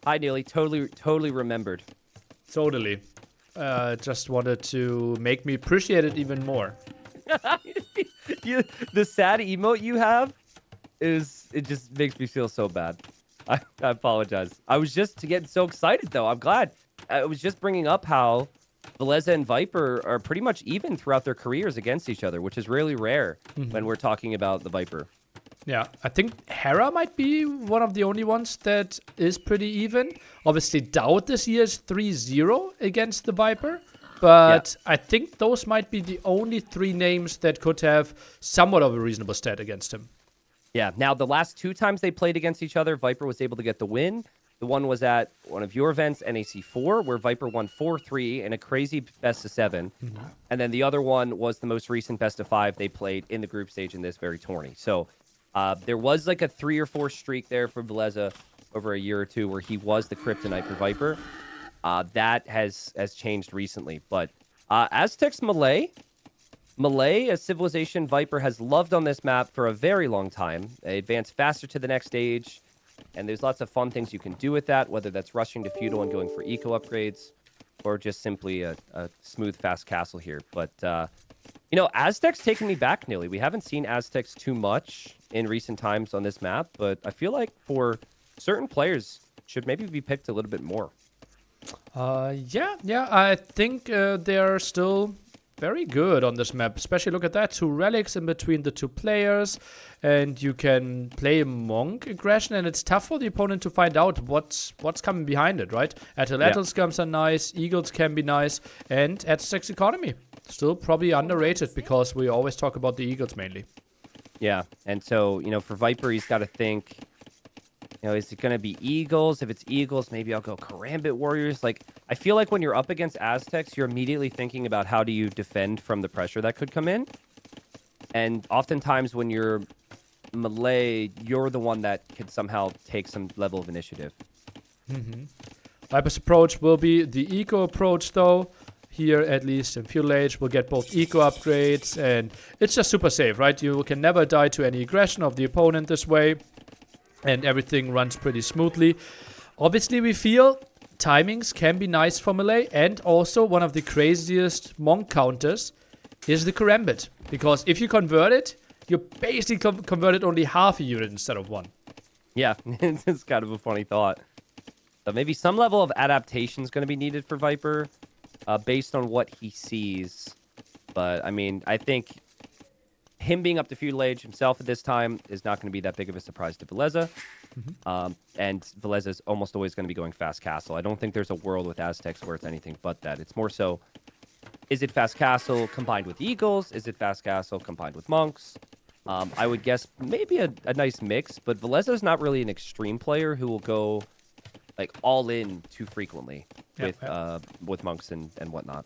Hi, Neely. Totally remembered. Totally. Just wanted to make me appreciate it even more. The sad emote you have it just makes me feel so bad. I apologize. I was just getting so excited though. I'm glad. I was just bringing up how Villese and Viper are pretty much even throughout their careers against each other, which is really rare when we're talking about the Viper. Yeah, I think Hera might be one of the only ones that is pretty even. Obviously, Dowd this year is 3-0 against the Viper. But I think those might be the only three names that could have somewhat of a reasonable stat against him. Yeah. Now, the last two times they played against each other, Viper was able to get the win. The one was at one of your events, NAC4, where Viper won 4-3 in a crazy best of 7. And then the other one was the most recent best of 5 they played in the group stage in this very tourney. So there was like a 3 or 4 streak there for Villese over a year or two where he was the kryptonite for Viper. That has changed recently. But Aztecs Malay, a Civilization Viper, has loved on this map for a very long time. They advance faster to the next stage, and there's lots of fun things you can do with that, whether that's rushing to feudal and going for eco upgrades, or just simply a smooth, fast castle here. But, Aztecs taking me back, Nearly. We haven't seen Aztecs too much in recent times on this map, but I feel like for certain players, should maybe be picked a little bit more. Yeah, I think they're still very good on this map. Especially look at that, 2 relics in between the 2 players, and you can play monk aggression, and it's tough for the opponent to find out what's coming behind it, right? Atlatl scums are nice, Eagles can be nice, and Aztecs economy still probably underrated because we always talk about the Eagles mainly. Yeah, and so, for Viper, he's got to think, is it going to be Eagles? If it's Eagles, maybe I'll go Karambit Warriors. Like, I feel like when you're up against Aztecs, you're immediately thinking about how do you defend from the pressure that could come in. And oftentimes when you're Malay, you're the one that could somehow take some level of initiative. Viper's approach will be the eco approach, though. Here, at least in Feudal Age, we'll get both eco upgrades, and it's just super safe, right? You can never die to any aggression of the opponent this way, and everything runs pretty smoothly. Obviously, we feel timings can be nice for Malay, and also one of the craziest monk counters is the Karambit, because if you convert it, you basically converted only half a unit instead of one. Yeah, it's kind of a funny thought. So maybe some level of adaptation is going to be needed for Viper based on what he sees. But, I mean, I think him being up to Feudal Age himself at this time is not going to be that big of a surprise to Villese. And Villese is almost always going to be going fast castle. I don't think there's a world with Aztecs where it's anything but that. It's more so, is it fast castle combined with Eagles? Is it fast castle combined with monks? I would guess maybe a nice mix, but Villese is not really an extreme player who will go like all in too frequently with monks and whatnot.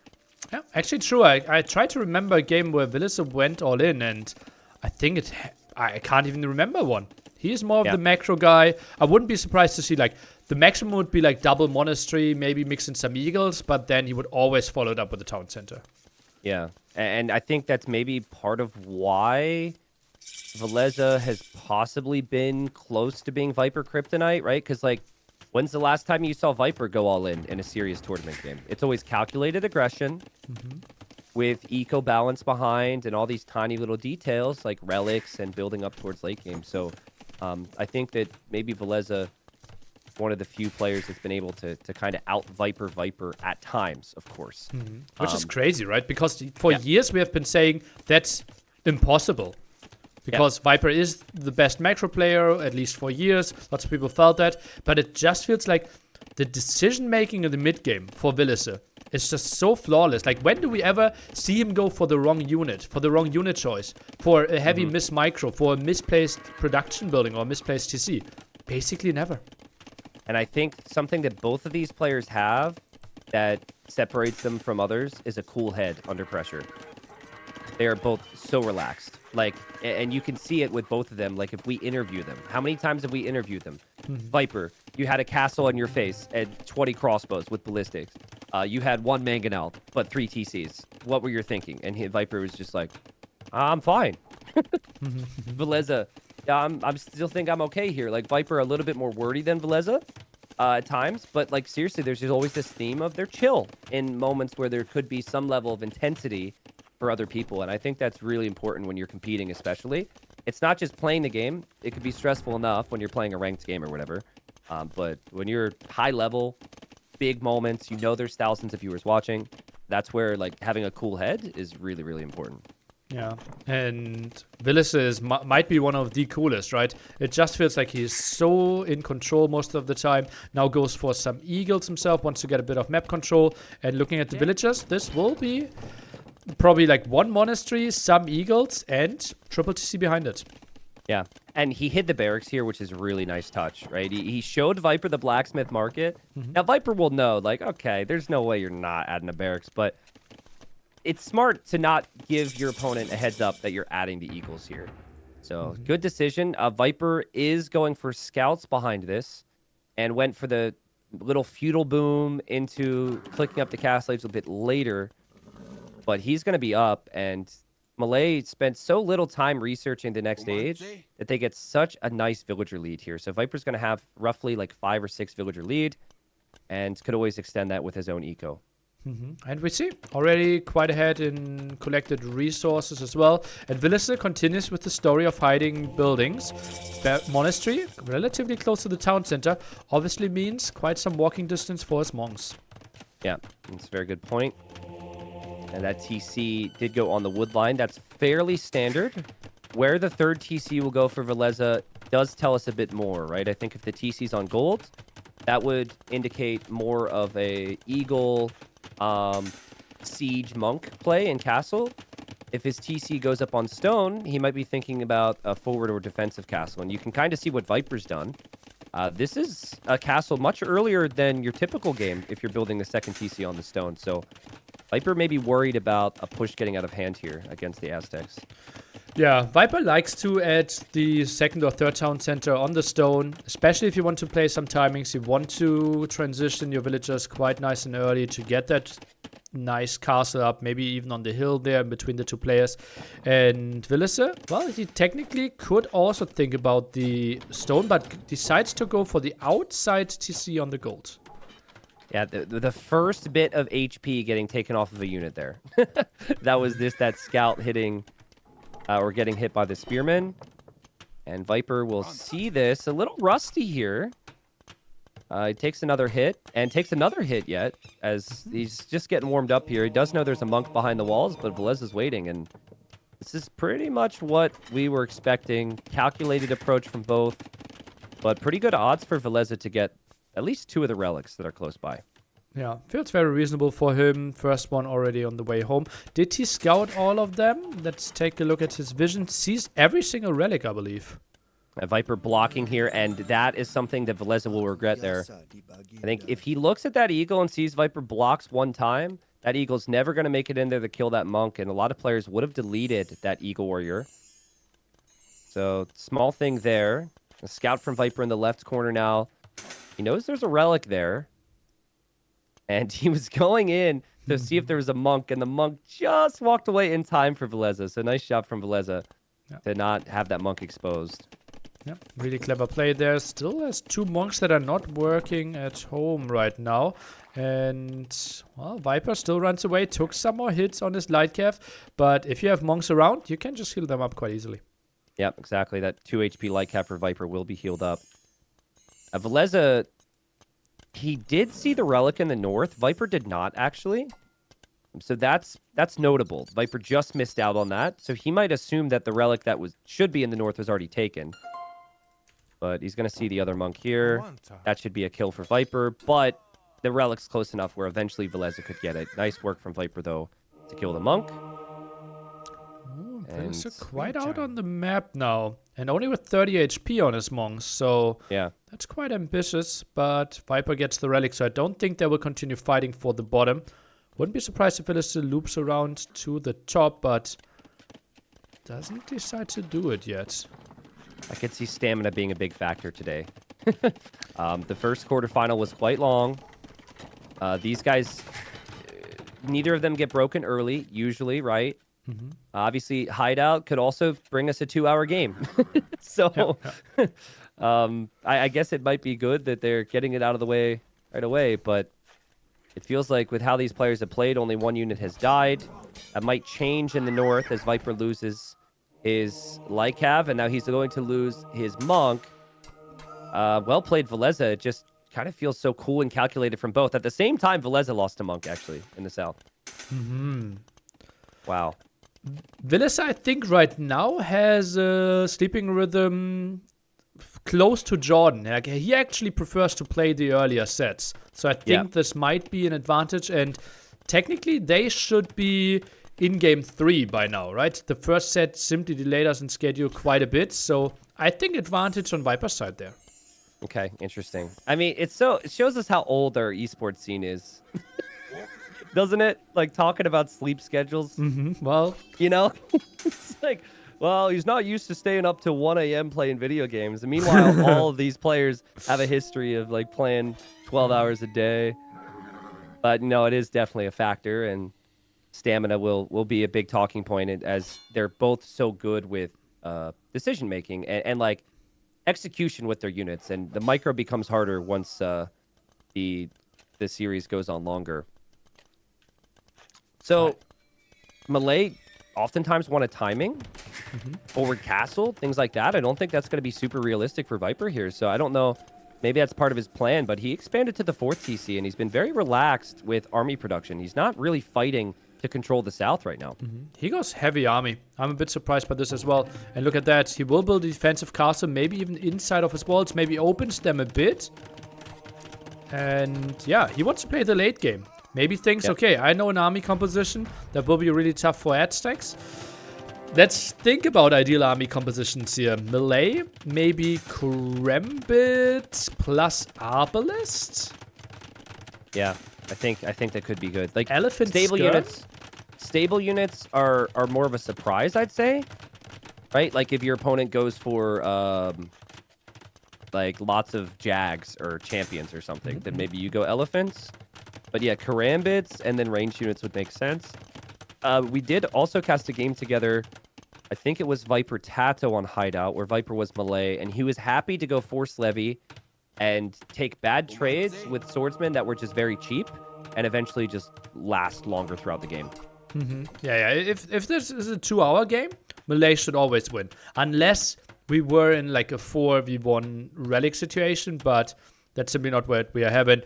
Yeah, actually true. I tried to remember a game where Villese went all in, and I think I can't even remember one. He's more of the macro guy. I wouldn't be surprised to see like the maximum would be like double monastery, maybe mix in some eagles, but then he would always follow it up with the town center. Yeah, and I think that's maybe part of why Villese has possibly been close to being Viper Kryptonite, right? Because like, when's the last time you saw Viper go all in a serious tournament game? It's always calculated aggression with eco balance behind and all these tiny little details like relics and building up towards late game. So I think that maybe Villese, one of the few players that's been able to kind of out Viper at times, of course. Which is crazy, right? Because for years we have been saying that's impossible. Because Viper is the best macro player, at least for years. Lots of people felt that. But it just feels like the decision-making in the mid-game for Villese is just so flawless. Like, when do we ever see him go for the wrong unit choice, for a heavy miss micro, for a misplaced production building or misplaced TC? Basically never. And I think something that both of these players have that separates them from others is a cool head under pressure. They are both so relaxed. Like, and you can see it with both of them. Like, if we interview them, how many times have we interviewed them? Viper, you had a castle on your face and 20 crossbows with ballistics. You had 1 mangonel, but 3 TCs. What were you thinking? And Viper was just like, I'm fine. Villese, I still think I'm okay here. Like, Viper a little bit more wordy than Villese, at times, but like seriously, there's just always this theme of they're chill in moments where there could be some level of intensity for other people, and I think that's really important when you're competing, especially. It's not just playing the game; it could be stressful enough when you're playing a ranked game or whatever. But when you're high level, big moments, there's thousands of viewers watching. That's where like having a cool head is really, really important. Yeah, and Villese might be one of the coolest, right? It just feels like he's so in control most of the time. Now goes for some eagles himself, wants to get a bit of map control. And looking at the villagers, this will be probably like one monastery, some eagles, and triple TC behind it. Yeah, and he hid the barracks here, which is a really nice touch, right? He showed Viper the blacksmith market. Now, Viper will know, like, okay, there's no way you're not adding a barracks, but it's smart to not give your opponent a heads up that you're adding the eagles here. So, good decision. Viper is going for scouts behind this and went for the little feudal boom into clicking up the castle age a bit later. But he's going to be up, and Malay spent so little time researching the next age that they get such a nice villager lead here. So Viper's going to have roughly like 5 or 6 villager lead and could always extend that with his own eco. And we see already quite ahead in collected resources as well. And Villese continues with the story of hiding buildings. Monastery, relatively close to the town center, obviously means quite some walking distance for his monks. Yeah, that's a very good point. And that TC did go on the wood line. That's fairly standard. Where the third TC will go for Villese does tell us a bit more, right? I think if the TC's on gold, that would indicate more of a eagle siege monk play in castle. If his TC goes up on stone, he might be thinking about a forward or defensive castle. And you can kind of see what Viper's done. This is a castle much earlier than your typical game if you're building the second TC on the stone. So Viper may be worried about a push getting out of hand here against the Aztecs. Yeah, Viper likes to add the second or third town center on the stone, especially if you want to play some timings. You want to transition your villagers quite nice and early to get that nice castle up, maybe even on the hill there in between the two players. And Villese, well, he technically could also think about the stone, but decides to go for the outside TC on the gold. Yeah, the first bit of HP getting taken off of a unit there. That was that scout hitting or getting hit by the spearman. And Viper will see this. A little rusty here. He takes another hit and takes another hit yet as he's just getting warmed up here. He does know there's a monk behind the walls, but Villese is waiting. And this is pretty much what we were expecting. Calculated approach from both, but pretty good odds for Villese to get at least 2 of the relics that are close by. Yeah, feels very reasonable for him. First one already on the way home. Did he scout all of them? Let's take a look at his vision. Sees every single relic, I believe. A Viper blocking here, and that is something that Villese will regret there. I think if he looks at that eagle and sees Viper blocks one time, that eagle's never going to make it in there to kill that monk, and a lot of players would have deleted that eagle warrior. So, small thing there. A scout from Viper in the left corner now. He knows there's a relic there. And he was going in to see if there was a monk, and the monk just walked away in time for Villese. So nice job from Villese to not have that monk exposed. Yeah, really clever play there. Still has 2 monks that are not working at home right now. And, well, Viper still runs away, took some more hits on his Lightcav. But if you have monks around, you can just heal them up quite easily. Yep, exactly. That 2 HP Lightcav for Viper will be healed up. Villese, he did see the relic in the north. Viper did not, actually. So that's notable. Viper just missed out on that. So he might assume that the relic that should be in the north was already taken. But he's going to see the other monk here. That should be a kill for Viper. But the relic's close enough where eventually Villese could get it. Nice work from Viper, though, to kill the monk. Villese quite out on the map now. And only with 30 HP on his monks. So yeah, that's quite ambitious. But Viper gets the relic. So I don't think they will continue fighting for the bottom. Wouldn't be surprised if Villese loops around to the top. But doesn't decide to do it yet. I could see stamina being a big factor today. The first quarterfinal was quite long. These guys, neither of them get broken early, usually, right? Obviously, Hideout could also bring us a 2-hour game. So I guess it might be good that they're getting it out of the way right away, but it feels like with how these players have played, only one unit has died. That might change in the north as Viper loses his Lycav, and now he's going to lose his Monk. Well played, Villese. It just kind of feels so cool and calculated from both. At the same time, Villese lost to Monk, actually, in the south. Wow. Villese, I think, right now has a sleeping rhythm close to Jordan. Like, he actually prefers to play the earlier sets. So I think this might be an advantage. And technically, they should be in game 3 by now, right? The first set simply delayed us in schedule quite a bit. So I think advantage on Viper's side there. Okay, interesting. I mean, it shows us how old our esports scene is. Doesn't it? Like, talking about sleep schedules. Well, you know, it's like, well, he's not used to staying up to 1 a.m. playing video games. And meanwhile, all of these players have a history of like playing 12 hours a day. But no, it is definitely a factor, and stamina will be a big talking point as they're both so good with decision making and like execution with their units. And the micro becomes harder once the series goes on longer. So, Malay oftentimes want a timing, forward castle, things like that. I don't think that's going to be super realistic for Viper here. So I don't know. Maybe that's part of his plan, but he expanded to the 4th TC, and he's been very relaxed with army production. He's not really fighting to control the south right now. He goes heavy army. I'm a bit surprised by this as well. And look at that. He will build a defensive castle, maybe even inside of his walls, maybe opens them a bit. And yeah, he wants to play the late game. Maybe thinks, okay, I know an army composition that will be really tough for Aztecs. Let's think about ideal army compositions here. Melee, maybe Karambit plus Arbalest. Yeah, I think that could be good. Like Elephant stable Skirt? units. Stable units are more of a surprise, I'd say. Right? Like if your opponent goes for like lots of Jags or champions or something, then maybe you go elephants. But yeah, Karambits and then ranged units would make sense. We did also cast a game together. I think it was Viper Tato on Hideout, where Viper was Malay, and he was happy to go Force Levy and take bad trades with swordsmen that were just very cheap and eventually just last longer throughout the game. Yeah. If this is a 2-hour game, Malay should always win. Unless we were in like a 4v1 relic situation, but that's simply not what we are having.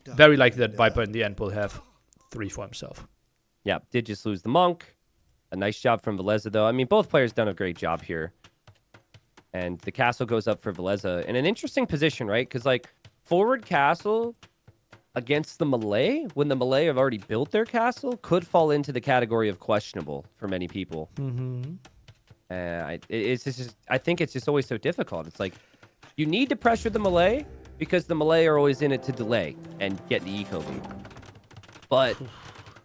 Very likely that Viper in the end will have 3 for himself. Yeah, did just lose the Monk. A nice job from Villese, though. I mean, both players done a great job here. And the castle goes up for Villese in an interesting position, right? Because, like, forward castle against the Malay, when the Malay have already built their castle, could fall into the category of questionable for many people. I think it's just always so difficult. It's like, you need to pressure the Malay because the Malay are always in it to delay and get the eco lead. But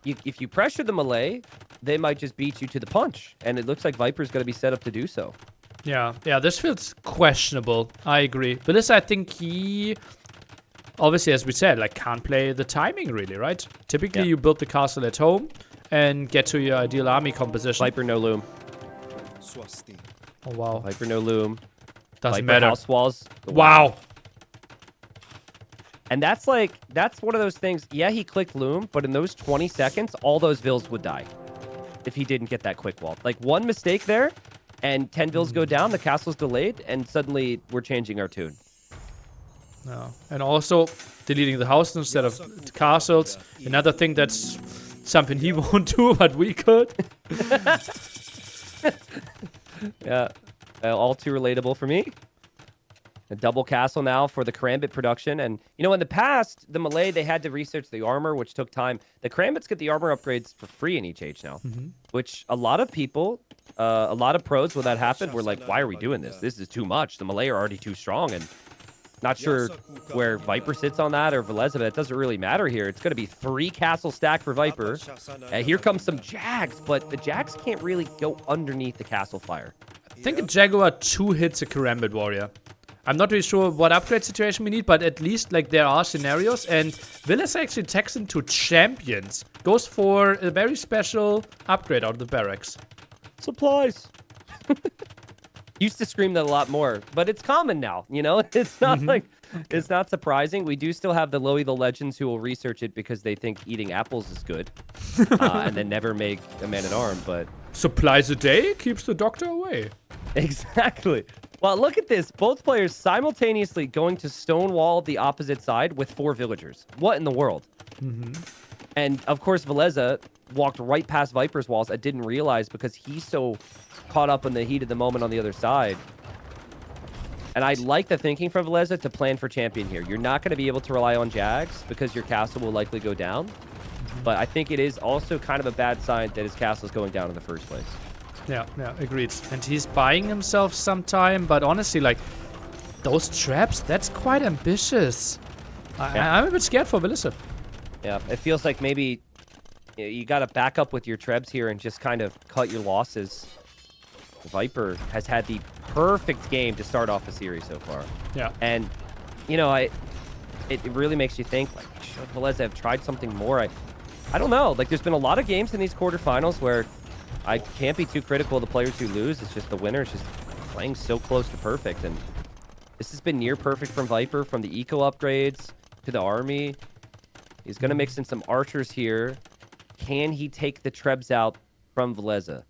if you pressure the Malay, they might just beat you to the punch. And it looks like Viper's going to be set up to do so. Yeah, this feels questionable. I agree. But this, I think he, obviously, as we said, like can't play the timing really, right? Typically, you build the castle at home and get to your ideal army composition. Viper no loom. Oh, wow. Viper no loom. Doesn't Viper matter. house walls. Wow. And that's one of those things. Yeah, he clicked loom, but in those 20 seconds, all those vills would die if he didn't get that quick wall. Like one mistake there, and 10 vills go down, the castle's delayed, and suddenly we're changing our tune. No. And also deleting the house instead of castles. Another thing that's something he won't do, but we could. Yeah, all too relatable for me. A double castle now for the Karambit production. And, you know, in the past, the Malay, they had to research the armor, which took time. The Karambits get the armor upgrades for free in each age now, which a lot of people, a lot of pros, when that happened, were like, why are we doing this? This is too much. The Malay are already too strong. And not sure where Viper sits on that or Villese, but it doesn't really matter here. It's going to be 3 castle stack for Viper. Here comes some Jags, but the Jags can't really go underneath the castle fire. I think a Jaguar 2 hits a Karambit warrior. I'm not really sure what upgrade situation we need, but at least like there are scenarios. And Villese actually takes into champions. Goes for a very special upgrade out of the barracks. Supplies. Used to scream that a lot more, but it's common now. You know, it's not like it's not surprising. We do still have the Loey the Legends who will research it because they think eating apples is good, and then never make a man-at-arm. But supplies a day keeps the doctor away. Exactly. Well, look at this. Both players simultaneously going to stonewall the opposite side with 4 villagers. What in the world? And of course, Villese walked right past Viper's walls. I didn't realize because he's so caught up in the heat of the moment on the other side. And I like the thinking from Villese to plan for champion here. You're not going to be able to rely on Jags because your castle will likely go down. But I think it is also kind of a bad sign that his castle is going down in the first place. Yeah, agreed. And he's buying himself some time, but honestly, like, those traps, that's quite ambitious. I'm a bit scared for Villese. Yeah, it feels like maybe you got to back up with your trebs here and just kind of cut your losses. Viper has had the perfect game to start off the series so far. Yeah. And, you know, it really makes you think, like, should Villese have tried something more? I don't know. Like, there's been a lot of games in these quarterfinals where I can't be too critical of the players who lose. It's just the winner's just playing so close to perfect. And this has been near perfect from Viper, from the eco upgrades to the army. He's going to mix in some archers here. Can he take the trebs out from Villese?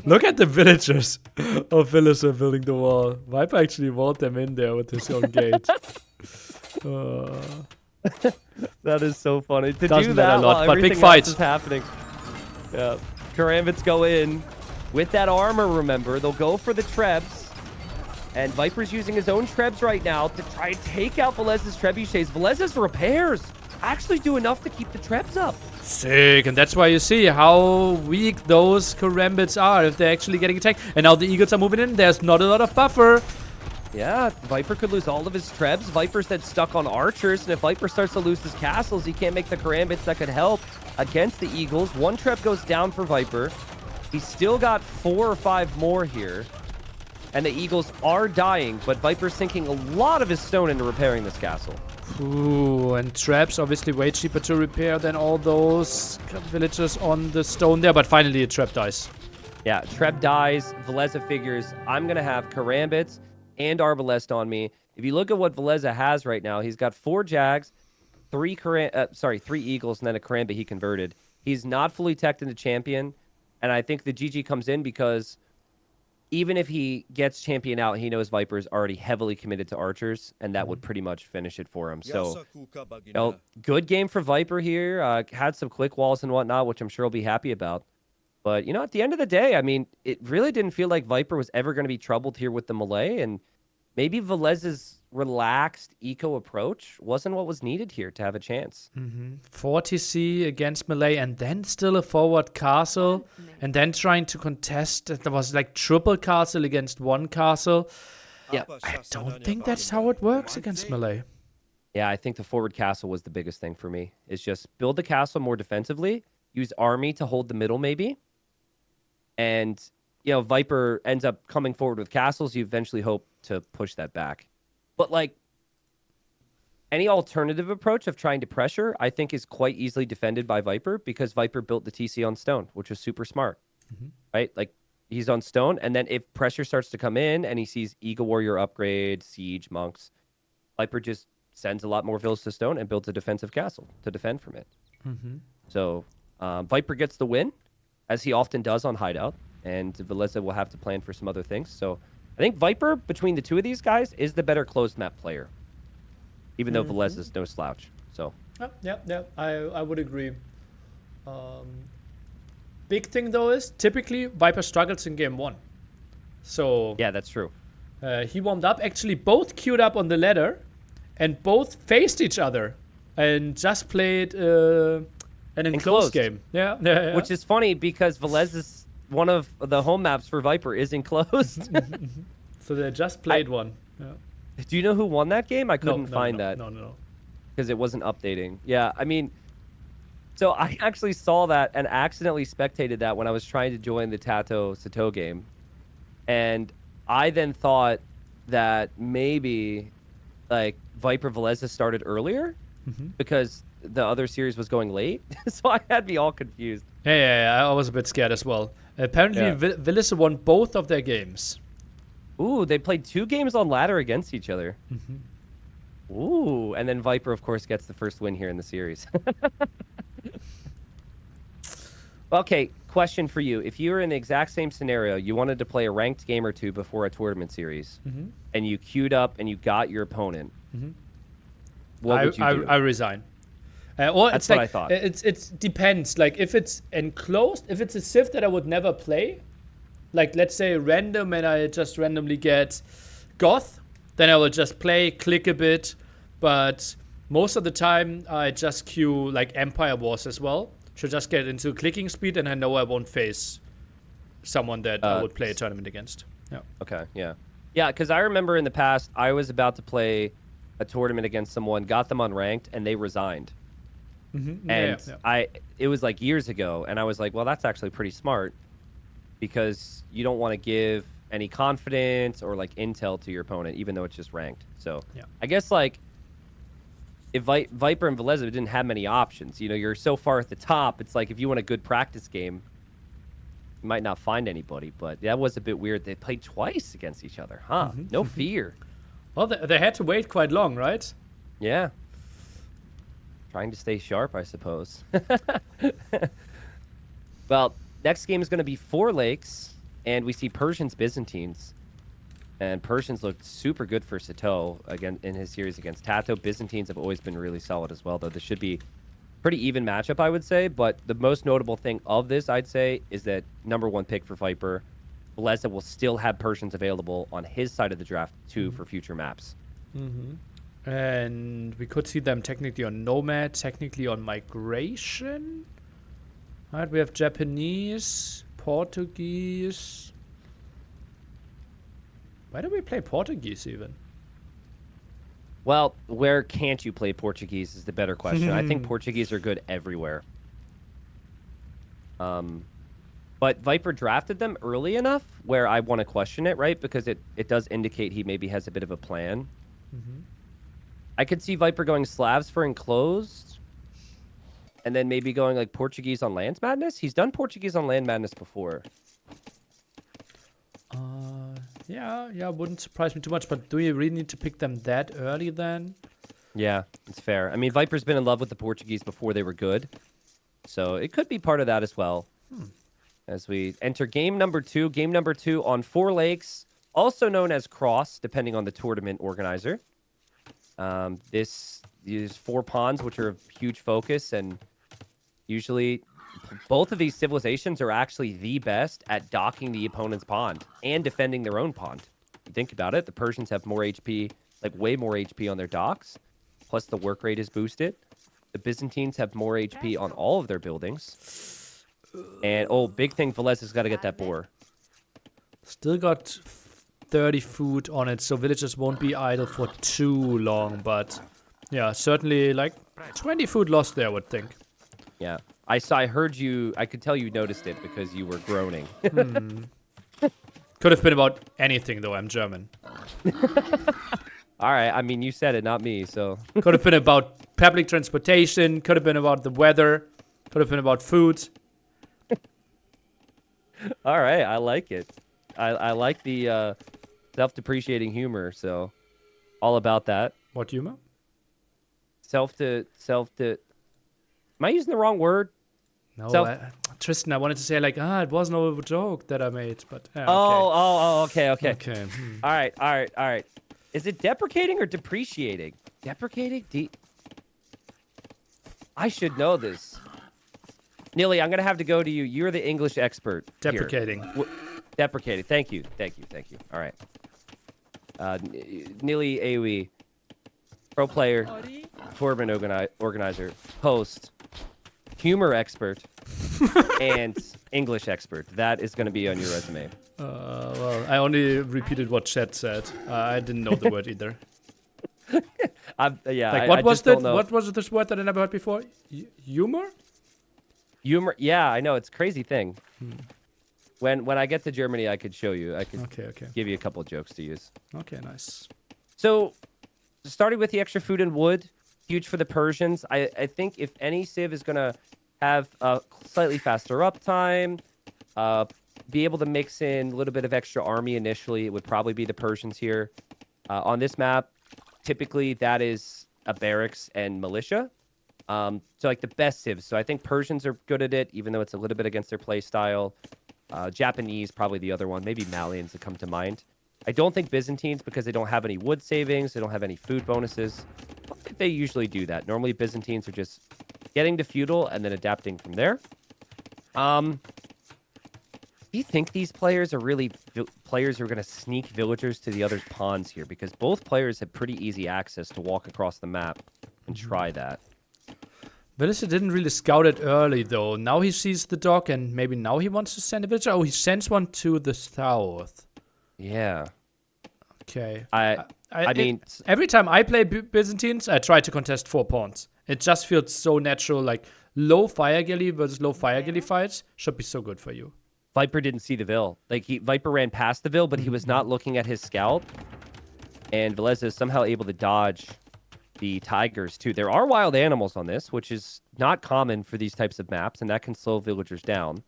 Look at the villagers of Villese building the wall. Viper actually walled them in there with his own gate. That is so funny. To Doesn't do that matter a lot, while but big everything fight. else is happening. Yeah. Karambits go in with that armor, remember. They'll go for the trebs. And Viper's using his own trebs right now to try and take out Villese's trebuchets. Villese's repairs actually do enough to keep the trebs up. Sick, and that's why you see how weak those Karambits are if they're actually getting attacked. And now the Eagles are moving in. There's not a lot of buffer. Yeah, Viper could lose all of his trebs. Viper's then stuck on archers, and if Viper starts to lose his castles, he can't make the Karambits that could help against the Eagles. 1 treb goes down for Viper. He's still got 4 or 5 more here. And the Eagles are dying, but Viper's sinking a lot of his stone into repairing this castle. Ooh, and traps obviously way cheaper to repair than all those villagers on the stone there, but finally a trap dies. Yeah, treb dies. Villese figures, I'm going to have Karambits and Arbalest on me. If you look at what Villese has right now, he's got 4 Jags, 3 Eagles, and then a Karambit he converted. He's not fully teched into champion, and I think the GG comes in because even if he gets champion out, he knows Viper's already heavily committed to archers, and that would pretty much finish it for him. So, you know, good game for Viper here. Had some quick walls and whatnot, which I'm sure he'll be happy about. But, you know, at the end of the day, I mean, it really didn't feel like Viper was ever going to be troubled here with the melee, and maybe Villese's relaxed eco approach wasn't what was needed here to have a chance. 40C against melee and then still a forward castle and then trying to contest. There was like triple castle against 1 castle. Yeah, I don't think that's how it works against melee. Yeah, I think the forward castle was the biggest thing for me. Is just build the castle more defensively, use army to hold the middle maybe. And, you know, Viper ends up coming forward with castles. You eventually hope to push that back. But, like, any alternative approach of trying to pressure, I think, is quite easily defended by Viper because Viper built the TC on stone, which was super smart, right? Like, he's on stone, and then if pressure starts to come in and he sees Eagle Warrior upgrade, Siege, Monks, Viper just sends a lot more villas to stone and builds a defensive castle to defend from it. So, Viper gets the win, as he often does on Hideout, and Villese will have to plan for some other things. So, I think Viper, between the two of these guys, is the better closed map player. Even though Villese is no slouch. So. Yeah, I would agree. Big thing, though, is typically Viper struggles in game 1. So. Yeah, that's true. He warmed up. Actually, both queued up on the ladder. And both faced each other. And just played an enclosed game. Yeah. Which is funny because Villese's one of the home maps for Viper is enclosed. So they just played one. Yeah. Do you know who won that game? I couldn't find that. No. Because it wasn't updating. Yeah, I mean, so I actually saw that and accidentally spectated that when I was trying to join the Tato Sato game. And I then thought that maybe like Viper Villese started earlier because the other series was going late. So I had me all confused. Yeah, I was a bit scared as well. Apparently, Yeah. Villese won both of their games. Ooh, they played 2 games on ladder against each other. Ooh, and then Viper, of course, gets the first win here in the series. Okay, question for you. If you were in the exact same scenario, you wanted to play a ranked game or two before a tournament series, and you queued up and you got your opponent, what would you do? I resign. Or That's it's what like, I thought. It depends. Like, if it's enclosed, if it's a Civ that I would never play, like, let's say random and I just randomly get Goth, then I will just play, click a bit. But most of the time, I just queue, like, Empire Wars as well. Should just get into clicking speed, and I know I won't face someone that I would play a tournament against. Yeah. Okay, yeah. Yeah, because I remember in the past, I was about to play a tournament against someone, got them unranked, and they resigned. And it was like years ago, and I was like, well, that's actually pretty smart because you don't want to give any confidence or like intel to your opponent, even though it's just ranked. So I guess like if Viper and Villese didn't have many options, you know, you're so far at the top, it's like if you want a good practice game, you might not find anybody. But that was a bit weird. They played twice against each other, huh? No fear. Well, they had to wait quite long, right? Yeah. Trying to stay sharp, I suppose. Well, next game is going to be 4 Lakes, and we see Persians Byzantines. And Persians looked super good for Sato again in his series against Tato. Byzantines have always been really solid as well, though. This should be pretty even matchup, I would say. But the most notable thing of this, I'd say, is that #1 pick for Viper, Villese will still have Persians available on his side of the draft, too, for future maps. And we could see them technically on Nomad, technically on Migration. Alright, we have Japanese, Portuguese. Why do we play Portuguese even? Well, where can't you play Portuguese is the better question. I think Portuguese are good everywhere. But Viper drafted them early enough where I want to question it, right? Because it does indicate he maybe has a bit of a plan. I could see Viper going Slavs for enclosed, and then maybe going like Portuguese on Lands Madness. He's done Portuguese on Land Madness before. Yeah, wouldn't surprise me too much. But do you really need to pick them that early then? Yeah, it's fair. I mean, Viper's been in love with the Portuguese before they were good, so it could be part of that as well. As we enter game number 2. Game number 2 on 4 Lakes, also known as Cross, depending on the tournament organizer. This is 4 ponds, which are a huge focus, and usually both of these civilizations are actually the best at docking the opponent's pond and defending their own pond. You think about it, the Persians have more HP, like way more HP on their docks, plus the work rate is boosted. The Byzantines have more HP on all of their buildings. And, big thing, Villese's got to get that boar. Still got 30 food on it, so villagers won't be idle for too long. But yeah, certainly like 20 food lost there, I would think. Yeah. I heard you, I could tell you noticed it because you were groaning. Could have been about anything, though. I'm German. All right. I mean, you said it, not me, so. Could have been about public transportation. Could have been about the weather. Could have been about food. All right. I like it. I like the self-depreciating humor, so all about that. What humor? Self to. Am I using the wrong word? No, Tristan, I wanted to say like, it was no joke that I made, but okay. Okay. Okay. All right. Is it deprecating or depreciating? Deprecating? I should know this. Neely, I'm gonna have to go to you. You're the English expert. Deprecating. Deprecating. Thank you. All right. Neely Aoui, pro player, tournament organizer, host, humor expert, and English expert. That is going to be on your resume. Well, I only repeated what Chet said. I didn't know the word either. What was this word that I never heard before? Humor? Humor? Yeah, I know. It's a crazy thing. When I get to Germany, I could show you. I could Okay. give you a couple of jokes to use. Okay, nice. So, starting with the extra food and wood, huge for the Persians. I think if any civ is going to have a slightly faster uptime, be able to mix in a little bit of extra army initially, it would probably be the Persians here. On this map, typically that is a barracks and militia. So like the best civs. So I think Persians are good at it, even though it's a little bit against their play style. Japanese, probably the other one. Maybe Malians that come to mind. I don't think Byzantines because they don't have any wood savings. They don't have any food bonuses. I don't think they usually do that. Normally Byzantines are just getting to feudal and then adapting from there. Do you think these players are really players who are going to sneak villagers to the other's pawns here? Because both players have pretty easy access to walk across the map and try that. Villese didn't really scout it early, though. Now he sees the dock, and maybe now he wants to send a villager. Oh, he sends one to the south. Yeah. Okay. I mean... every time I play Byzantines, I try to contest 4 pawns. It just feels so natural, like low fire galley versus low fire galley fights should be so good for you. Viper didn't see the Vill. Like, Viper ran past the Vill, but he was not looking at his scout. And Villese is somehow able to dodge the tigers, too. There are wild animals on this, which is not common for these types of maps, and that can slow villagers down.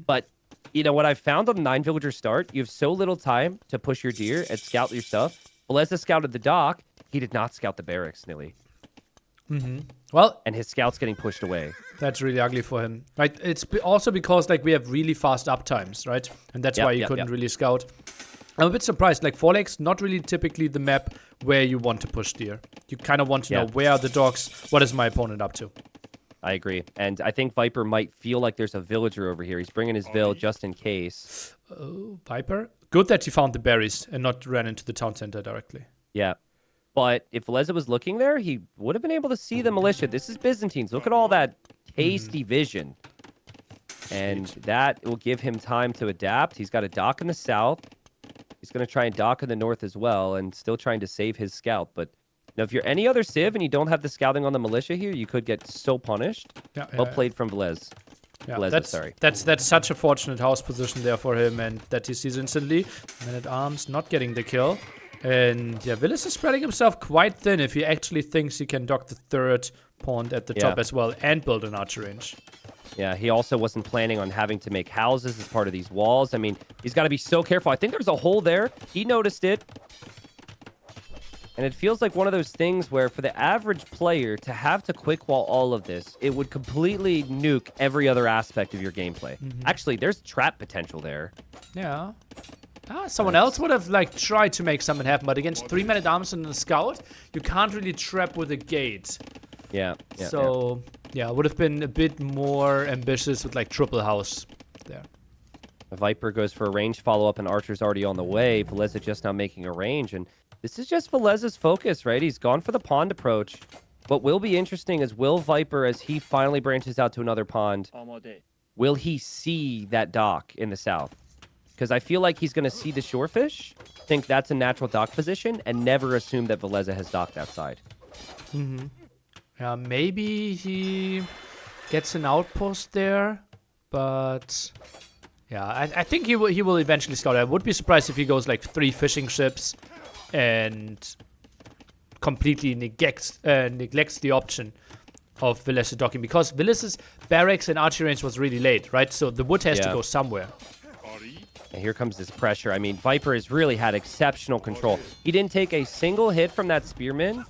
But, you know, what I've found on the 9 villager start, you have so little time to push your deer and scout your stuff. Villese scouted the dock. He did not scout the barracks, Nilly. Well, and his scout's getting pushed away. That's really ugly for him. Right? It's also because like we have really fast uptimes, right? And that's why he couldn't really scout. I'm a bit surprised. Like 4 Lakes, not really typically the map where you want to push deer. You kind of want to know where are the dogs. What is my opponent up to? I agree, and I think Viper might feel like there's a villager over here. He's bringing his Vill just in case. Oh, Viper. Good that he found the berries and not ran into the town center directly. Yeah. But if Villese was looking there, he would have been able to see the militia. This is Byzantines. Look at all that tasty vision. And that will give him time to adapt. He's got a dock in the south. He's going to try and dock in the north as well and still trying to save his scout. But now, if you're any other civ and you don't have the scouting on the militia here, you could get so punished. Well played from Villese. That's such a fortunate house position there for him, and that he sees instantly. Man-at-Arms not getting the kill. And yeah, Villese is spreading himself quite thin if he actually thinks he can dock the 3rd pawn at the top as well and build an archer range. Yeah, he also wasn't planning on having to make houses as part of these walls. I mean, he's got to be so careful. I think there's a hole there. He noticed it. And it feels like one of those things where for the average player to have to quick wall all of this, it would completely nuke every other aspect of your gameplay. Actually, there's trap potential there. Yeah. Someone else would have like tried to make something happen, but against 3 Man-at-Arms and a scout, you can't really trap with a gate. Yeah. Yeah, would have been a bit more ambitious with like triple house there. Viper goes for a range follow-up, and Archer's already on the way. Villese just now making a range, and this is just Villese's focus, right? He's gone for the pond approach. What will be interesting is will Viper, as he finally branches out to another pond, will he see that dock in the south? Because I feel like he's going to see the shorefish, think that's a natural dock position, and never assume that Villese has docked that side. Yeah, maybe he gets an outpost there, but yeah, I think he will eventually scout. I would be surprised if he goes like 3 fishing ships and completely neglects the option of Villese docking, because Villese's barracks and archery range was really late, right? So the wood has to go somewhere. And here comes this pressure. I mean, Viper has really had exceptional control. He didn't take a single hit from that spearman.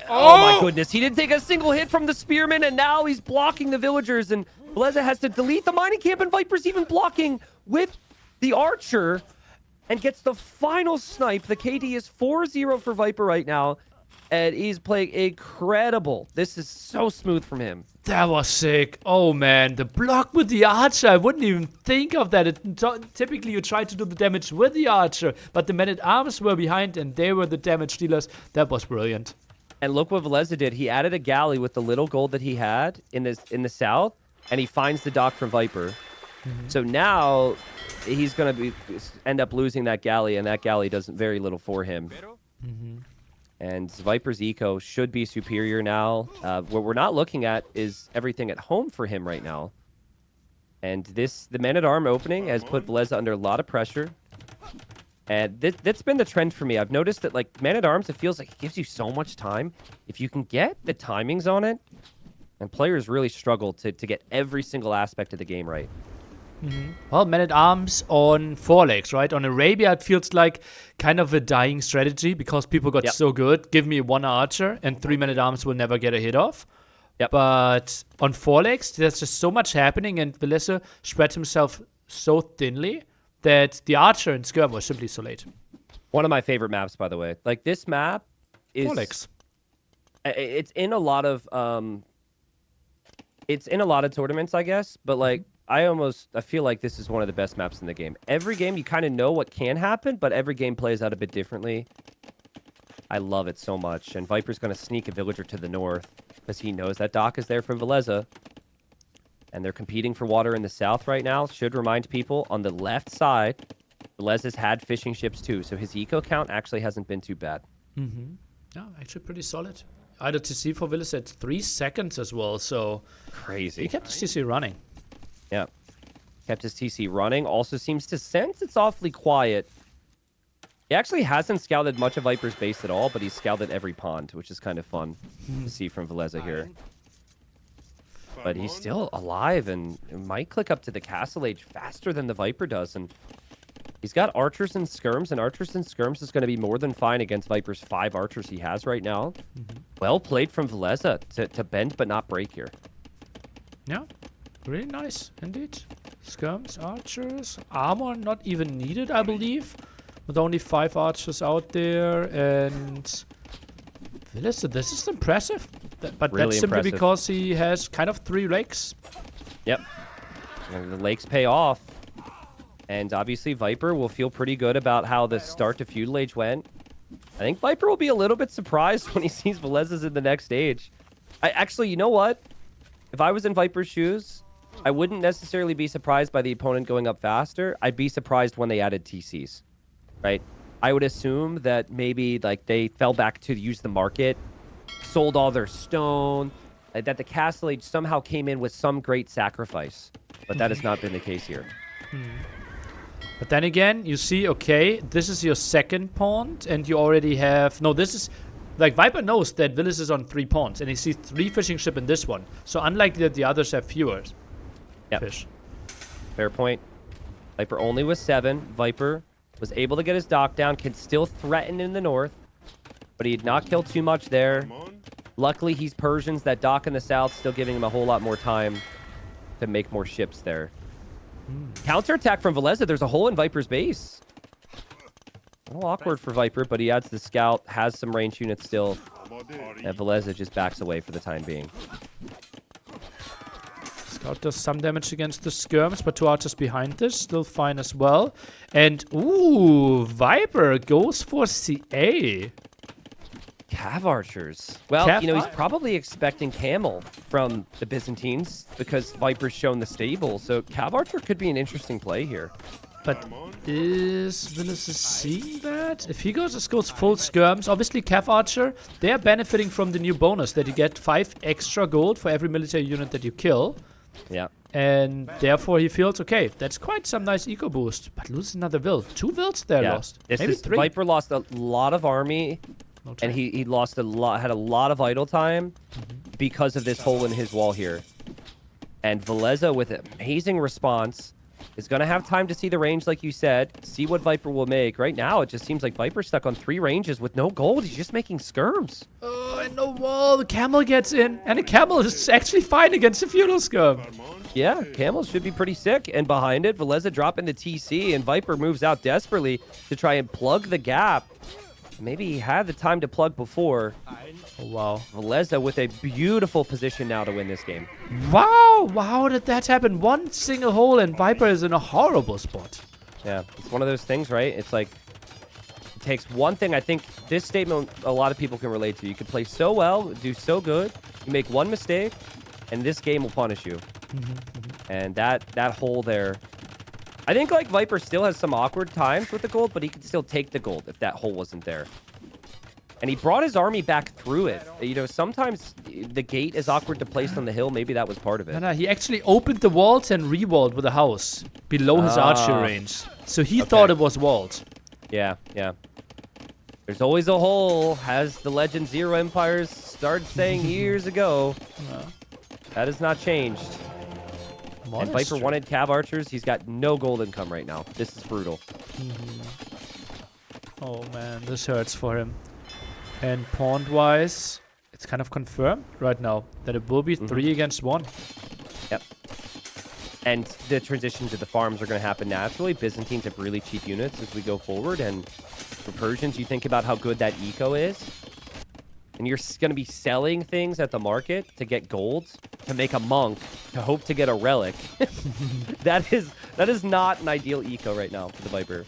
Oh my goodness, he didn't take a single hit from the spearman, and now he's blocking the villagers, and Villese has to delete the mining camp, and Viper's even blocking with the archer and gets the final snipe. The KD is 4-0 for Viper right now, and he's playing incredible. This is so smooth from him. That was sick. Oh man, the block with the archer. I wouldn't even think of that. Typically, you try to do the damage with the archer, but the Men-at-Arms were behind and they were the damage dealers. That was brilliant. And look what Villese did. He added a galley with the little gold that he had in the south, and he finds the dock from Viper. So now he's going to end up losing that galley, and that galley does very little for him. And Viper's eco should be superior now. What we're not looking at is everything at home for him right now. And the Man-at-Arm opening has put Villese under a lot of pressure. And that's been the trend for me. I've noticed that, like, Man-at-Arms, it feels like it gives you so much time. If you can get the timings on it, and players really struggle to get every single aspect of the game right. Well, Man-at-Arms on 4 legs, right? On Arabia, it feels like kind of a dying strategy because people got so good. Give me 1 archer and 3 Man-at-Arms will never get a hit off. Yep. But on 4 legs, there's just so much happening, and Villese spread himself so thinly that the archer and skirm was simply so late. One of my favorite maps, by the way. Like, this map is... 4 legs. It's in a lot of... It's in a lot of tournaments, I guess, but, like, I feel like this is one of the best maps in the game. Every game, you kind of know what can happen, but every game plays out a bit differently. I love it so much. And Viper's going to sneak a villager to the north because he knows that dock is there for Villese. And they're competing for water in the south right now. Should remind people, on the left side, Villese's had fishing ships too, so his eco count actually hasn't been too bad. Yeah, actually pretty solid. Either TC for Villese at 3 seconds as well, so... Crazy. He kept his TC running. Yeah. Kept his TC running. Also seems to sense it's awfully quiet. He actually hasn't scouted much of Viper's base at all, but he's scouted every pond, which is kind of fun to see from Villese here. But he's still alive and might click up to the castle age faster than the Viper does. And he's got archers and skirms, and archers and skirms is going to be more than fine against Viper's 5 archers he has right now. Well played from Villese to bend but not break here. Yeah, really nice indeed. Skirms, archers, armor not even needed, I believe. With only 5 archers out there, and Villese, this is impressive. But Really that's simply impressive. because he has kind of 3 lakes. Yep. And the lakes pay off. And obviously Viper will feel pretty good about how the start to Feudal Age went. I think Viper will be a little bit surprised when he sees Villese's in the next stage. Actually, you know what? If I was in Viper's shoes, I wouldn't necessarily be surprised by the opponent going up faster. I'd be surprised when they added TCs, right? I would assume that maybe like they fell back to use the market, sold all their stone, that the Castle Age somehow came in with some great sacrifice. But that has not been the case here. But then again, you see, okay, this is your second pond, and you already have... No, this is... Like, Viper knows that Villese is on 3 ponds, and he sees 3 fishing ships in this one. So unlikely that the others have fewer fish. Fair point. Viper only was 7. Viper was able to get his dock down, can still threaten in the north, but he did not kill too much there. Luckily, he's Persians. That dock in the south still giving him a whole lot more time to make more ships there. Counterattack from Villese. There's a hole in Viper's base. A little awkward for Viper, but he adds the scout, has some range units still. And Villese just backs away for the time being. Scout does some damage against the skirms, but 2 archers behind this, still fine as well. And, ooh, Viper goes for CA. Cav archers. Well, you know, he's probably expecting Camel from the Byzantines because Viper's shown the stable. So Cav archer could be an interesting play here. But is Villese seeing that? If he goes full skirms, obviously Cav Archer, they are benefiting from the new bonus that you get 5 extra gold for every military unit that you kill. Yeah. And therefore he feels, okay, that's quite some nice eco boost. But lose another Vil. 2 Vils there lost. Maybe 3. Viper lost a lot of army, and he lost had a lot of idle time because of this hole in his wall here. And Villese with an amazing response is going to have time to see the range, like you said, see what Viper will make. Right now, it just seems like Viper's stuck on 3 ranges with no gold. He's just making skirms. Oh, and no wall. The camel gets in, and the camel is actually fine against the feudal skirm. Yeah, camels should be pretty sick. And behind it, Villese dropping the TC, and Viper moves out desperately to try and plug the gap. Maybe he had the time to plug before. Oh, wow. Villese with a beautiful position now to win this game. Wow, how did that happen? 1 single hole and Viper is in a horrible spot. Yeah, it's one of those things, right? It's like, it takes one thing. I think this statement a lot of people can relate to. You can play so well, do so good, you make one mistake, and this game will punish you. And that hole there, I think like Viper still has some awkward times with the gold, but he can still take the gold if that hole wasn't there. And he brought his army back through it. You know, sometimes the gate is awkward to place on the hill. Maybe that was part of it. No, he actually opened the walls and re-walled with a house below his archer range. So he thought it was walled. Yeah, yeah. There's always a hole, as the Legend Zero Empires started saying years ago. That has not changed. And Viper wanted Cav Archers. He's got no gold income right now. This is brutal. Oh, man. This hurts for him. And pawn-wise, it's kind of confirmed right now that it will be 3 against 1. Yep. And the transition to the farms are going to happen naturally. Byzantines have really cheap units as we go forward. And for Persians, you think about how good that eco is. And you're going to be selling things at the market to get gold, to make a monk, to hope to get a relic. That is not an ideal eco right now for the Viper.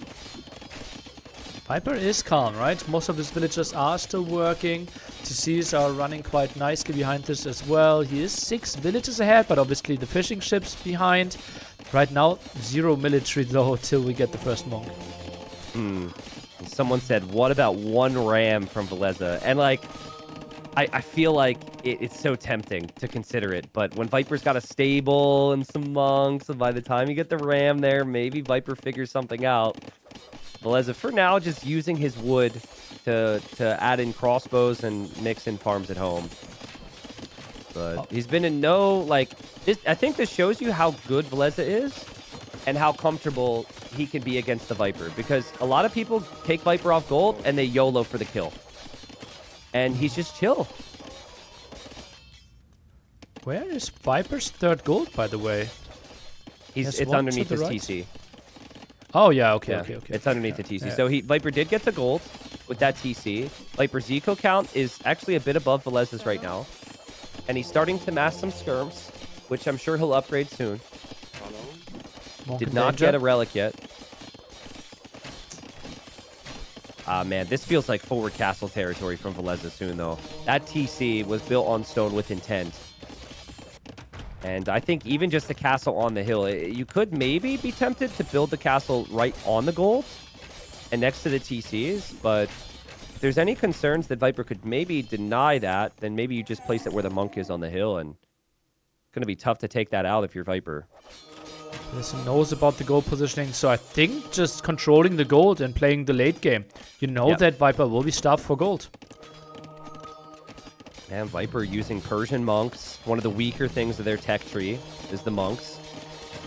Viper is calm, right? Most of his villagers are still working. TCs are running quite nicely behind this as well. He is 6 villages ahead, but obviously the fishing ships behind. Right now, 0 military though till we get the first monk. Someone said, what about 1 ram from Villese? And like, I feel like it's so tempting to consider it, but when Viper's got a stable and some monks, and by the time you get the ram there, maybe Viper figures something out. Villese, for now, just using his wood to add in crossbows and mix in farms at home. But he's been in no, like, I think this shows you how good Villese is and how comfortable he can be against the Viper. Because a lot of people take Viper off gold and they YOLO for the kill. And he's just chill. Where is Viper's 3rd gold, by the way? It's underneath his TC. Oh, yeah, okay. It's underneath the TC. So Viper did get the gold with that TC. Viper's eco count is actually a bit above Villese's right now. And he's starting to mass some skirms, which I'm sure he'll upgrade soon. Did not get a relic yet. Ah, man, this feels like forward castle territory from Villese soon, though. That TC was built on stone with intent. And I think even just the castle on the hill, you could maybe be tempted to build the castle right on the gold and next to the TCs, but if there's any concerns that Viper could maybe deny that, then maybe you just place it where the monk is on the hill, and it's going to be tough to take that out if you're Viper. Listen, knows about the gold positioning, so I think just controlling the gold and playing the late game. You know that Viper will be starved for gold. And Viper using Persian monks. One of the weaker things of their tech tree is the monks.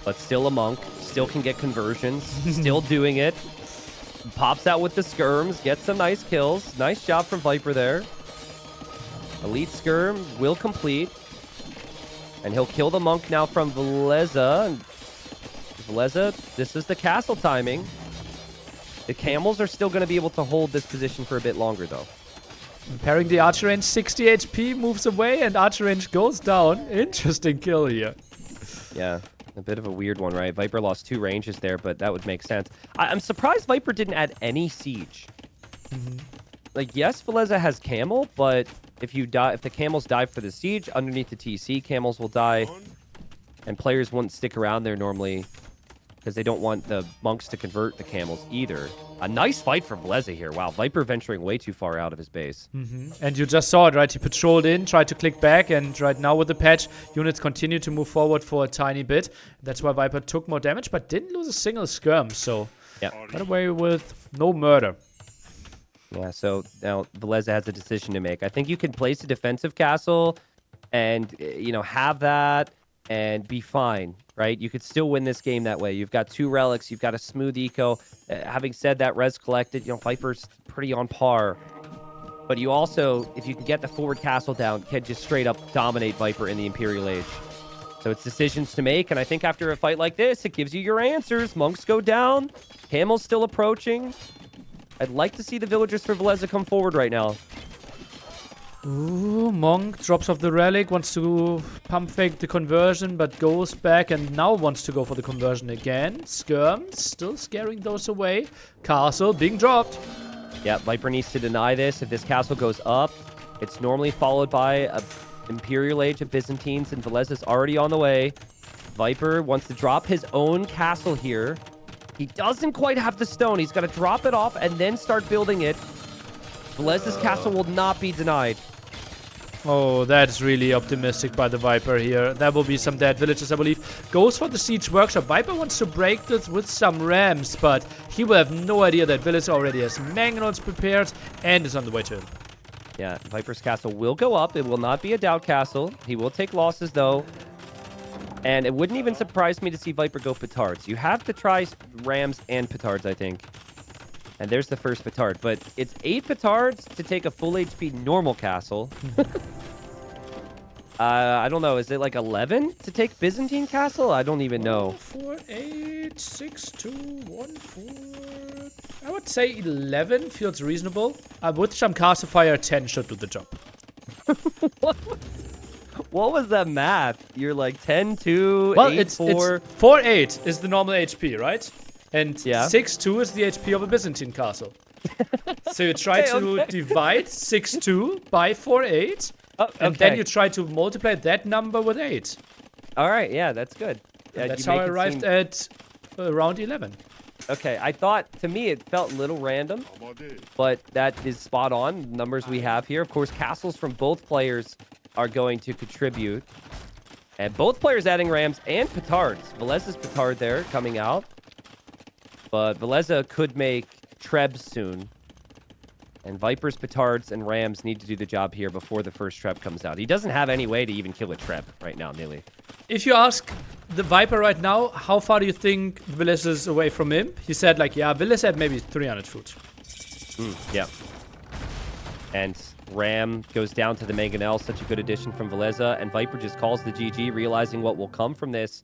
But still a monk. Still can get conversions. Still doing it. Pops out with the skirms. Gets some nice kills. Nice job from Viper there. Elite skirm will complete. And he'll kill the monk now from Villese. And Villese, this is the castle timing. The camels are still going to be able to hold this position for a bit longer, though. Comparing the archer range, 60 HP moves away and archer range goes down. Interesting kill here. Yeah, a bit of a weird one, right? Viper lost 2 ranges there, but that would make sense. I'm surprised Viper didn't add any siege. Like, yes, Villese has camel, but if the camels die for the siege, underneath the TC, camels will die. And players wouldn't stick around there normally because they don't want the monks to convert the camels either. A nice fight for Villese here. Wow, Viper venturing way too far out of his base. And you just saw it, right? He patrolled in, tried to click back, and right now with the patch, units continue to move forward for a tiny bit. That's why Viper took more damage, but didn't lose a single skirm, so got away with no murder. Yeah, so now Villese has a decision to make. I think you can place a defensive castle and, you know, have that and be fine, right? You could still win this game that way. You've got 2 relics. You've got a smooth eco. Having said that, res collected, you know, Viper's pretty on par. But you also, if you can get the forward castle down, can just straight up dominate Viper in the Imperial Age. So it's decisions to make, and I think after a fight like this, it gives you your answers. Monks go down. Camel's still approaching. I'd like to see the villagers for Villese come forward right now. Ooh, Monk drops off the relic, wants to pump fake the conversion, but goes back and now wants to go for the conversion again. Skirm still scaring those away. Castle being dropped. Yeah, Viper needs to deny this. If this castle goes up, it's normally followed by a Imperial Age of Byzantines, and Villese is already on the way. Viper wants to drop his own castle here. He doesn't quite have the stone. He's got to drop it off and then start building it. Villese's castle will not be denied. Oh, that's really optimistic by the Viper here. There will be some dead villagers, I believe. Goes for the Siege Workshop. Viper wants to break this with some rams, but he will have no idea that Village already has mangonels prepared and is on the way to him. Yeah, Viper's castle will go up. It will not be a doubt castle. He will take losses, though. And it wouldn't even surprise me to see Viper go petards. You have to try rams and petards, I think. And there's the first petard. But it's 8 petards to take a full HP normal castle. I don't know. Is it like 11 to take Byzantine castle? I don't even know. 4, 8, 6, 2, 1, 4. I would say 11 feels reasonable. With some castle fire, 10 should do the job. What was that math? You're like 10, 2, well, 8, 4. It's 4, 8 is the normal HP, right? And yeah. 6, 2 is the HP of a Byzantine castle. So you try to divide 6, 2 by 4, 8. And then you try to multiply that number with 8. All right, yeah, that's good. Yeah, that's how I arrived at around 11. Okay, I thought, to me, it felt a little random, but that is spot on. Numbers we have here. Of course, castles from both players are going to contribute. And both players adding rams and petards. Villese's petard there coming out. But Villese could make trebs soon. And Viper's petards and rams need to do the job here before the first treb comes out. He doesn't have any way to even kill a treb right now, Nili. If you ask the Viper right now, how far do you think Villese is away from him? He said, like, yeah, Villese had maybe 300 foot. Yeah. And Ram goes down to the Mangonel. Such a good addition from Villese. And Viper just calls the GG, realizing what will come from this.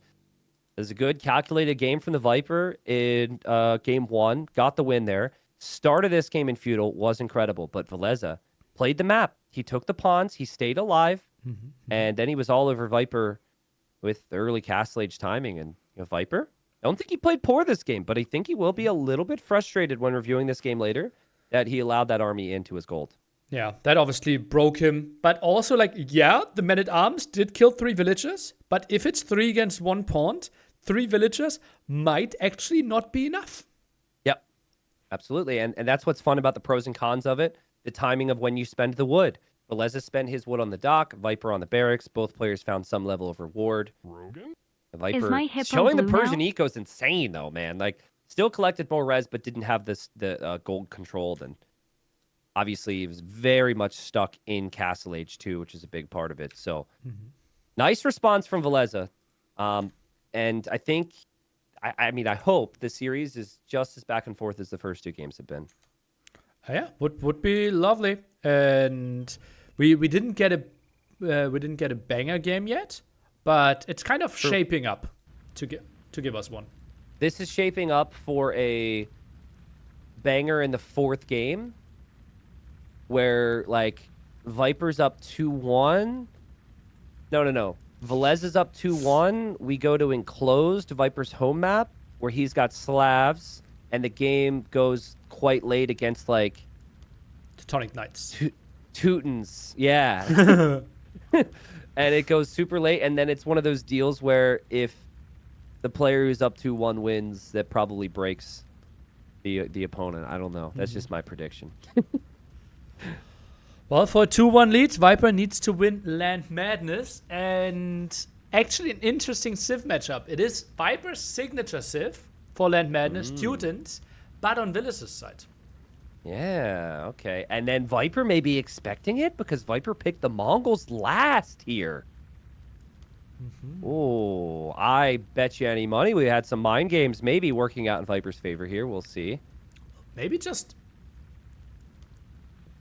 It was a good calculated game from the Viper in game 1. Got the win there. Start of this game in Feudal was incredible. But Villese played the map. He took the pawns. He stayed alive. And then he was all over Viper with the early Castle Age timing. And Viper, I don't think he played poor this game, but I think he will be a little bit frustrated when reviewing this game later that he allowed that army into his gold. Yeah, that obviously broke him. But also, like, yeah, the men-at-arms did kill 3 villagers. But if it's 3 against 1 pawn, 3 villagers might actually not be enough. Yep, absolutely. And that's what's fun about the pros and cons of it. The timing of when you spend the wood. Villese spent his wood on the dock, Viper on the barracks. Both players found some level of reward. Rogan? The Viper showing the Persian eco is insane, though, man. Like, still collected more res, but didn't have the gold controlled. And obviously, he was very much stuck in Castle Age 2, which is a big part of it. So, nice response from Villese. And I think, I mean, I hope the series is just as back and forth as the first 2 games have been. Yeah, would be lovely. And we didn't get a banger game yet, but it's kind of shaping up to give us one. This is shaping up for a banger in the 4th game, where like Viper's up 2-1. No. Villese's up 2-1. We go to enclosed Viper's home map where he's got Slavs, and the game goes quite late against like Teutonic Knights. Teutons, yeah. And it goes super late, and then it's one of those deals where if the player who's up 2-1 wins, that probably breaks the opponent. I don't know. That's just my prediction. Well, for a 2-1 lead, Viper needs to win Land Madness, and actually an interesting Civ matchup. It is Viper's signature Civ for Land Madness, Teutons, but on Villese's side. Yeah, okay. And then Viper may be expecting it because Viper picked the Mongols last here. Oh, I bet you any money we had some mind games maybe working out in Viper's favor here. We'll see. Maybe just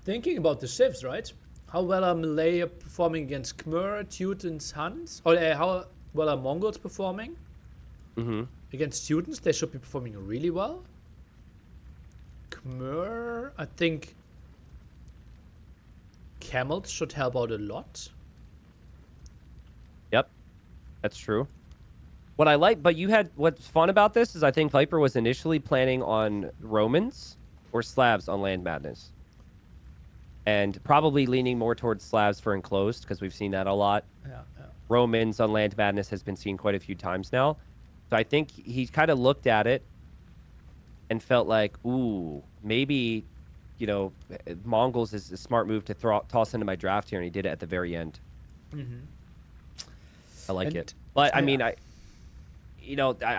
thinking about the Civs, right? How well are Malay performing against Khmer, Teutons, Huns? Or how well are Mongols performing? Against Teutons, they should be performing really well. Khmer, I think camels should help out a lot. Yep, that's true. What I like, but what's fun about this is I think Viper was initially planning on Romans or Slavs on Land Madness. And probably leaning more towards Slavs for enclosed because we've seen that a lot. Yeah. Romans on Land Madness has been seen quite a few times now. So I think he kind of looked at it and felt like, ooh, maybe you know, Mongols is a smart move to toss into my draft here, and he did it at the very end. I like it. But, I mean, I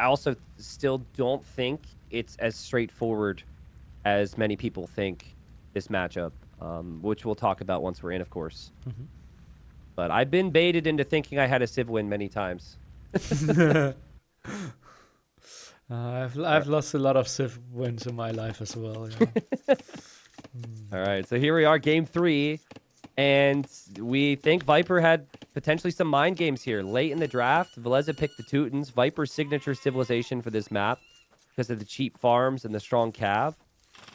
also still don't think it's as straightforward as many people think this matchup, which we'll talk about once we're in, of course. But I've been baited into thinking I had a Civ win many times. I've lost a lot of Civ wins in my life as well. Yeah. All right, so here we are, game 3. And we think Viper had potentially some mind games here. Late in the draft, Villese picked the Teutons, Viper's signature civilization for this map because of the cheap farms and the strong cav.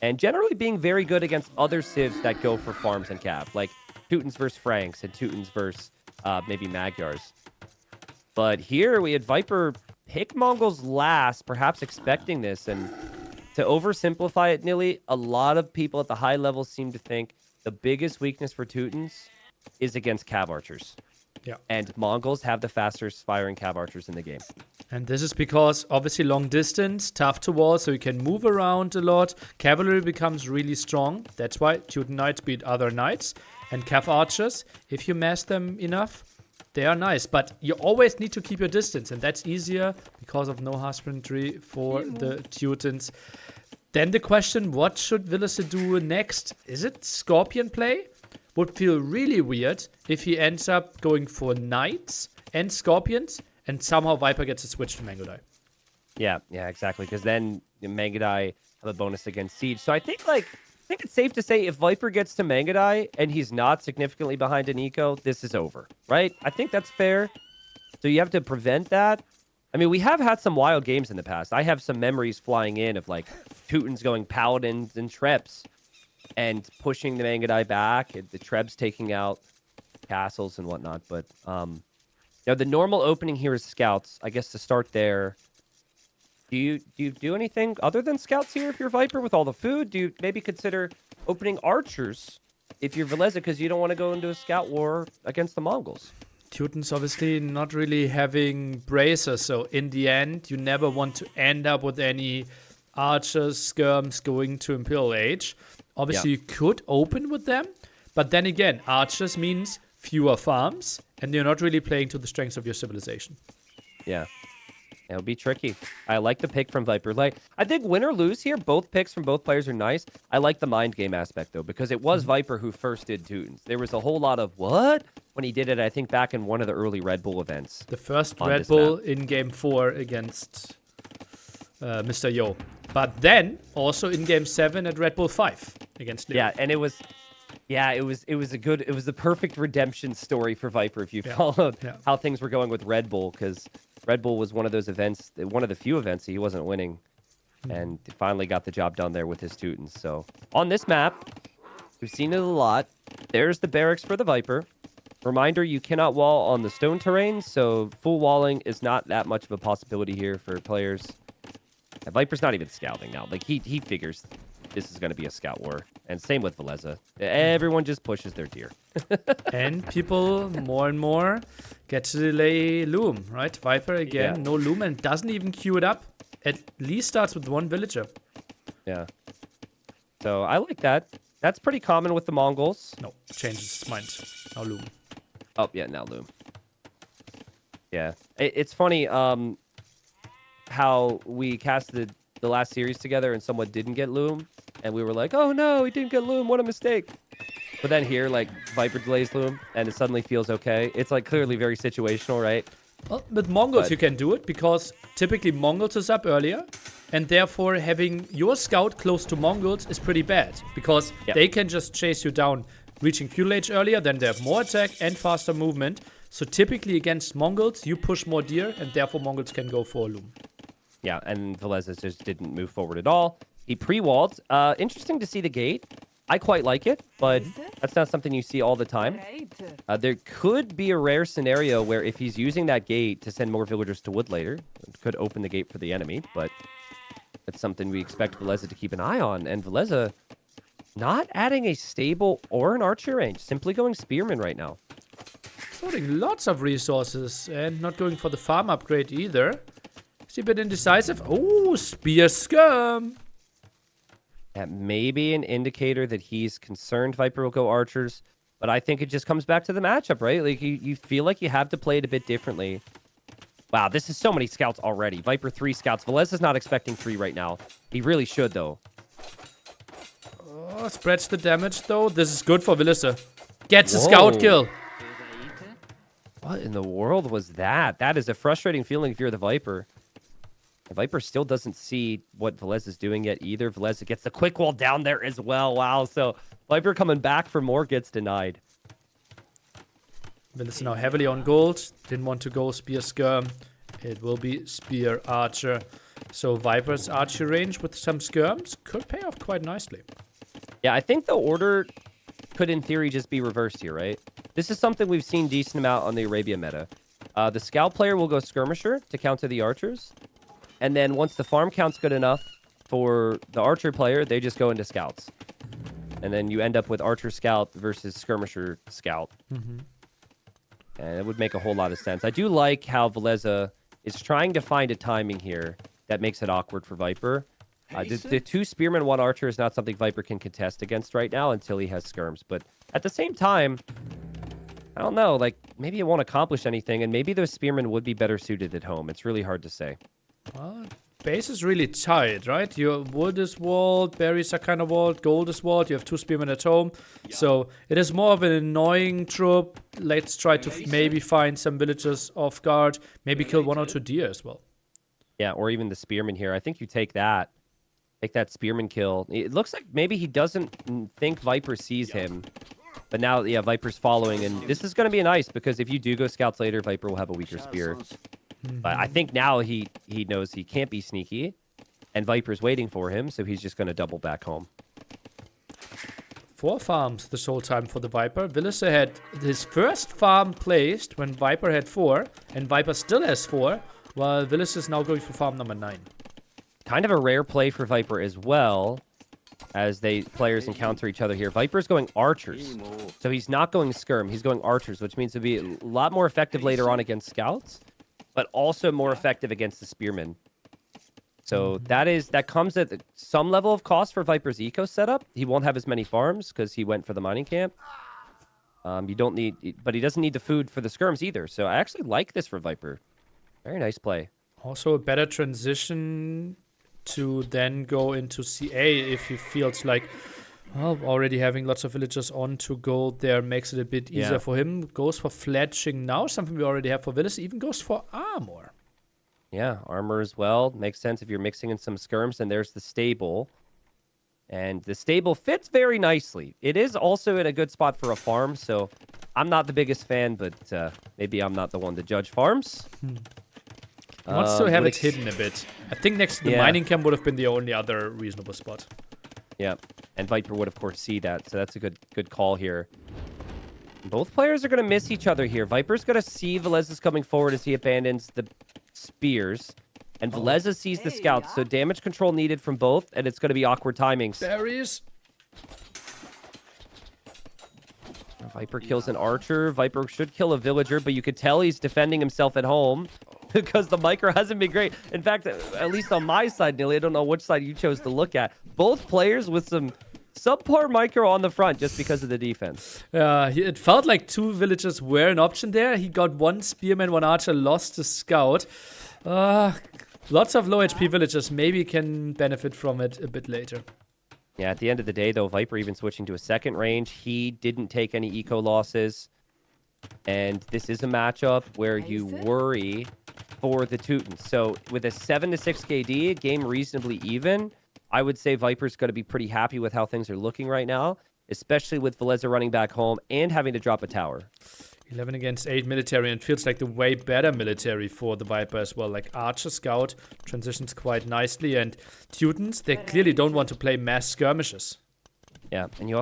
And generally being very good against other civs that go for farms and cav, like Teutons versus Franks and Teutons versus maybe Magyars. But here we had Viper pick Mongols last, perhaps expecting this. And to oversimplify it, Nilly, a lot of people at the high level seem to think the biggest weakness for Teutons is against cav archers. Yeah. And Mongols have the fastest firing cav archers in the game. And this is because, obviously, long distance, tough to wall, so you can move around a lot. Cavalry becomes really strong. That's why Teuton Knights beat other knights. And cav archers, if you mass them enough, they are nice. But you always need to keep your distance, and that's easier because of no husbandry for the Teutons. Then the question, what should Villese do next? Is it Scorpion play? Would feel really weird if he ends up going for Knights and Scorpions, and somehow Viper gets a switch to Mangodai. Yeah, exactly. Because then Mangodai have a bonus against Siege. So I think it's safe to say if Viper gets to Mangodai and he's not significantly behind an eco, this is over, right? I think that's fair. So you have to prevent that. I mean, we have had some wild games in the past. I have some memories flying in of like Teutons going Paladins and Trebs and pushing the Mangodai back, and the Trebs taking out castles and whatnot. But the normal opening here is scouts. I guess to start there, do you do anything other than scouts here if you're Viper with all the food? Do you maybe consider opening archers if you're Villese because you don't want to go into a scout war against the Mongols? Teutons obviously not really having bracers, so in the end, you never want to end up with any archers, skirms going to Imperial Age. Obviously, you could open with them, but then again, archers means fewer farms, and you're not really playing to the strengths of your civilization. Yeah. It'll be tricky. I like the pick from Viper. Like, I think win or lose here, both picks from both players are nice. I like the mind game aspect, though, because it was Viper who first did Teutons. There was a whole lot of, what? When he did it, I think, back in one of the early Red Bull events. The first Red Bull in Game 4 against Mr. Yo. But then, also in Game 7 at Red Bull 5 against Leo. Yeah, and it was the perfect redemption story for Viper if you followed how things were going with Red Bull, because Red Bull was one of those events, one of the few events he wasn't winning, and finally got the job done there with his Teutons. So on this map, we've seen it a lot. There's the barracks for the Viper. Reminder, you cannot wall on the stone terrain, so full walling is not that much of a possibility here for players. And Viper's not even scouting now. Like, he figures this is going to be a scout war. And same with Villese. Everyone just pushes their deer. And people more and more get to delay loom, right? Viper again, no loom, and doesn't even queue it up. At least starts with one villager. Yeah. So I like that. That's pretty common with the Mongols. No, changes its mind. Now loom. Oh, yeah, now loom. Yeah. It's funny how we casted the last series together and someone didn't get loom. And we were like, oh no, he didn't get loom. What a mistake. But then here, like, Viper delays loom and it suddenly feels okay. It's like clearly very situational, right? Well, with Mongols you can do it because typically Mongols is up earlier. And therefore having your scout close to Mongols is pretty bad. Because they can just chase you down, reaching fuel age earlier. Then they have more attack and faster movement. So typically against Mongols, you push more deer. And therefore Mongols can go for a loom. Yeah, and Villese just didn't move forward at all. He pre-walled. Interesting to see the gate. I quite like it, but that's not something you see all the time. There could be a rare scenario where if he's using that gate to send more villagers to wood later, it could open the gate for the enemy, but it's something we expect Villese to keep an eye on. And Villese not adding a stable or an archer range, simply going spearman right now. Holding lots of resources and not going for the farm upgrade either. Is he a bit indecisive? Oh, spear scum. That may be an indicator that he's concerned Viper will go archers. But I think it just comes back to the matchup, right? Like, you feel like you have to play it a bit differently. Wow, this is so many scouts already. Viper 3 scouts. Villese is not expecting 3 right now. He really should, though. Oh, spreads the damage, though. This is good for Villese. Gets a scout kill. What in the world was that? That is a frustrating feeling if you're the Viper. The Viper still doesn't see what Villese is doing yet either. Villese gets the quick wall down there as well. Wow, so Viper coming back for more gets denied. Villese now heavily on gold. Didn't want to go spear skirm. It will be spear archer. So Viper's archer range with some skirms could pay off quite nicely. Yeah, I think the order could in theory just be reversed here, right? This is something we've seen decent amount on the Arabia meta. The scout player will go skirmisher to counter the archers. And then once the farm count's good enough for the archer player, they just go into scouts. And then you end up with archer scout versus skirmisher scout. And it would make a whole lot of sense. I do like how Villese is trying to find a timing here that makes it awkward for Viper. The 2 spearmen, 1 archer is not something Viper can contest against right now until he has skirms. But at the same time, I don't know, like, maybe it won't accomplish anything, and maybe those spearmen would be better suited at home. It's really hard to say. Well, base is really tight, right? Your wood is walled, berries are kind of walled, gold is walled, you have 2 spearmen at home. Yeah. So it is more of an annoying troop. Let's try to maybe find some villagers off guard, maybe kill 1 or 2 deer as well. Yeah, or even the spearman here. I think you take that. Take that spearman kill. It looks like maybe he doesn't think Viper sees him. But now, yeah, Viper's following, and this is going to be nice, because if you do go scouts later, Viper will have a weaker spear. But I think now he knows he can't be sneaky, and Viper's waiting for him, so he's just going to double back home. 4 farms this whole time for the Viper. Villese had his first farm placed when Viper had 4, and Viper still has 4, while Villese is now going for farm number 9. Kind of a rare play for Viper as well, as players encounter each other here. Viper's going archers, so he's not going skirm. He's going archers, which means it'll be a lot more effective later on against scouts, but also more effective against the spearmen. So that comes at some level of cost for Viper's eco setup. He won't have as many farms because he went for the mining camp. But he doesn't need the food for the skirms either. So I actually like this for Viper. Very nice play. Also a better transition to then go into CA if he feels like, well, already having lots of villagers on to gold there makes it a bit easier for him. Goes for fletching now, something we already have for Villese. Even goes for armor. Yeah, armor as well. Makes sense if you're mixing in some skirms. And there's the stable. And the stable fits very nicely. It is also in a good spot for a farm, so I'm not the biggest fan, but maybe I'm not the one to judge farms. He wants to have it hidden a bit. I think next to the mining camp would have been the only other reasonable spot. Yeah, and Viper would, of course, see that, so that's a good call here. Both players are going to miss each other here. Viper's going to see Villese coming forward as he abandons the spears, and Villese sees the scouts, so damage control needed from both, and it's going to be awkward timings. Berries. Viper kills an archer. Viper should kill a villager, but you could tell he's defending himself at home because the micro hasn't been great. In fact, at least on my side, Neely, I don't know which side you chose to look at. Both players with some subpar micro on the front just because of the defense. It felt like 2 villagers were an option there. He got 1 spearman, 1 archer, lost a scout. Lots of low HP villagers maybe can benefit from it a bit later. Yeah, at the end of the day, though, Viper even switching to a second range. He didn't take any eco losses. And this is a matchup where you worry for the Teutons. So with a 7 to 6 KD, game reasonably even, I would say Viper's going to be pretty happy with how things are looking right now, especially with Villese running back home and having to drop a tower. 11 against 8 military, and it feels like the way better military for the Viper as well. Like Archer Scout transitions quite nicely, and Teutons, they clearly don't want to play mass skirmishes. Yeah, and you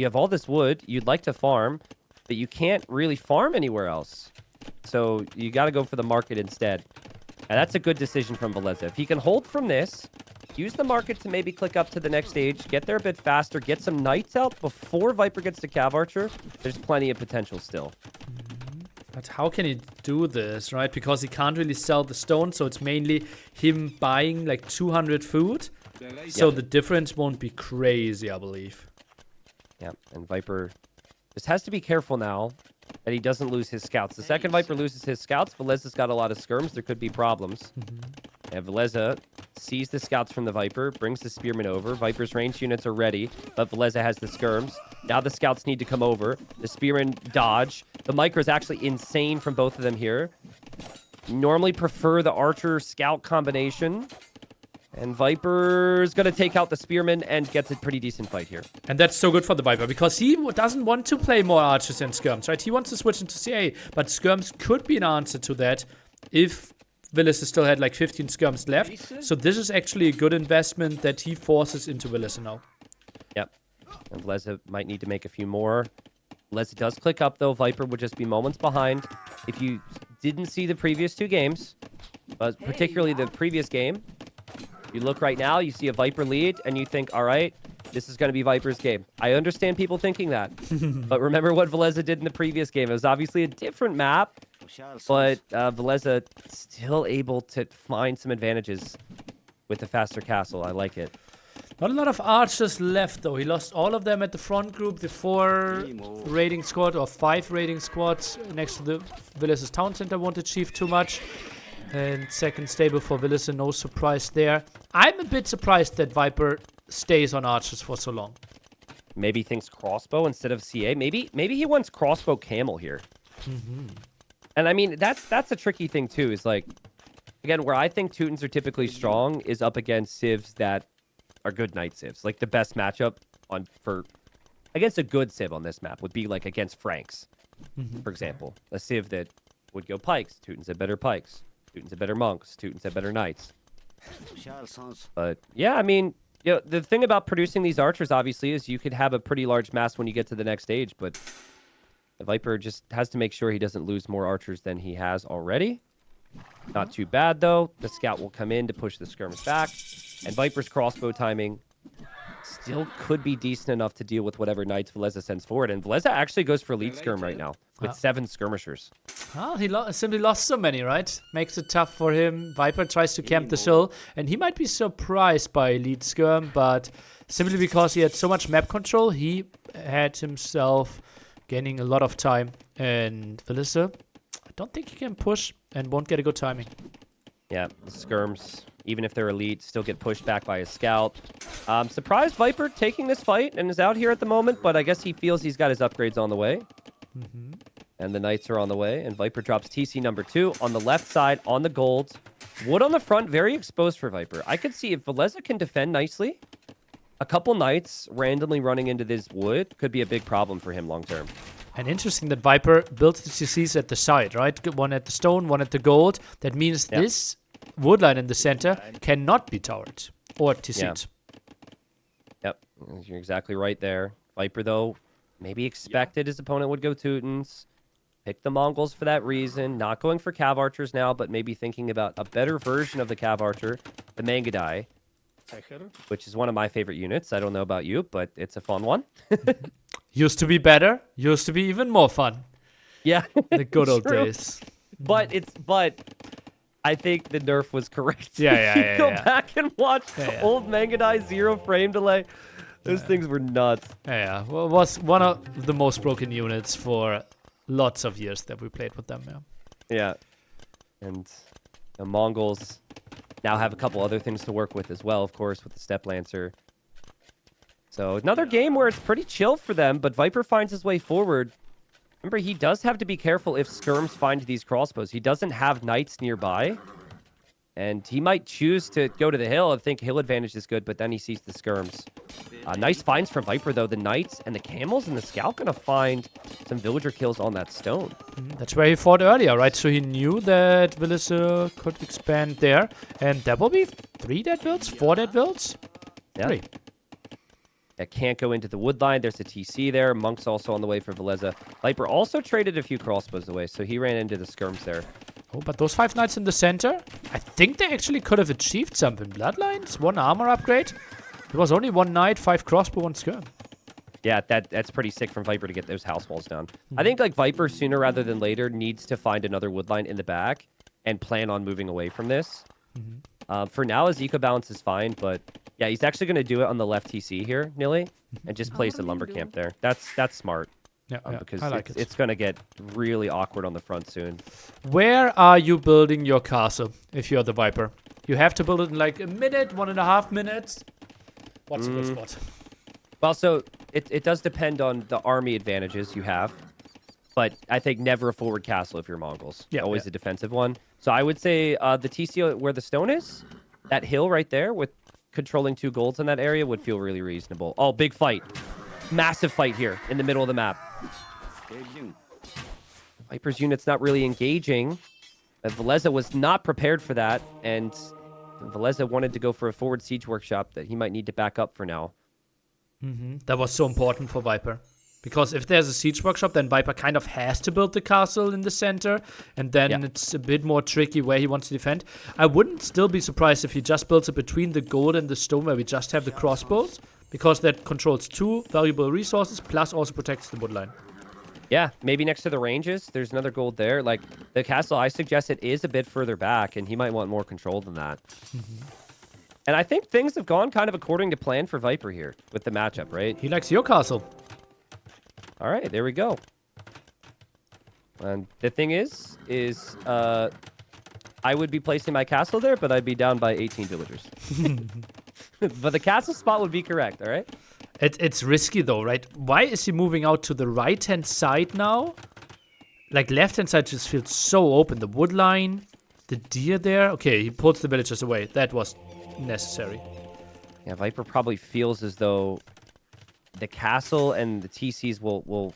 have all this wood you'd like to farm, but you can't really farm anywhere else. So you got to go for the market instead. And that's a good decision from Villese. If he can hold from this, use the market to maybe click up to the next stage, get there a bit faster, get some knights out before Viper gets to Cav Archer, there's plenty of potential still. But how can he do this, right? Because he can't really sell the stone, so it's mainly him buying like 200 food So the difference won't be crazy, I believe. Yeah, and Viper just has to be careful now that he doesn't lose his scouts. The second Viper loses his scouts, Villese's got a lot of skirms. There could be problems. And Villese sees the scouts from the Viper, brings the Spearman over. Viper's range units are ready, but Villese has the skirms. Now the scouts need to come over. The Spearman dodge. The Micro is actually insane from both of them here. Normally prefer the Archer-Scout combination. And Viper's going to take out the Spearman and gets a pretty decent fight here. And that's so good for the Viper, because he doesn't want to play more Archers and Skirms, right? He wants to switch into CA, but Skirms could be an answer to that if Villese still had like 15 Skirms left. So this is actually a good investment that he forces into Villese now. Yep. And Villese might need to make a few more. Villese does click up, though. Viper would just be moments behind. If you didn't see the previous two games, but particularly the previous game, you look right now, you see a Viper lead, and you think, all right, this is going to be Viper's game. I understand people thinking that. But remember what Villese did in the previous game. It was obviously a different map, but Villese still able to find some advantages with the faster castle. I like it. Not a lot of Archers left, though. He lost all of them at the front group, the 4 raiding squad, or 5 raiding squads next to the Villese's town center won't achieve too much. And second stable for Villese, no surprise there. I'm a bit surprised that Viper stays on Archers for so long. Maybe thinks crossbow instead of CA. Maybe he wants crossbow camel here. And I mean, that's a tricky thing too, is like, again, where I think Teutons are typically strong is up against civs that are good knight civs. Like the best matchup against a good civ on this map would be like against Franks, for example. A civ that would go pikes. Teutons had better pikes. Teutons had better monks. Teutons had better knights. But yeah, I mean, you know, the thing about producing these archers, obviously, is you could have a pretty large mass when you get to the next stage, but the Viper just has to make sure he doesn't lose more archers than he has already. Not too bad, though. The scout will come in to push the skirmish back, and Viper's crossbow timing still could be decent enough to deal with whatever knights Villese sends forward, and Villese actually goes for lead skirm right now with 7 skirmishers. Well, he simply lost so many, right? Makes it tough for him. Viper tries to camp the hill, and he might be surprised by lead skirm, but simply because he had so much map control, he had himself gaining a lot of time. And Villese, I don't think he can push and won't get a good timing. Yeah, the skirms, even if they're elite, still get pushed back by a scout. Surprised Viper taking this fight and is out here at the moment, but I guess he feels he's got his upgrades on the way. And the knights are on the way, and Viper drops TC number 2 on the left side on the gold. Wood on the front, very exposed for Viper. I could see if Villese can defend nicely, a couple knights randomly running into this wood could be a big problem for him long term. And interesting that Viper built the CCs at the side, right? One at the stone, one at the gold. That means this wood line in the center cannot be towered or TC'd. Yep, you're exactly right there. Viper, though, maybe expected his opponent would go Teutons. Pick the Mongols for that reason. Not going for Cav Archers now, but maybe thinking about a better version of the Cav Archer, the Mangadai, which is one of my favorite units. I don't know about you, but it's a fun one. Used to be better. Used to be even more fun. Yeah. The good old days. But I think the nerf was correct. Yeah. Go back and watch old Mangadai 0 frame delay. Those things were nuts. Yeah. Well, it was one of the most broken units for lots of years that we played with them. Yeah. And the Mongols now have a couple other things to work with as well, of course, with the Steppe Lancer. So another game where it's pretty chill for them, but Viper finds his way forward. Remember, he does have to be careful if skirms find these crossbows. He doesn't have knights nearby. And he might choose to go to the hill and think hill advantage is good, but then he sees the skirms. Nice finds from Viper, though. The knights and the camels and the scout going to find some villager kills on that stone. That's where he fought earlier, right? So he knew that Villese could expand there. And that will be 3 dead builds, 4 dead builds. Yeah. 3. That can't go into the wood line. There's a TC there. Monk's also on the way for Villese. Viper also traded a few crossbows away, so he ran into the skirms there. Oh, but those 5 knights in the center, I think they actually could have achieved something. Bloodlines, 1 armor upgrade. It was only 1 knight, 5 crossbow, 1 skirm. Yeah, that's pretty sick from Viper to get those house walls down. I think like Viper, sooner rather than later, needs to find another wood line in the back and plan on moving away from this. For now, his eco balance is fine, but yeah, he's actually going to do it on the left TC here, Nilly, and just place a lumber camp there. That's smart. Yeah, Because I like it's going to get really awkward on the front soon. Where are you building your castle if you're the Viper? You have to build it in like a minute, 1.5 minutes. What's a good spot? Well, so it does depend on the army advantages you have, but I think never a forward castle if you're Mongols. Yeah, Always yeah. a defensive one. So I would say the TC where the stone is, that hill right there with controlling 2 golds in that area would feel really reasonable. Oh, big fight. Massive fight here in the middle of the map. Viper's unit's not really engaging. Villese was not prepared for that, and Villese wanted to go for a forward siege workshop that he might need to back up for now. That was so important for Viper. Because if there's a siege workshop, then Viper kind of has to build the castle in the center, and then it's a bit more tricky where he wants to defend. I wouldn't still be surprised if he just builds it between the gold and the stone where we just have the crossbows, because that controls 2 valuable resources, plus also protects the woodline. Yeah, maybe next to the ranges. There's another gold there. Like, the castle, I suggest it is a bit further back, and he might want more control than that. And I think things have gone kind of according to plan for Viper here with the matchup, right? He likes your castle. All right, there we go. And the thing is I would be placing my castle there, but I'd be down by 18 villagers. But the castle spot would be correct, all right? It's risky though, right? Why is he moving out to the right-hand side now? Like, left-hand side just feels so open. The wood line, the deer there. Okay, he pulls the villagers away. That was necessary. Yeah, Viper probably feels as though the castle and the TCs will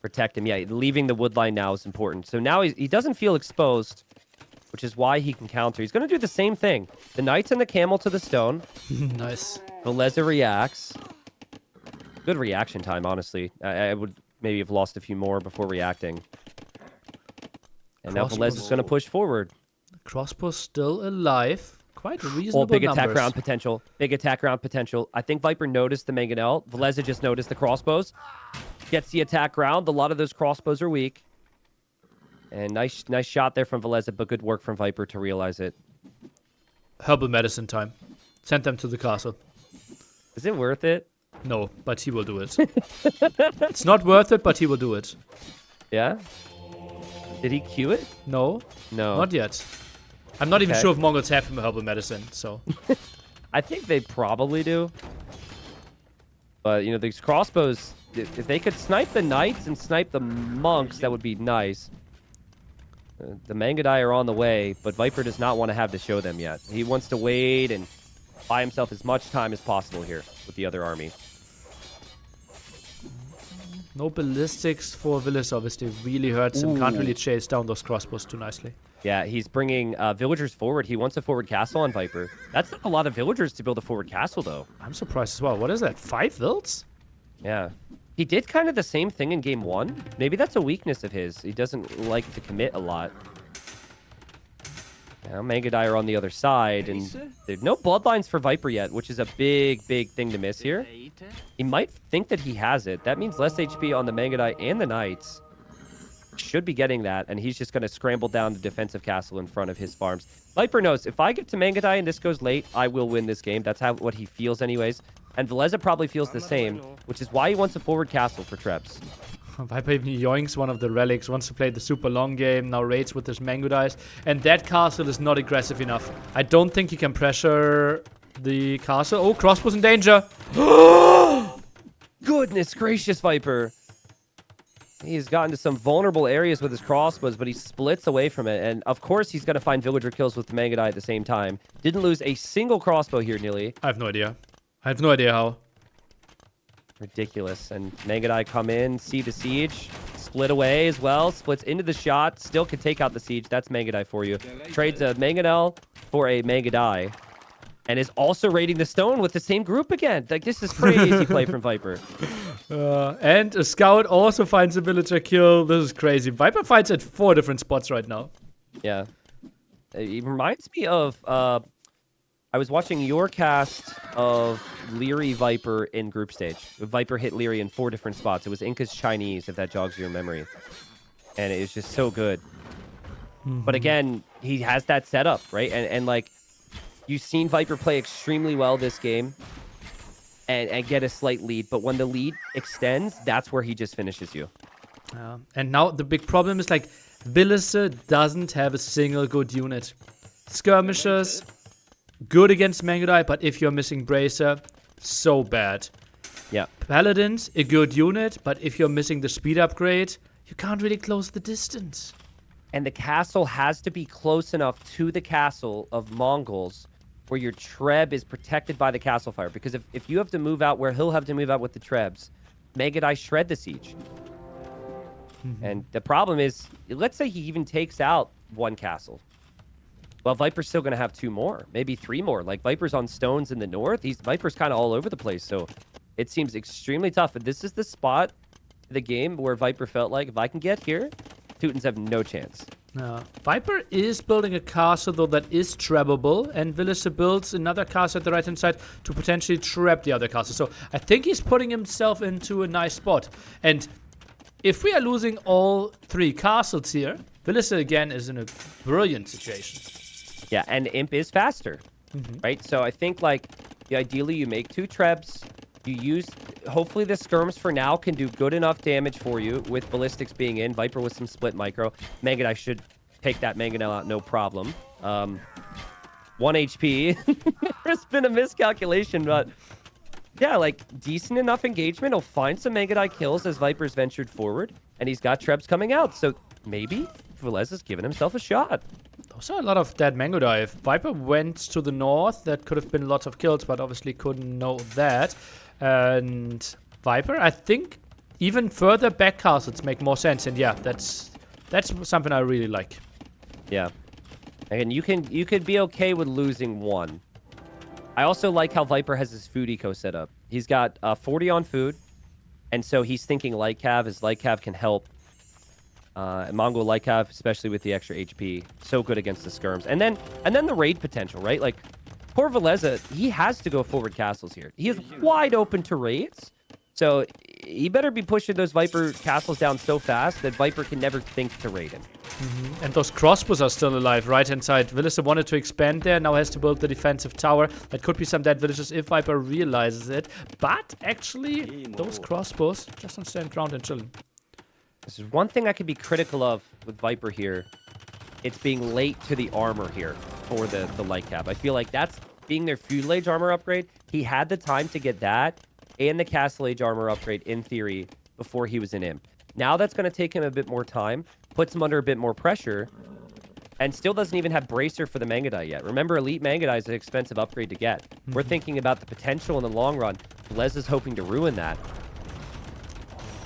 protect him. Yeah, leaving the wood line now is important. So now he doesn't feel exposed, which is why he can counter. He's going to do the same thing. The knights and the camel to the stone. Nice. Villese reacts. Good reaction time, honestly. I would maybe have lost a few more before reacting. And now Villese is going to push forward. Crossbow still alive. Quite reasonable Oh, big numbers. attack round potential. Big attack round potential. I think Viper noticed the mangonel. Villese just noticed the crossbows. Gets the attack round. A lot of those crossbows are weak. And nice shot there from Villese, but good work from Viper to realize it. Herbal medicine time. Send them to the castle. Is it worth it? No, but he will do it. It's not worth it, but he will do it. Yeah? Did he cue it? No, No. not yet. I'm not even Okay. sure if Mongols have herbal medicine, so. I think they probably do. But, you know, these crossbows, if they could snipe the knights and snipe the monks, that would be nice. The Mangadai are on the way, but Viper does not want to have to show them yet. He wants to wait and buy himself as much time as possible here with the other army. No ballistics for Villese obviously really hurts him. Can't really chase down those crossbows too nicely. Yeah, he's bringing villagers forward. He wants a forward castle on Viper. That's not a lot of villagers to build a forward castle, though. I'm surprised as well. What is that? 5 vilts? Yeah. He did kind of the same thing in game 1. Maybe that's a weakness of his. He doesn't like to commit a lot. Now, Mangadai are on the other side, and there's no bloodlines for Viper yet, which is a big, big thing to miss here. He might think that he has it. That means less HP on the Mangadai and the Knights. Should be getting that, and he's just going to scramble down the defensive castle in front of his farms. Viper knows, if I get to Mangadai and this goes late, I will win this game. That's what he feels anyways. And Villese probably feels the same, which is why he wants a forward castle for Trebs. Viper even yoinks one of the relics, wants to play the super long game, now raids with his Mangodais. And that castle is not aggressive enough. I don't think he can pressure the castle. Oh, crossbow's in danger. Goodness gracious, Viper. He's gotten to some vulnerable areas with his crossbows, but he splits away from it. And of course, he's going to find villager kills with the Mangadai at the same time. Didn't lose a single crossbow here, Nilly. I have no idea. I have no idea how. Ridiculous. And Mangadai come in, see the siege, split away as well, splits into the shot, still can take out the siege. That's Mangadai for you. Trades a Mangonel for a Mangadai, and is also raiding the stone with the same group again. Like, this is crazy play from Viper. And a scout also finds a villager kill. This is crazy. Viper fights at 4 different spots right now. Yeah. It reminds me of, I was watching your cast of Leary Viper in group stage. Viper hit Leary in 4 different spots. It was Inca's Chinese, if that jogs your memory. And it was just so good. But again, he has that setup, right? And like, You've seen Viper play extremely well this game and get a slight lead, but when the lead extends, that's where he just finishes you. And now the big problem is like Villese doesn't have a single good unit. Skirmishers, good against Mangudai, but if you're missing Bracer, so bad. Yeah. Paladins, a good unit, but if you're missing the speed upgrade, you can't really close the distance. And the castle has to be close enough to the castle of Mongols where your Treb is protected by the castle fire. Because if you have to move out where he'll have to move out with the Trebs, Mangudai shred the siege. And the problem is, let's say he even takes out one castle. Well, Viper's still going to have 2 more, maybe 3 more. Like, Viper's on stones in the north. Viper's kind of all over the place, so it seems extremely tough. But this is the spot, the game, where Viper felt like, if I can get here, Teutons have no chance. Viper is building a castle, though, that is trappable, and Villese builds another castle at the right-hand side to potentially trap the other castle. So I think he's putting himself into a nice spot. And if we are losing all 3 castles here, Villese, again, is in a brilliant situation. Yeah, and Imp is faster, right? So I think, like, ideally you make 2 Trebs. You use, hopefully the skirms for now can do good enough damage for you with ballistics being in. Viper with some split micro. Mangudai should take that Mangonel out, no problem. 1 HP. There's been a miscalculation, but yeah, like, decent enough engagement. He'll find some Mangudai kills as Viper's ventured forward, and he's got Trebs coming out. So maybe Villese has given himself a shot. Those are a lot of dead Mangudai. If Viper went to the north, that could have been lots of kills, but obviously couldn't know that. And Viper, I think even further back castles make more sense. And yeah, that's something I really like. Yeah. Again, you could be okay with losing 1. I also like how Viper has his food eco set up. He's got 40 on food, and so he's thinking light cav. His light cav can help. Mongol light cav, especially with the extra HP, so good against the skirms. And then the raid potential, right? Like, poor Villese, he has to go forward castles here. He is wide open to raids, so he better be pushing those Viper castles down so fast that Viper can never think to raid him. And those crossbows are still alive, right-hand side. Villese wanted to expand there, now has to build the defensive tower. That could be some dead villages if Viper realizes it. But actually, those crossbows just don't stand ground and chilling. This is one thing I could be critical of with Viper here. It's being late to the armor here for the light cap. I feel like that's being their feudal age armor upgrade. He had the time to get that and the castle age armor upgrade in theory before he was in Imp. Now that's going to take him a bit more time, puts him under a bit more pressure, and still doesn't even have Bracer for the Mangudai yet. Remember, Elite Mangudai is an expensive upgrade to get. We're thinking about the potential in the long run. Les is hoping to ruin that.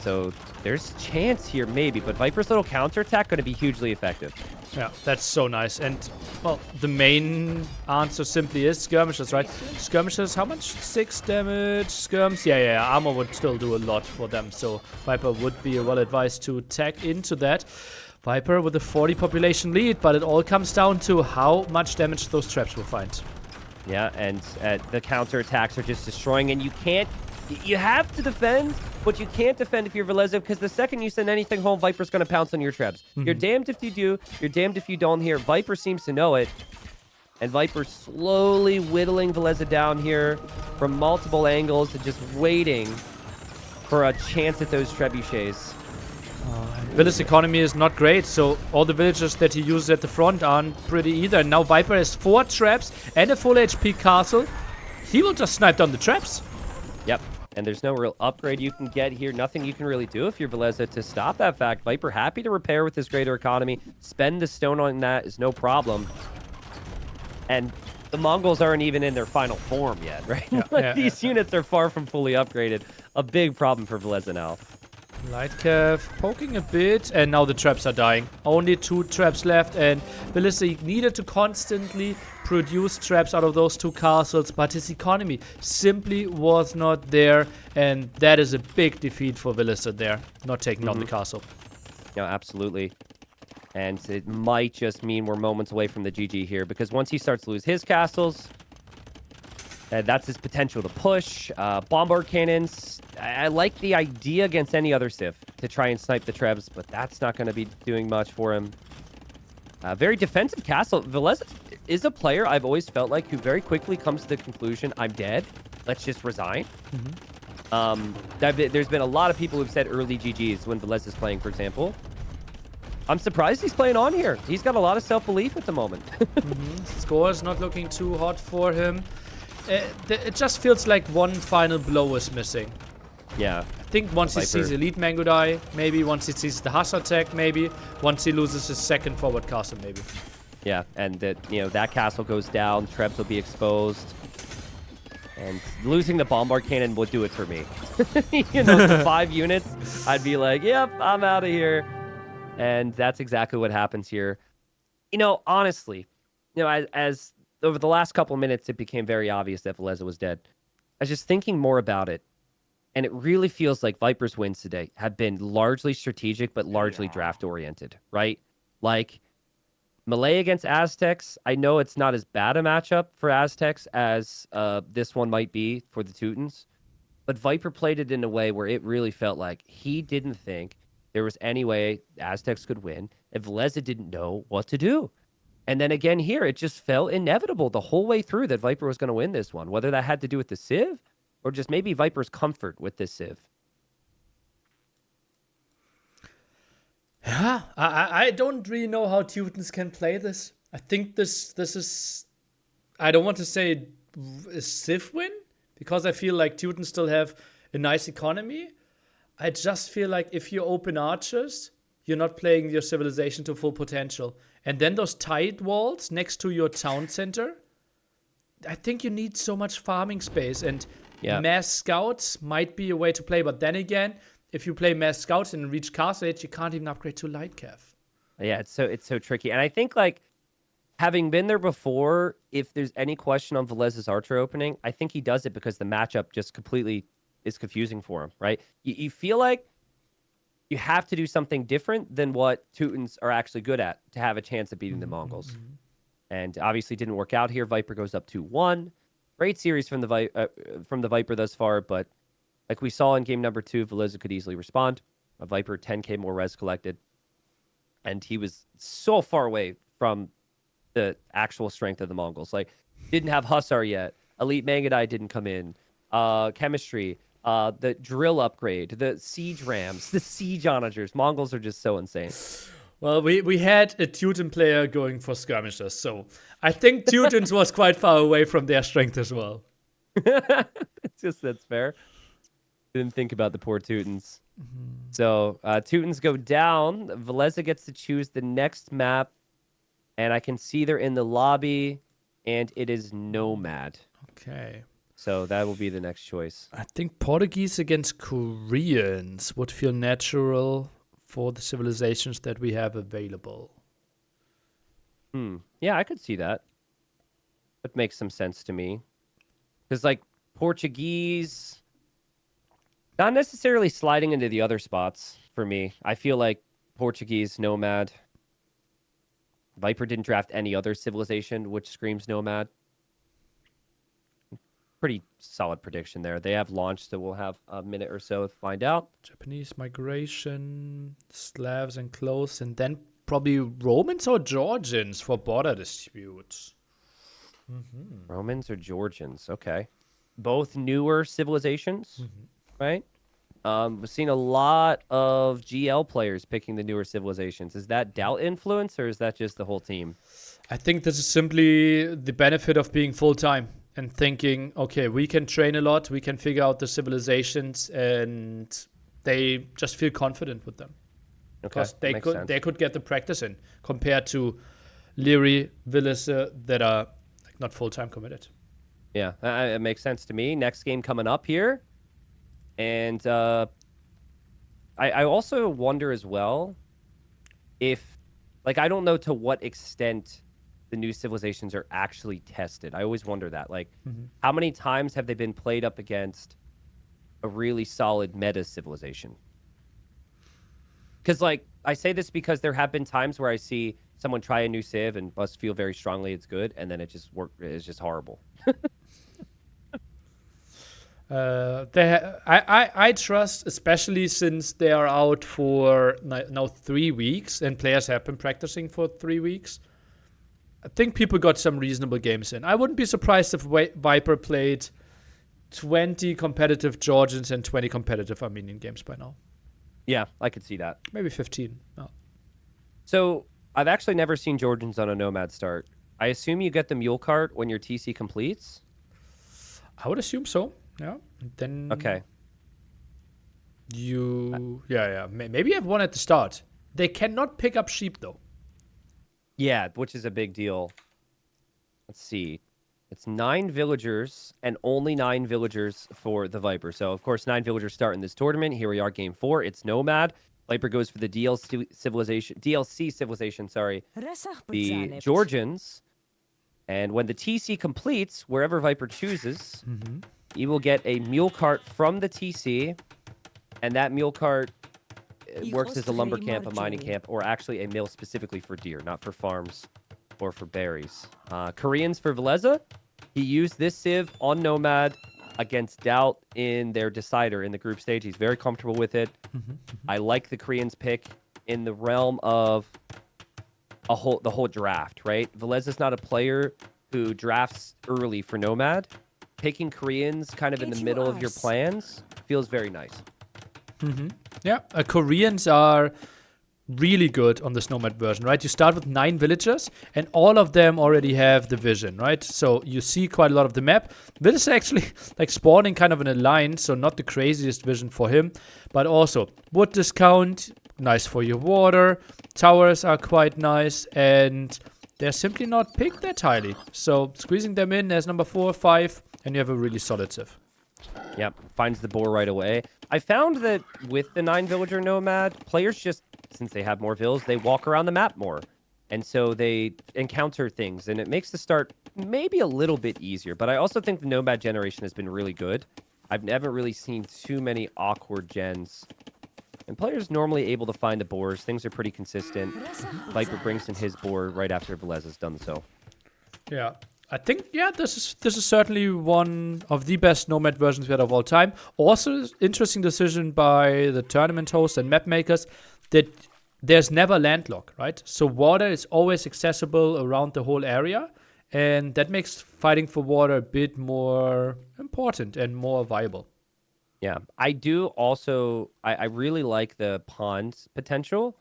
So there's chance here maybe, but Viper's little counterattack going to be hugely effective. Yeah, that's so nice. And, well, the main answer simply is skirmishers, right? Skirmishers, how much? 6 damage? Skirms? Yeah, armor would still do a lot for them. So Viper would be well advised to tag into that. Viper with a 40 population lead, but it all comes down to how much damage those traps will find. Yeah, and the counterattacks are just destroying, and you have to defend, but you can't defend if you're Villese, because the second you send anything home, Viper's going to pounce on your Trebs. You're damned if you do, you're damned if you don't here. Viper seems to know it, and Viper's slowly whittling Villese down here from multiple angles and just waiting for a chance at those trebuchets. Village economy is not great, so all the villagers that he uses at the front aren't pretty either. Now Viper has 4 traps and a full HP castle. He will just snipe down the traps. Yep. And there's no real upgrade you can get here. Nothing you can really do if you're Villese to stop that fact. Viper happy to repair with his greater economy. Spend the stone on that is no problem. And the Mongols aren't even in their final form yet, right? These units are far from fully upgraded. A big problem for Villese now. Light Cav poking a bit, and now the traps are dying. Only 2 traps left, and Villese needed to constantly produce traps out of those 2 castles, but his economy simply was not there, and that is a big defeat for Villese there, not taking down the castle. No, absolutely. And it might just mean we're moments away from the GG here, because once he starts to lose his castles, that's his potential to push. Bombard cannons. I like the idea against any other Civ to try and snipe the Trebs, but that's not going to be doing much for him. Very defensive castle. Villese is a player I've always felt like who very quickly comes to the conclusion, I'm dead. Let's just resign. There's been a lot of people who've said early GGs when Villese is playing, for example. I'm surprised he's playing on here. He's got a lot of self-belief at the moment. Score is not looking too hot for him. It just feels like one final blow is missing. Yeah. I think once he sees Elite Mango die, maybe. Once he sees the Hush attack, maybe. Once he loses his second forward castle, maybe. Yeah, and that castle goes down. Trebs will be exposed. And losing the bombard cannon would do it for me. The 5 units, I'd be like, yep, I'm out of here. And that's exactly what happens here. Honestly, as over the last couple of minutes, it became very obvious that Villese was dead. I was just thinking more about it. And it really feels like Viper's wins today have been largely strategic, but largely draft-oriented, right? Like, Melee against Aztecs, I know it's not as bad a matchup for Aztecs as this one might be for the Teutons. But Viper played it in a way where it really felt like he didn't think there was any way Aztecs could win, and Villese didn't know what to do. And then again here, it just felt inevitable the whole way through that Viper was going to win this one, whether that had to do with the Civ or just maybe Viper's comfort with this Civ. Yeah, I don't really know how Teutons can play this. I think this is, I don't want to say a Civ win, because I feel like Teutons still have a nice economy. I just feel like if you open archers, you're not playing your civilization to full potential. And then those tide walls next to your town center, I think you need so much farming space. And mass scouts might be a way to play. But then again, if you play mass scouts and reach castle age, you can't even upgrade to light cav. Yeah, it's so tricky. And I think, like, having been there before, if there's any question on Villese's archer opening, I think he does it because the matchup just completely is confusing for him, right? You feel like you have to do something different than what Teutons are actually good at to have a chance of beating the Mongols. And obviously didn't work out here. Viper goes up 2-1. Great series from the Viper thus far, but like we saw in game number 2, Villese could easily respond. A Viper 10k more res collected. And he was so far away from the actual strength of the Mongols. Like, didn't have Hussar yet. Elite Mangadai didn't come in. Chemistry. The drill upgrade, the siege rams, the siege onagers. Mongols are just so insane. Well, we had a Teuton player going for skirmishers, so I think Teutons was quite far away from their strength as well. That's fair. Didn't think about the poor Teutons. So Teutons go down. Villese gets to choose the next map, and I can see they're in the lobby, and it is Nomad. Okay. So that will be the next choice. I think Portuguese against Koreans would feel natural for the civilizations that we have available. Yeah, I could see that. That makes some sense to me. Because, like, Portuguese, not necessarily sliding into the other spots for me. I feel like Portuguese, Nomad. Viper didn't draft any other civilization, which screams Nomad. Pretty solid prediction there. They have launched, so we'll have a minute or so to find out. Japanese migration, Slavs enclosed, and then probably Romans or Georgians for border disputes. Romans or Georgians, okay. Both newer civilizations, right? We've seen a lot of GL players picking the newer civilizations. Is that Doubt influence, or is that just the whole team? I think this is simply the benefit of being full-time and thinking, okay, we can train a lot, we can figure out the civilizations, and they just feel confident with them. Okay, Because they could get the practice in compared to Leary, Villese that are like not full-time committed. Yeah, it makes sense to me. Next game coming up here. And I also wonder as well if, like, I don't know to what extent the new civilizations are actually tested. I always wonder that. Like, how many times have they been played up against a really solid meta civilization? Because, like, I say this because there have been times where I see someone try a new civ and must feel very strongly it's good, and then it's just horrible. I trust, especially since they are out for now 3 weeks and players have been practicing for 3 weeks. I think people got some reasonable games in. I wouldn't be surprised if Viper played 20 competitive Georgians and 20 competitive Armenian games by now. Yeah, I could see that. Maybe 15. No. So I've actually never seen Georgians on a Nomad start. I assume you get the mule cart when your TC completes? I would assume so. Yeah. Then Okay. Maybe you have one at the start. They cannot pick up sheep though. Yeah, which is a big deal. Let's see. It's 9 villagers and only 9 villagers for the Viper. So, of course, 9 villagers start in this tournament. Here we are, game 4. It's Nomad. Viper goes for the DLC civilization, the Georgians. And when the TC completes, wherever Viper chooses, he will get a mule cart from the TC. And that mule cart works as a lumber camp, a mining camp, or actually a mill specifically for deer, not for farms or for berries. Koreans for Villese. He used this civ on Nomad against Doubt in their decider in the group stage. He's very comfortable with it. I like the Koreans pick in the realm of the whole draft, right? Villese is not a player who drafts early for Nomad. Picking Koreans kind of in the middle of your plans feels very nice. Yeah, Koreans are really good on this Nomad version, right? You start with 9 villagers, and all of them already have the vision, right? So you see quite a lot of the map. This is actually like spawning kind of in a line, so not the craziest vision for him, but also wood discount, nice for your water. Towers are quite nice, and they're simply not picked that highly. So squeezing them in as number 4 or 5, and you have a really solid civ. Yep, finds the boar right away. I found that with the 9 villager Nomad, players just, since they have more vills, they walk around the map more. And so they encounter things, and it makes the start maybe a little bit easier. But I also think the Nomad generation has been really good. I've never really seen too many awkward gens. And players normally able to find the boars. Things are pretty consistent. Viper brings in his boar right after Villese has done so. Yeah. I think, this is certainly one of the best Nomad versions we had of all time. Also, interesting decision by the tournament hosts and map makers that there's never landlock, right? So water is always accessible around the whole area, and that makes fighting for water a bit more important and more viable. Yeah, I do also, I really like the pond potential.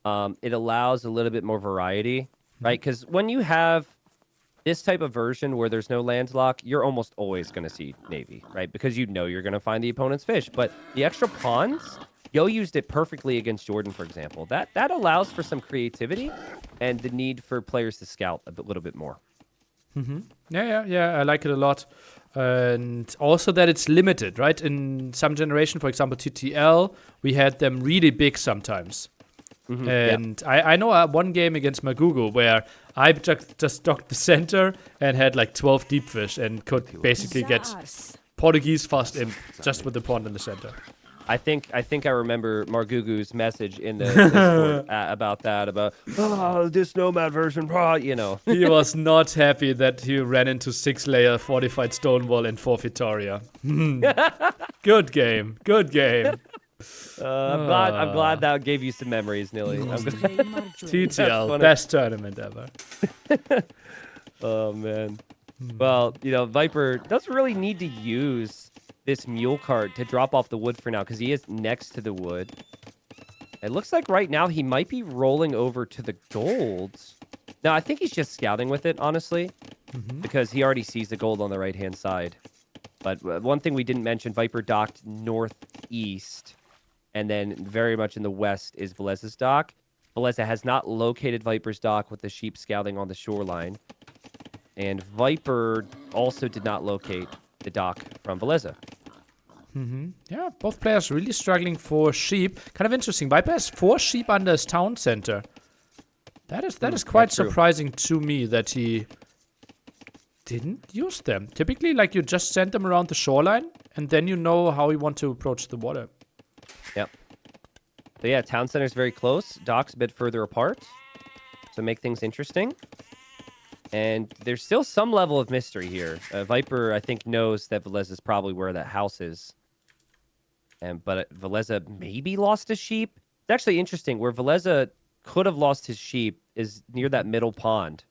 It allows a little bit more variety, right? Because when you have this type of version where there's no landlock, you're almost always going to see Navy, right? Because you know you're going to find the opponent's fish. But the extra ponds, Yo used it perfectly against Jordan, for example. That allows for some creativity and the need for players to scout a little bit more. Yeah, I like it a lot. And also that it's limited, right? In some generation, for example, TTL, we had them really big sometimes. And I know one game against Magugu where I just docked the center and had like 12 deep fish and could basically get Portuguese fast in just with the pond in the center. I think I remember Margugu's message in the Discord about that, about this Nomad version, you know. He was not happy that he ran into 6-layer fortified stone wall in Fort Victoria. Good game. I'm glad that gave you some memories, Nilly. TTL, best tournament ever. Oh man. Well, you know, Viper doesn't really need to use this mule cart to drop off the wood for now because he is next to the wood. It looks like right now he might be rolling over to the golds. No, I think he's just scouting with it, honestly, because he already sees the gold on the right-hand side. But one thing we didn't mention, Viper docked northeast, and then very much in the west is Villese's dock. Villese has not located Viper's dock with the sheep scouting on the shoreline. And Viper also did not locate the dock from Villese. Yeah, both players really struggling for sheep. Kind of interesting. Viper has 4 sheep under his town center. That is quite surprising to me that he didn't use them. Typically, like, you just send them around the shoreline, and then you know how you want to approach the water. Yep. So yeah, town center's very close. Dock's a bit further apart. So make things interesting. And there's still some level of mystery here. Viper, I think, knows that Villese is probably where that house is. But Villese maybe lost a sheep. It's actually interesting. Where Villese could have lost his sheep is near that middle pond.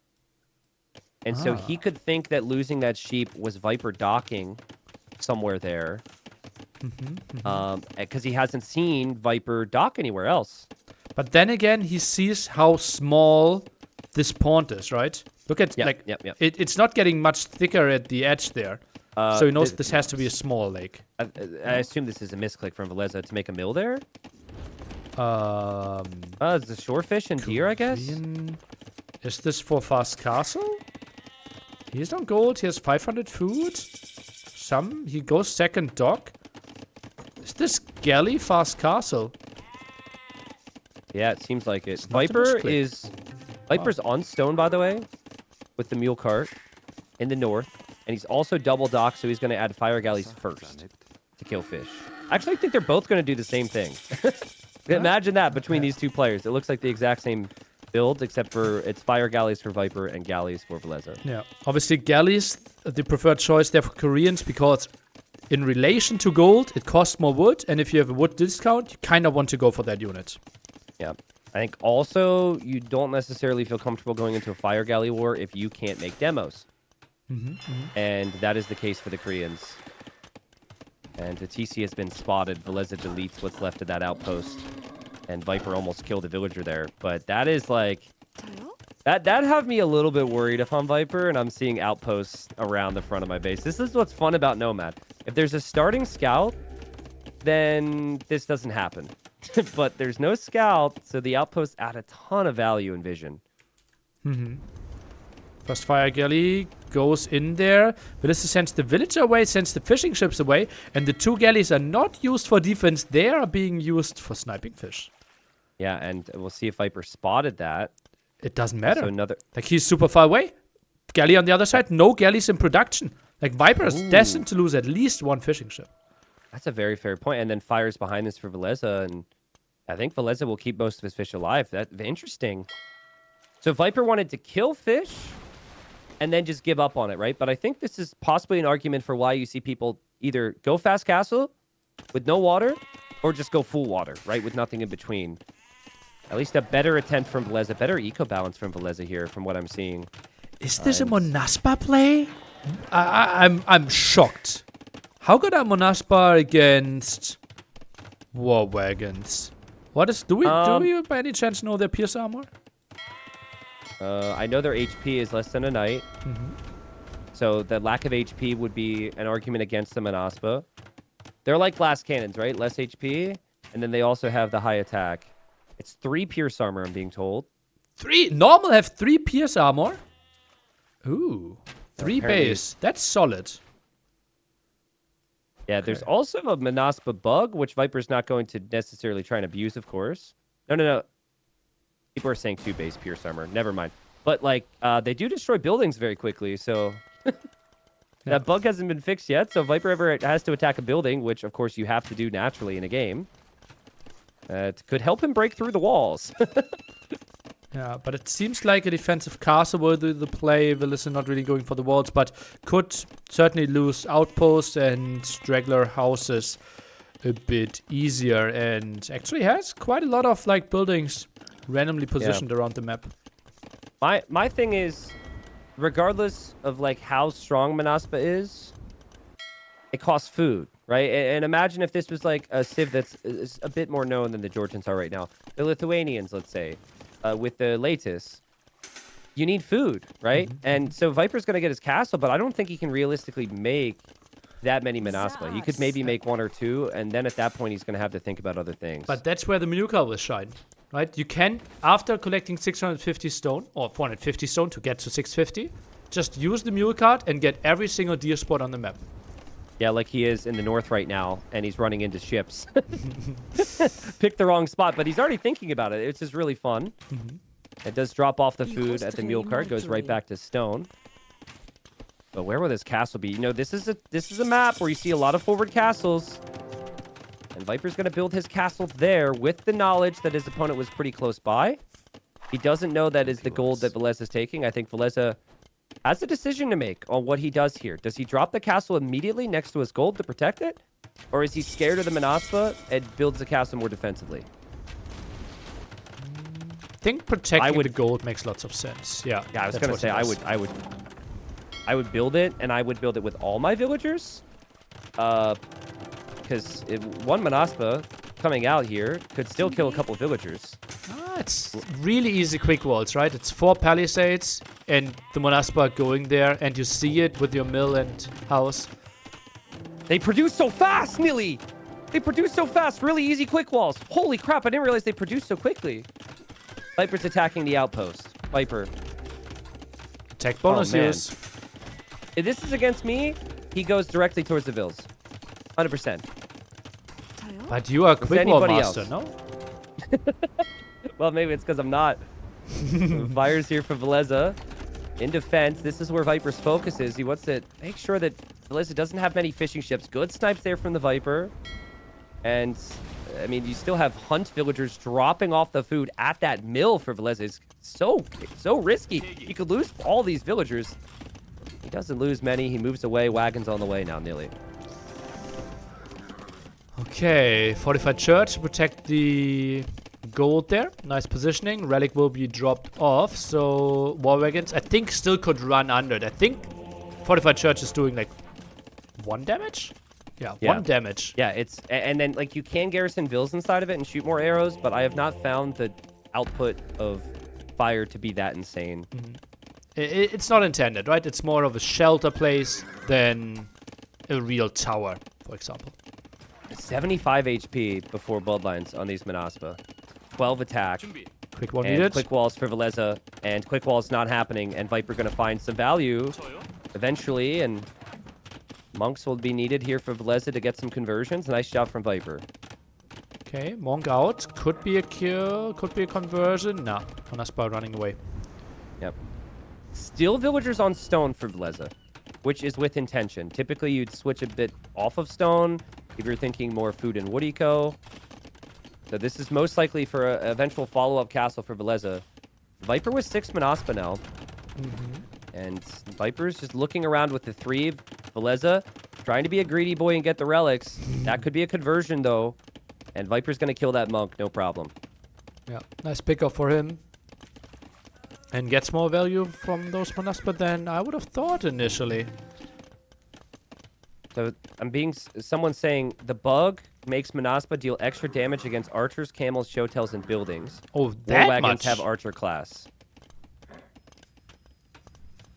And so he could think that losing that sheep was Viper docking somewhere there. Because he hasn't seen Viper dock anywhere else. But then again, he sees how small this pond is, right? Look at, it's not getting much thicker at the edge there. So he knows this has to be a small lake. I assume this is a misclick from Villese to make a mill there? It's the shorefish and deer, I guess? Is this for Fast Castle? He's on gold. He has 500 food. He goes second dock. Is this galley Fast Castle? Yeah, it seems like it. Viper's on stone, by the way, with the mule cart in the north. And he's also double docked, so he's going to add fire galleys first to kill fish. Actually, I think they're both going to do the same thing. Imagine that between these two players. It looks like the exact same build, except for it's fire galleys for Viper and galleys for Villese. Yeah, obviously galleys, the preferred choice there for Koreans, because in relation to gold, it costs more wood, and if you have a wood discount, you kind of want to go for that unit. Yeah. I think also you don't necessarily feel comfortable going into a fire galley war if you can't make demos. And that is the case for the Koreans. And the TC has been spotted. Villese deletes what's left of that outpost. And Viper almost killed a villager there. But that is like... That have me a little bit worried if I'm Viper and I'm seeing outposts around the front of my base. This is what's fun about Nomad. If there's a starting scout, then this doesn't happen. But there's no scout, so the outposts add a ton of value in vision. First fire galley goes in there. Villese sends the villager away, sends the fishing ships away, and the two galleys are not used for defense. They are being used for sniping fish. Yeah, and we'll see if Viper spotted that. It doesn't matter. So like, he's super far away. Galley on the other side, no galleys in production. Like, Viper is destined to lose at least one fishing ship. That's a very fair point. And then fires behind this for Villese, and I think Villese will keep most of his fish alive. That's interesting. So Viper wanted to kill fish and then just give up on it, right? But I think this is possibly an argument for why you see people either go fast castle with no water or just go full water, right? With nothing in between. At least a better attempt from Villese, better eco balance from Villese here, from what I'm seeing. Is this a Monaspa play? I'm shocked. How good are Monaspa against war wagons? Do we by any chance know their pierce armor? I know their HP is less than a knight. So the lack of HP would be an argument against the Monaspa. They're like glass cannons, right? Less HP. And then they also have the high attack. It's 3 pierce armor, I'm being told. 3? Normal have 3 pierce armor? Ooh. 3 base. That's solid. Yeah, there's also a Monaspa bug, which Viper's not going to necessarily try and abuse, of course. No. People are saying 2 base pierce armor. Never mind. But, like, they do destroy buildings very quickly, so... That bug hasn't been fixed yet, so Viper ever has to attack a building, which, of course, you have to do naturally in a game. It could help him break through the walls. Yeah, but it seems like a defensive castle will do the play. Villese not really going for the walls, but could certainly lose outposts and straggler houses a bit easier, and actually has quite a lot of like buildings randomly positioned around the map. My thing is, regardless of like how strong Monaspa is, it costs food, right? And imagine if this was like a civ that's a bit more known than the Georgians are right now. The Lithuanians, let's say, with the Lattice, you need food, right? And so Viper's going to get his castle, but I don't think he can realistically make that many Monaspa. He could maybe make 1 or 2, and then at that point he's going to have to think about other things. But that's where the Manuka will shine, right? You can, after collecting 650 stone, or 450 stone to get to 650, just use the mule cart and get every single deer spot on the map. Yeah, like he is in the north right now, and he's running into ships. Picked the wrong spot, but he's already thinking about it. It's just really fun. It does drop off the food at the mule cart, goes right back to stone. But where will this castle be? You know, this is a map where you see a lot of forward castles. And Viper's going to build his castle there with the knowledge that his opponent was pretty close by. He doesn't know that is the gold that Villese is taking. I think Villese has a decision to make on what he does here. Does he drop the castle immediately next to his gold to protect it? Or is he scared of the Monaspa and builds the castle more defensively? I think protecting the gold makes lots of sense. Yeah. Yeah, I was gonna say I would build it, and I would build it with all my villagers. Because one Manaspa coming out here could still kill a couple of villagers. It's really easy quick walls, right? It's 4 palisades, and the Manaspa going there, and you see it with your mill and house. They produce so fast, Nilly! They produce so fast. Really easy quick walls. Holy crap, I didn't realize they produce so quickly. Viper's attacking the outpost. Viper. Attack bonus use. If this is against me, he goes directly towards the Villes. 100%. But you are quick wall master, no? Well, maybe it's because I'm not. Fire's here for Villese. In defense, this is where Viper's focus is. He wants to make sure that Villese doesn't have many fishing ships. Good snipes there from the Viper. And, I mean, you still have hunt villagers dropping off the food at that mill for Villese. It's so risky. He could lose all these villagers. He doesn't lose many. He moves away. Wagon's on the way now, nearly. Okay, fortified church to protect the gold there. Nice positioning. Relic will be dropped off. So war wagons, I think, still could run under it. I think fortified church is doing like 1 damage. Yeah, 1 damage. Yeah, and then like you can garrison vills inside of it and shoot more arrows, but I have not found the output of fire to be that insane. It's not intended, right? It's more of a shelter place than a real tower, for example. 75 HP before Bloodlines on these Manaspa. 12 attack. Quick wall and needed. Quick walls for Villese. And quick walls not happening. And Viper going to find some value eventually. And monks will be needed here for Villese to get some conversions. Nice job from Viper. Okay, monk out. Could be a kill. Could be a conversion. Nah, Manaspa running away. Yep. Still villagers on stone for Villese, which is with intention. Typically, you'd switch a bit off of stone if you're thinking more food and wood eco. So this is most likely for an eventual follow-up castle for Villese. Viper with 6 Manaspa now. And Viper's just looking around with the 3 Villese, trying to be a greedy boy and get the relics. That could be a conversion, though. And Viper's going to kill that monk, no problem. Yeah, nice pickup for him. And gets more value from those Manaspa than I would have thought initially. So someone's saying the bug makes Manaspa deal extra damage against archers, camels, showtails, and buildings. Oh, that War wagons much? have archer class.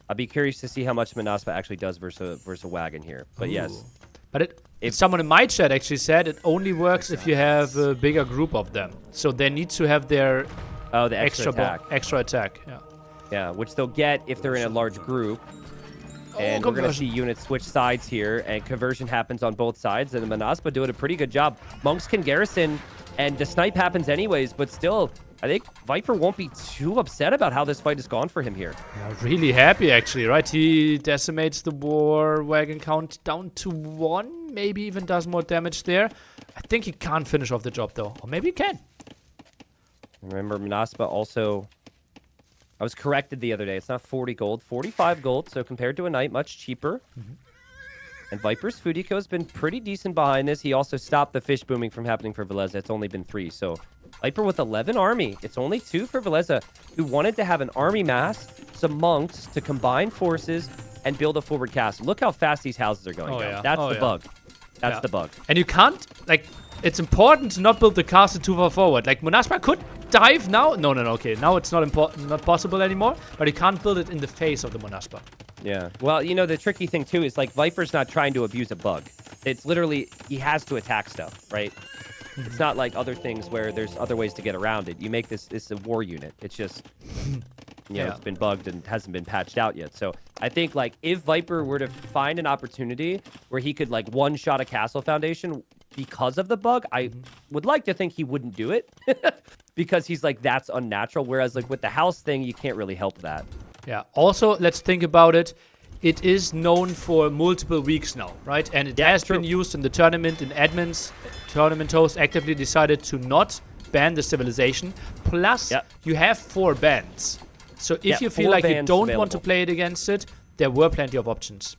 I'll be curious to see how much Manaspa actually does versus a wagon here. But yes. But someone in my chat actually said it only works if you have a bigger group of them. So they need to have their the extra attack. Extra attack, yeah. Yeah, which they'll get if they're in a large group. And we're going to see units switch sides here, and conversion happens on both sides, and the Manaspa doing a pretty good job. Monks can garrison, and the snipe happens anyways, but still, I think Viper won't be too upset about how this fight has gone for him here. Yeah, really happy, actually, right? He decimates the war wagon count down to 1, maybe even does more damage there. I think he can't finish off the job, though. Or maybe he can. Remember, Manaspa also... I was corrected the other day. It's not 40 gold, 45 gold. So compared to a knight, much cheaper. And Viper's food eco has been pretty decent behind this. He also stopped the fish booming from happening for Villese. It's only been 3. So Viper with 11 army. It's only 2 for Villese, who wanted to have an army mass, some monks to combine forces and build a forward castle. Look how fast these houses are going down. Yeah. That's the bug. That's the bug. And you can't, like, it's important to not build the castle too far forward. Like, Manaspa could dive now. No, okay. Now it's not possible anymore. But you can't build it in the face of the Manaspa. Yeah. Well, you know, the tricky thing, too, is, like, Viper's not trying to abuse a bug. It's literally, he has to attack stuff, right? It's not like other things where there's other ways to get around it. You make this a war unit. It's just, you know, it's been bugged and hasn't been patched out yet. So I think, like, if Viper were to find an opportunity where he could, like, one-shot a castle foundation because of the bug, I would like to think he wouldn't do it because he's like, that's unnatural. Whereas, like, with the house thing, you can't really help that. Yeah. Also, let's think about it. It is known for multiple weeks now, right? And it has been used in the tournament, in admins. Tournament hosts actively decided to not ban the civilization. Plus, you have 4 bans. So if you feel like you don't want to play it against it, there were plenty of options.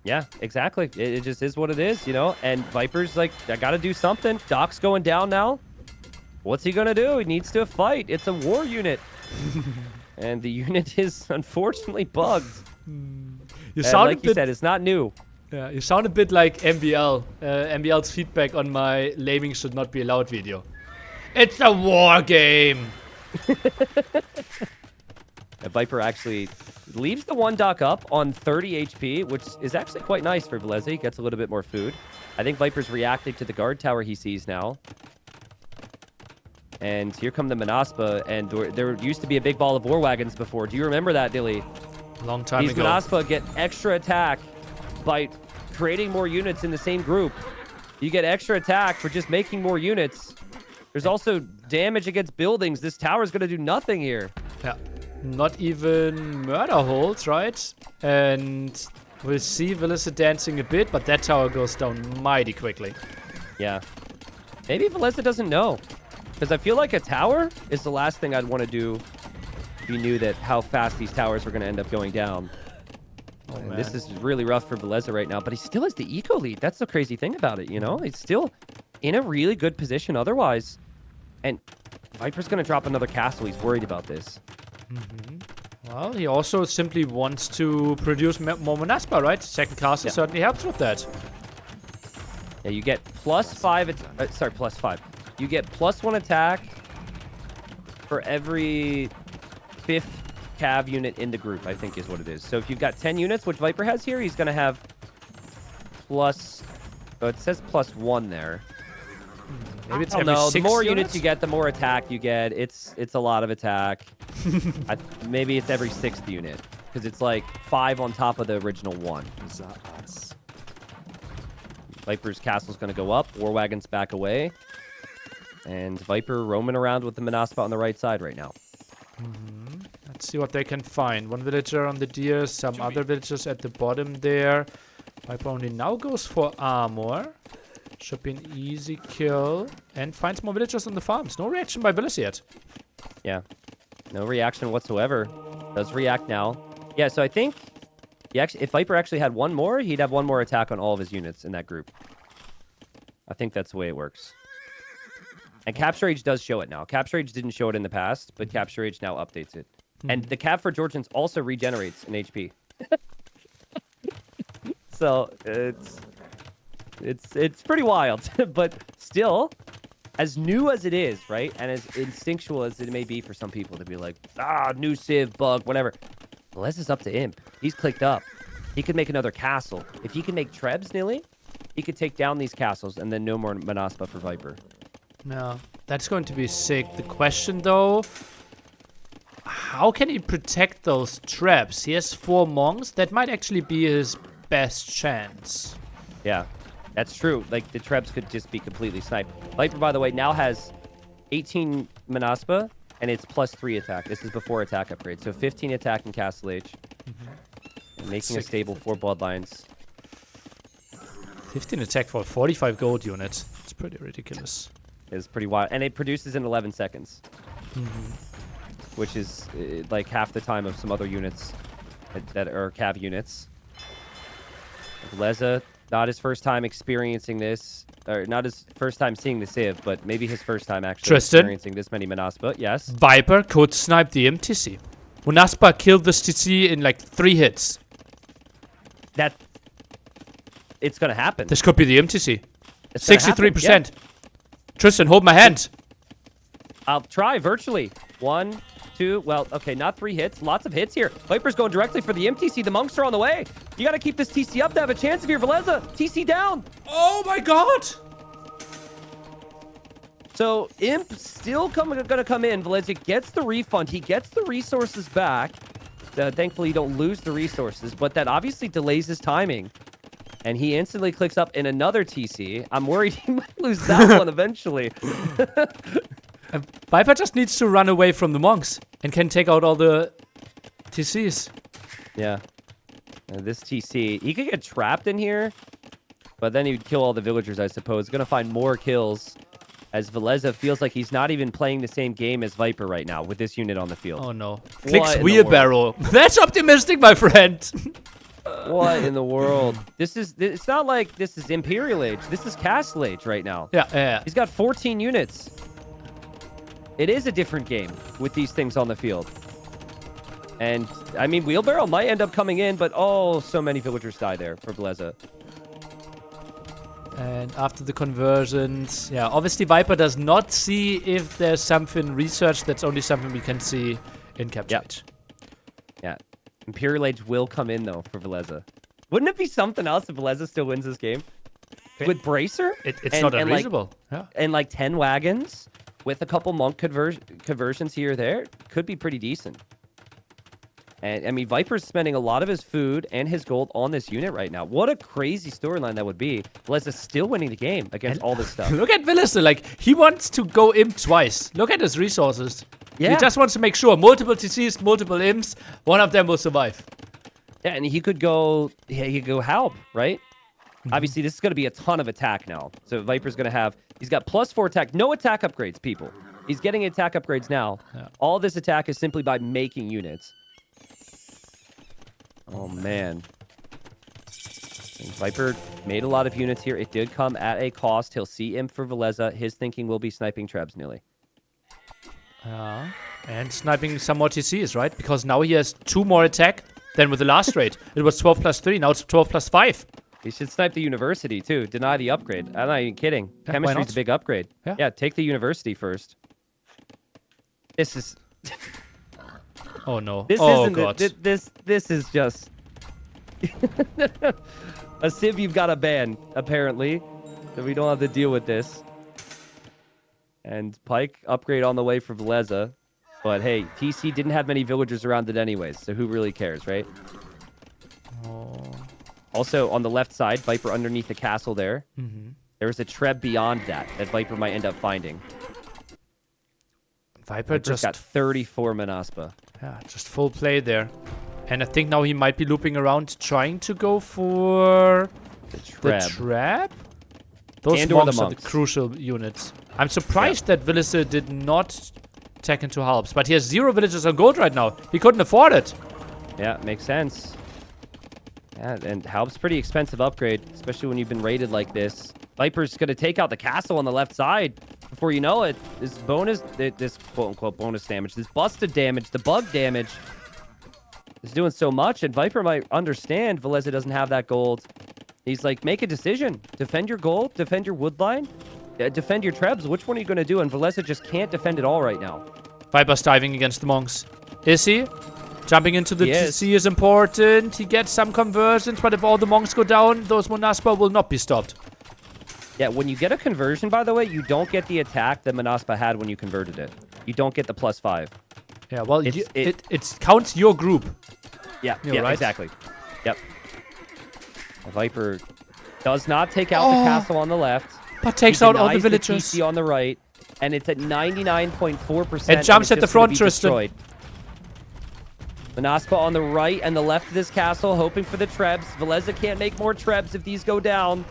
Yeah, exactly. It just is what it is, you know? And Viper's like, I got to do something. Doc's going down now. What's he gonna do? He needs to fight. It's a war unit. And the unit is unfortunately bugged. You sound like you said, it's not new. Yeah, you sound a bit like MBL. MBL's feedback on my Laming should not be allowed video. It's a war game. Viper actually leaves the one dock up on 30 HP, which is actually quite nice for Villese. He gets a little bit more food. I think Viper's reacting to the guard tower he sees now. And here come the Manaspa, and there used to be a big ball of war wagons before. Do you remember that, Dilly? Long time These ago. Manaspa get extra attack by creating more units in the same group. You get extra attack for just making more units. There's also damage against buildings. This tower is going to do nothing here. Yeah. Not even murder holds, right? And we'll see Villese dancing a bit, but that tower goes down mighty quickly. Yeah. Maybe Villese doesn't know. Because I feel like a tower is the last thing I'd want to do if you knew that how fast these towers were going to end up going down. Oh, man. This is really rough for Villese right now, but he still has the eco lead. That's the crazy thing about it, you know? He's still in a really good position otherwise. And Viper's going to drop another castle. He's worried about this. Well, he also simply wants to produce more Manaspa, right? Second castle certainly helps with that. Yeah, you get +5. Sorry, +5. You get +1 attack for every 5th cav unit in the group, I think is what it is. So if you've got 10 units, which Viper has here, he's going to have plus... Oh, it says +1 there. Maybe it's I every don't know. 6 The more units units you get, the more attack you get. It's a lot of attack. Maybe it's every 6th unit. Because it's like 5 on top of the original 1. Viper's castle's going to go up. War Wagon's back away. And Viper roaming around with the Manaspa on the right side right now. Let's see what they can find. One villager on the deer, some other villagers at the bottom there. Viper only now goes for armor. Should be an easy kill. And finds more villagers on the farms. No reaction by Villese yet. Yeah. No reaction whatsoever. Does react now. Yeah, so I think if Viper actually had one more, he'd have one more attack on all of his units in that group. I think that's the way it works. And Capture Age does show it now. Capture Age didn't show it in the past, but Capture Age now updates it. And the Cav for Georgians also regenerates in HP. So it's pretty wild. But still, as new as it is, right? And as instinctual as it may be for some people to be like, new Civ, bug, whatever. Villese is up to Imp. He's clicked up. He could make another castle. If he can make Trebs, Nilly, he could take down these castles and then no more Manaspa for Viper. No, that's going to be sick. The question, though, how can he protect those traps? He has 4 monks. That might actually be his best chance. Yeah, that's true. Like, the Trebs could just be completely sniped. Viper, by the way, now has 18 Manaspa, and it's +3 attack. This is before attack upgrade. So 15 attack in Castle Age. And making a stable 4 bloodlines. 15 attack for a 45 gold unit. It's pretty ridiculous. Is pretty wild. And it produces in 11 seconds. Which is like half the time of some other units that are cav units. Villese, not his first time experiencing this. Or not his first time seeing the Civ, but maybe his first time actually Tristan? experiencing this many Manaspa. Yes. Viper could snipe the MTC. Manaspa killed this TC in like 3 hits. It's going to happen. This could be the MTC. It's gonna happen, 63%. yeah. Tristan, hold my hand. I'll try virtually. 1, 2, well, okay, not 3 hits. Lots of hits here. Viper's going directly for the MTC. The monks are on the way. You got to keep this TC up to have a chance of your Villese. TC down. Oh my god. So Imp still going to come in. Villese gets the refund. He gets the resources back. Thankfully, you don't lose the resources, but that obviously delays his timing. And he instantly clicks up in another TC. I'm worried he might lose that one eventually. Viper just needs to run away from the monks and can take out all the TCs. Yeah. This TC, he could get trapped in here, but then he'd kill all the villagers, I suppose. Gonna find more kills as Villese feels like he's not even playing the same game as Viper right now with this unit on the field. Oh no. Clicks in the wheelbarrow. That's optimistic, my friend. What in the world? It's not like this is Imperial Age. This is Castle Age right now. Yeah. He's got 14 units. It is a different game with these things on the field. And, I mean, Wheelbarrow might end up coming in, but oh, so many villagers die there for Villese. And after the conversions, yeah, obviously Viper does not see if there's something researched. That's only something we can see in capture. Yep. Yeah. Imperial Age will come in, though, for Villese. Wouldn't it be something else if Villese still wins this game? With Bracer? It's not unreasonable. Like, and like 10 wagons with a couple monk conversions here or there could be pretty decent. And, I mean, Viper's spending a lot of his food and his gold on this unit right now. What a crazy storyline that would be. Villese still winning the game against all this stuff. Look at Villese. Like, he wants to go imp twice. Look at his resources. Yeah. He just wants to make sure multiple TCs, multiple imps, one of them will survive. Yeah, and he could go help, right? Obviously, this is going to be a ton of attack now. So Viper's going to have... He's got +4 attack. No attack upgrades, people. He's getting attack upgrades now. Yeah. All this attack is simply by making units. Oh, man. And Viper made a lot of units here. It did come at a cost. He'll see Imp for Villese. His thinking will be sniping Trebs nearly. And sniping some more TCs, right? Because now he has 2 more attack than with the last raid. It was 12 plus 3. Now it's 12 plus 5. He should snipe the university, too. Deny the upgrade. I'm not even kidding. Yeah, Chemistry's a big upgrade. Yeah. Take the university first. This is... Oh, no. This oh, isn't God. This is just... a civ you've got to ban, apparently. So we don't have to deal with this. And Pike upgrade on the way for Villese. But hey, TC didn't have many villagers around it anyways, so who really cares, right? Oh. Also, on the left side, Viper underneath the castle there. There's a Treb beyond that Viper might end up finding. Viper just got 34 Manaspa. Yeah, just full play there. And I think now he might be looping around trying to go for The the Treb. trap. Those And or the monks are the monks. crucial units. I'm surprised that Villese did not tech into halbs, but he has 0 villagers on gold right now. He couldn't afford it. Yeah, makes sense. Yeah, and Halb's pretty expensive upgrade, especially when you've been raided like this. Viper's going to take out the castle on the left side. Before you know it, this quote-unquote bonus damage, this busted damage, the bug damage is doing so much, and Viper might understand Villese doesn't have that gold. He's like, make a decision. Defend your gold, defend your woodline, defend your trebs. Which one are you going to do? And Villese just can't defend it all right now. Viper's diving against the monks. Is he? Jumping into the He is. TC is important. He gets some conversions, but if all the monks go down, those Monaspa will not be stopped. Yeah, when you get a conversion, by the way, you don't get the attack that Manaspa had when you converted it. You don't get the +5. Yeah, well, It's- it counts your group. Yeah, You're yeah, right. exactly. Yep. The Viper does not take out the castle on the left. But takes He out all the denies villagers. TC on the right, and it's at 99.4%. And jumps it's at the just gonna front, be Tristan. destroyed. Manaspa on the right and the left of this castle, hoping for the trebs. Villese can't make more trebs if these go down.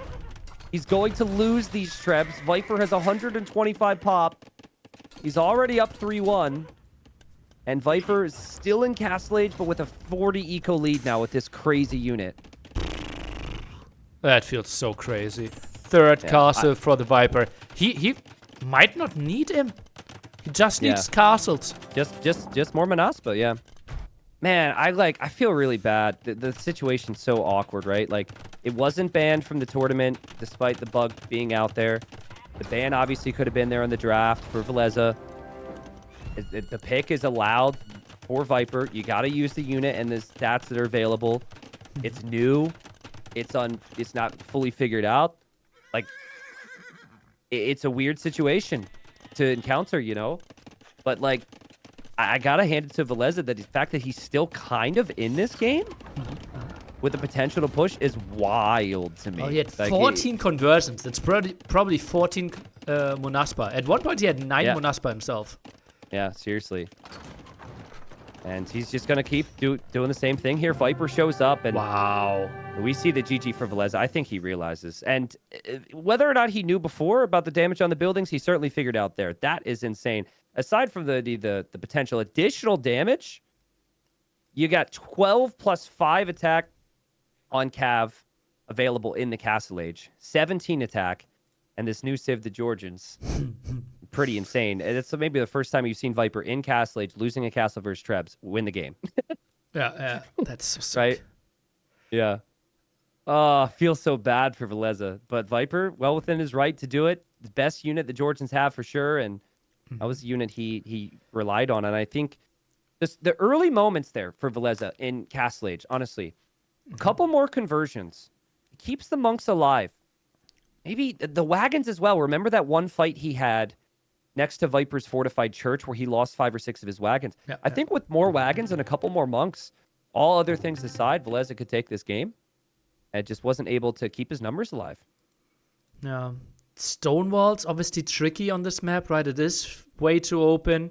He's going to lose these trebs. Viper has 125 pop. He's already up 3-1. And Viper is still in Castle Age, but with a 40 eco lead now with this crazy unit. That feels so crazy. Third castle for the Viper. He might not need him. He just needs castles. Just more Manaspa, yeah. Man, I feel really bad. The situation's so awkward, right? Like, it wasn't banned from the tournament, despite the bug being out there. The ban obviously could have been there in the draft for Villese. The pick is allowed for Viper. You got to use the unit and the stats that are available. It's new. It's not fully figured out. Like, it's a weird situation to encounter, you know? But, like, I gotta hand it to Villese that the fact that he's still kind of in this game with the potential to push is wild to me. Oh, he had Like, 14 conversions. That's probably 14 Monaspa. At one point, he had 9 Monaspa himself. Yeah, seriously. And he's just gonna keep doing the same thing here. Viper shows up, and wow, we see the GG for Villese. I think he realizes, and whether or not he knew before about the damage on the buildings, he certainly figured out there. That is insane. Aside from the potential additional damage, you got 12 plus 5 attack on Cav available in the Castle Age, 17 attack, and this new Civ, the Georgians. pretty insane. And it's maybe the first time you've seen Viper in Castle Age, losing a castle versus Trebs, win the game. Yeah, that's so sick. Right? Yeah. Oh, I feel so bad for Villese. But Viper, well within his right to do it. The best unit the Georgians have for sure. And that was the unit he relied on. And I think the early moments there for Villese in Castle Age, honestly, a couple more conversions. It keeps the monks alive. Maybe the wagons as well. Remember that one fight he had next to Viper's fortified church where he lost 5 or 6 of his wagons? Yeah, I think with more wagons and a couple more monks, all other things aside, Villese could take this game. And just wasn't able to keep his numbers alive. Yeah. Stonewall's obviously tricky on this map, right? It is way too open.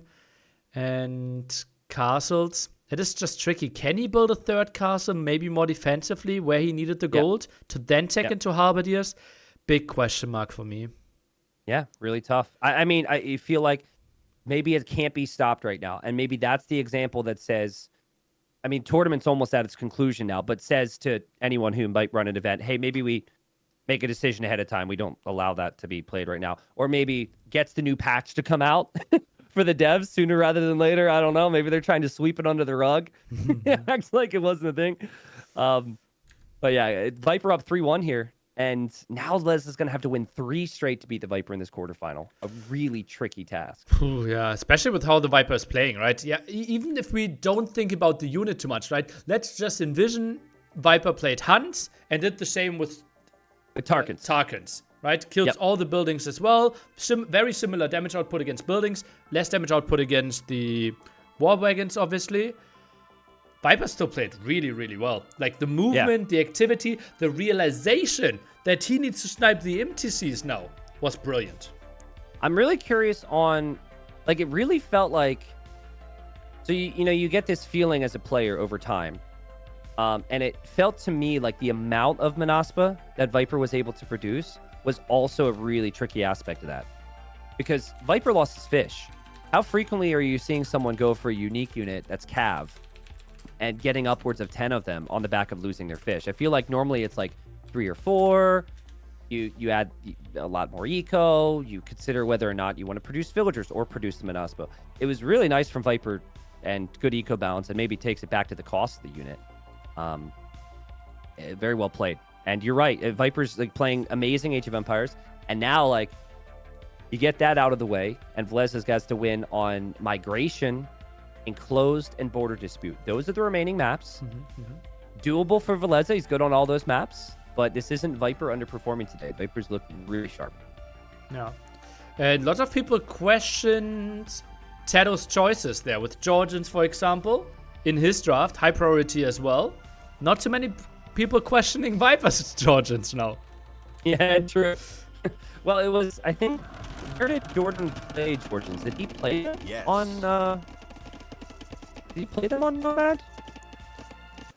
And castles, it is just tricky. Can he build a third castle, maybe more defensively, where he needed the gold to then take into Halberdiers? Big question mark for me. Yeah, really tough. I mean, I feel like maybe it can't be stopped right now. And maybe that's the example that says, I mean, tournament's almost at its conclusion now, but says to anyone who might run an event, hey, maybe we make a decision ahead of time. We don't allow that to be played right now. Or maybe gets the new patch to come out for the devs sooner rather than later. I don't know. Maybe they're trying to sweep it under the rug. It acts like it wasn't a thing. But yeah, Viper up 3-1 here. And now Les is going to have to win 3 straight to beat the Viper in this quarterfinal. A really tricky task. Ooh, yeah, especially with how the Viper is playing, right? Yeah, even if we don't think about the unit too much, right? Let's just envision Viper played Hunt and did the same with Tarkans, right? Kills all the buildings as well. Very similar damage output against buildings. Less damage output against the war wagons, obviously. Viper still played really, really well. Like the movement, the activity, the realization that he needs to snipe the MTCs now was brilliant. I'm really curious on, like, it really felt like, so you get this feeling as a player over time. And it felt to me like the amount of Manaspa that Viper was able to produce was also a really tricky aspect of that. Because Viper lost his fish. How frequently are you seeing someone go for a unique unit that's Cav and getting upwards of 10 of them on the back of losing their fish? I feel like normally it's like 3 or 4. You add a lot more eco. You consider whether or not you want to produce villagers or produce the Manaspa. It was really nice from Viper and good eco balance, and maybe takes it back to the cost of the unit. Very well played. And you're right. Viper's like playing amazing Age of Empires, and now like you get that out of the way, and Villese has to win on Migration, Enclosed, and Border Dispute. Those are the remaining maps. Doable for Villese. He's good on all those maps, but this isn't Viper underperforming today. Viper's looked really sharp. Yeah. And lots of people questioned Tato's choices there with Georgians, for example, in his draft. High priority as well. Not too many people questioning Viper's Georgians now. Yeah, true. Well, it was, I think, where did Jordan play Georgians? Did he play them on, did he play them on Nomad?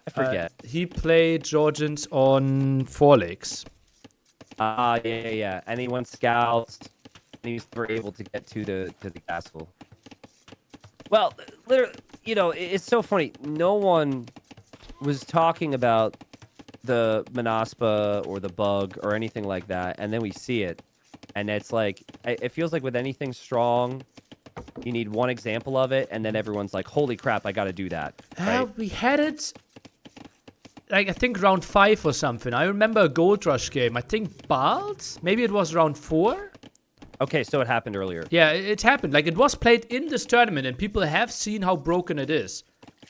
I forget. He played Georgians on Four Lakes. Yeah. And he went scouts, and he was never able to get to the castle. Well, literally, it's so funny. No one was talking about the Manaspa or the bug or anything like that, and then we see it, and it's like, it feels like with anything strong, you need one example of it, and then everyone's like, holy crap, I gotta do that. Right? We had it, like, I think round 5 or something. I remember a Gold Rush game. I think Bald? Maybe it was round 4? Okay, so it happened earlier. Yeah, it happened. Like, it was played in this tournament, and people have seen how broken it is.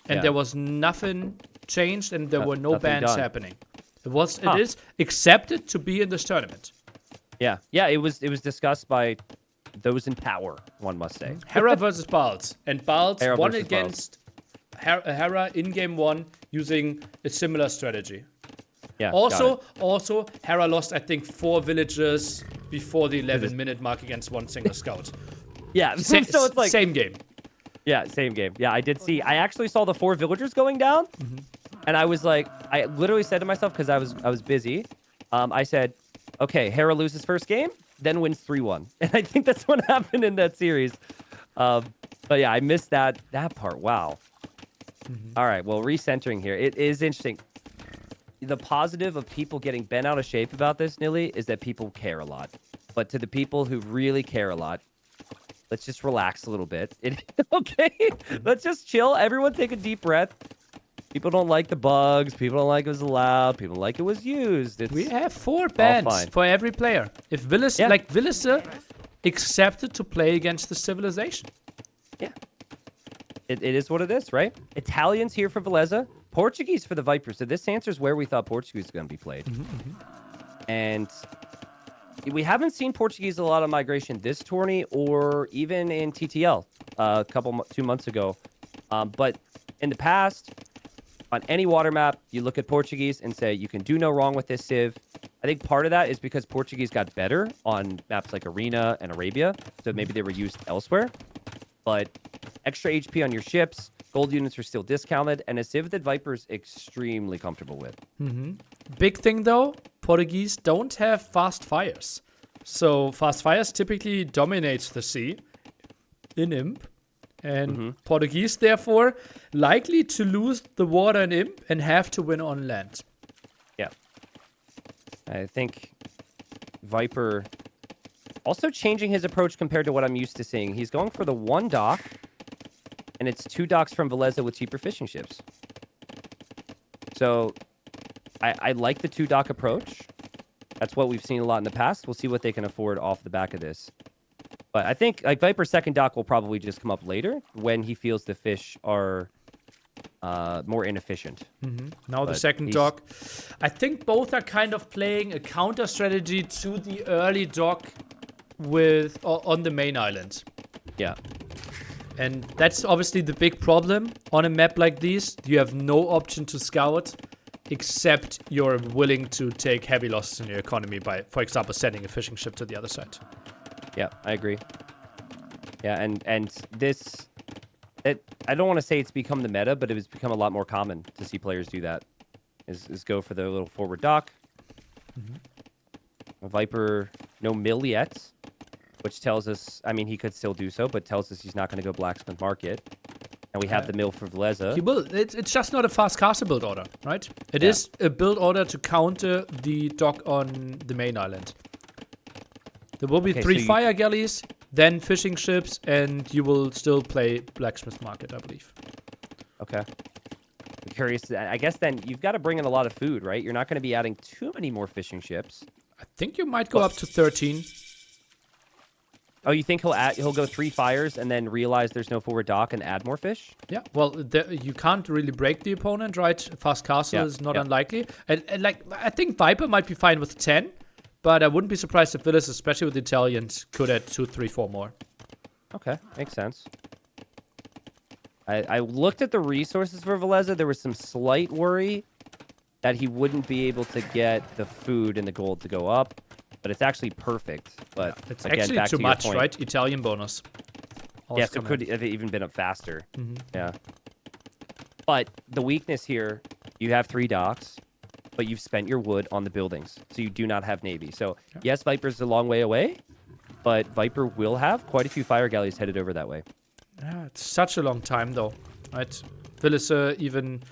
And there was nothing changed, and there were no bans happening. It is accepted to be in this tournament. Yeah, it was discussed by those in power, one must say. Hera versus Balz, and Balz won against Hera in game 1 using a similar strategy. Yeah. Also, Hera lost, I think, 4 villagers before the 11-minute mark against one single scout. Yeah, so it's like same game. Yeah, same game. Yeah, I did see. I actually saw the 4 villagers going down, and I was like, I literally said to myself, because I was busy, I said, okay, Hera loses first game, then wins 3-1, and I think that's what happened in that series. But yeah, I missed that part. Wow. All right, well, recentering here, it is interesting. The positive of people getting bent out of shape about this, Nilly, is that people care a lot. But to the people who really care a lot, Let's just relax a little bit. Okay, let's just chill. Everyone take a deep breath. People don't like the bugs. People don't like it was allowed. People like it was used. We have 4 all bans fine. for every player. If Villese, like Villese, accepted to play against the civilization. Yeah. It is what it is, right? Italians here for Villese. Portuguese for the Vipers. So this answers where we thought Portuguese was going to be played. And we haven't seen Portuguese a lot of migration this tourney or even in TTL a 2 months ago. But in the past, on any water map, you look at Portuguese and say, you can do no wrong with this civ. I think part of that is because Portuguese got better on maps like Arena and Arabia. So maybe they were used elsewhere. But extra HP on your ships, gold units are still discounted, and a civ that Viper's extremely comfortable with. Big thing though, Portuguese don't have fast fires. So fast fires typically dominates the sea in Imp. And Portuguese, therefore, likely to lose the water in Imp and have to win on land. Yeah. I think Viper also changing his approach compared to what I'm used to seeing. He's going for the 1 dock, and it's 2 docks from Villese with cheaper fishing ships. So I like the 2 dock approach. That's what we've seen a lot in the past. We'll see what they can afford off the back of this. But I think like Viper's second dock will probably just come up later when he feels the fish are more inefficient. Now the second dock. I think both are kind of playing a counter strategy to the early dock on the main island. Yeah. And that's obviously the big problem on a map like this. You have no option to scout except you're willing to take heavy losses in your economy by, for example, sending a fishing ship to the other side. Yeah, I agree. Yeah, and this, I don't want to say it's become the meta, but it has become a lot more common to see players do that. Is go for their little forward dock. Viper, no mill yet, which tells us, I mean, he could still do so, but tells us he's not going to go blacksmith market. And we have the mill for Villese. He will. It's just not a fast castle build order, right? It is a build order to counter the dock on the main island. There will be 3 fire galleys, then fishing ships, and you will still play blacksmith market, I believe. Okay. I'm curious. I guess then you've got to bring in a lot of food, right? You're not going to be adding too many more fishing ships. I think you might go up to 13. Oh, you think he'll go 3 fires and then realize there's no forward dock and add more fish? Yeah, well, you can't really break the opponent, right? Fast castle is not unlikely. And like, I think Viper might be fine with 10. But I wouldn't be surprised if Villese, especially with the Italians, could add 2, 3, 4 more. Okay, makes sense. I looked at the resources for Villese. There was some slight worry that he wouldn't be able to get the food and the gold to go up. But it's actually perfect. But it's again, actually back too to your much, point. right? Italian bonus. Yes, it could have even been up faster. Yeah. But the weakness here, you have 3 docks. But you've spent your wood on the buildings, so you do not have navy. So yes, Viper's a long way away, but Viper will have quite a few fire galleys headed over that way. Yeah, it's such a long time though, right? Villese even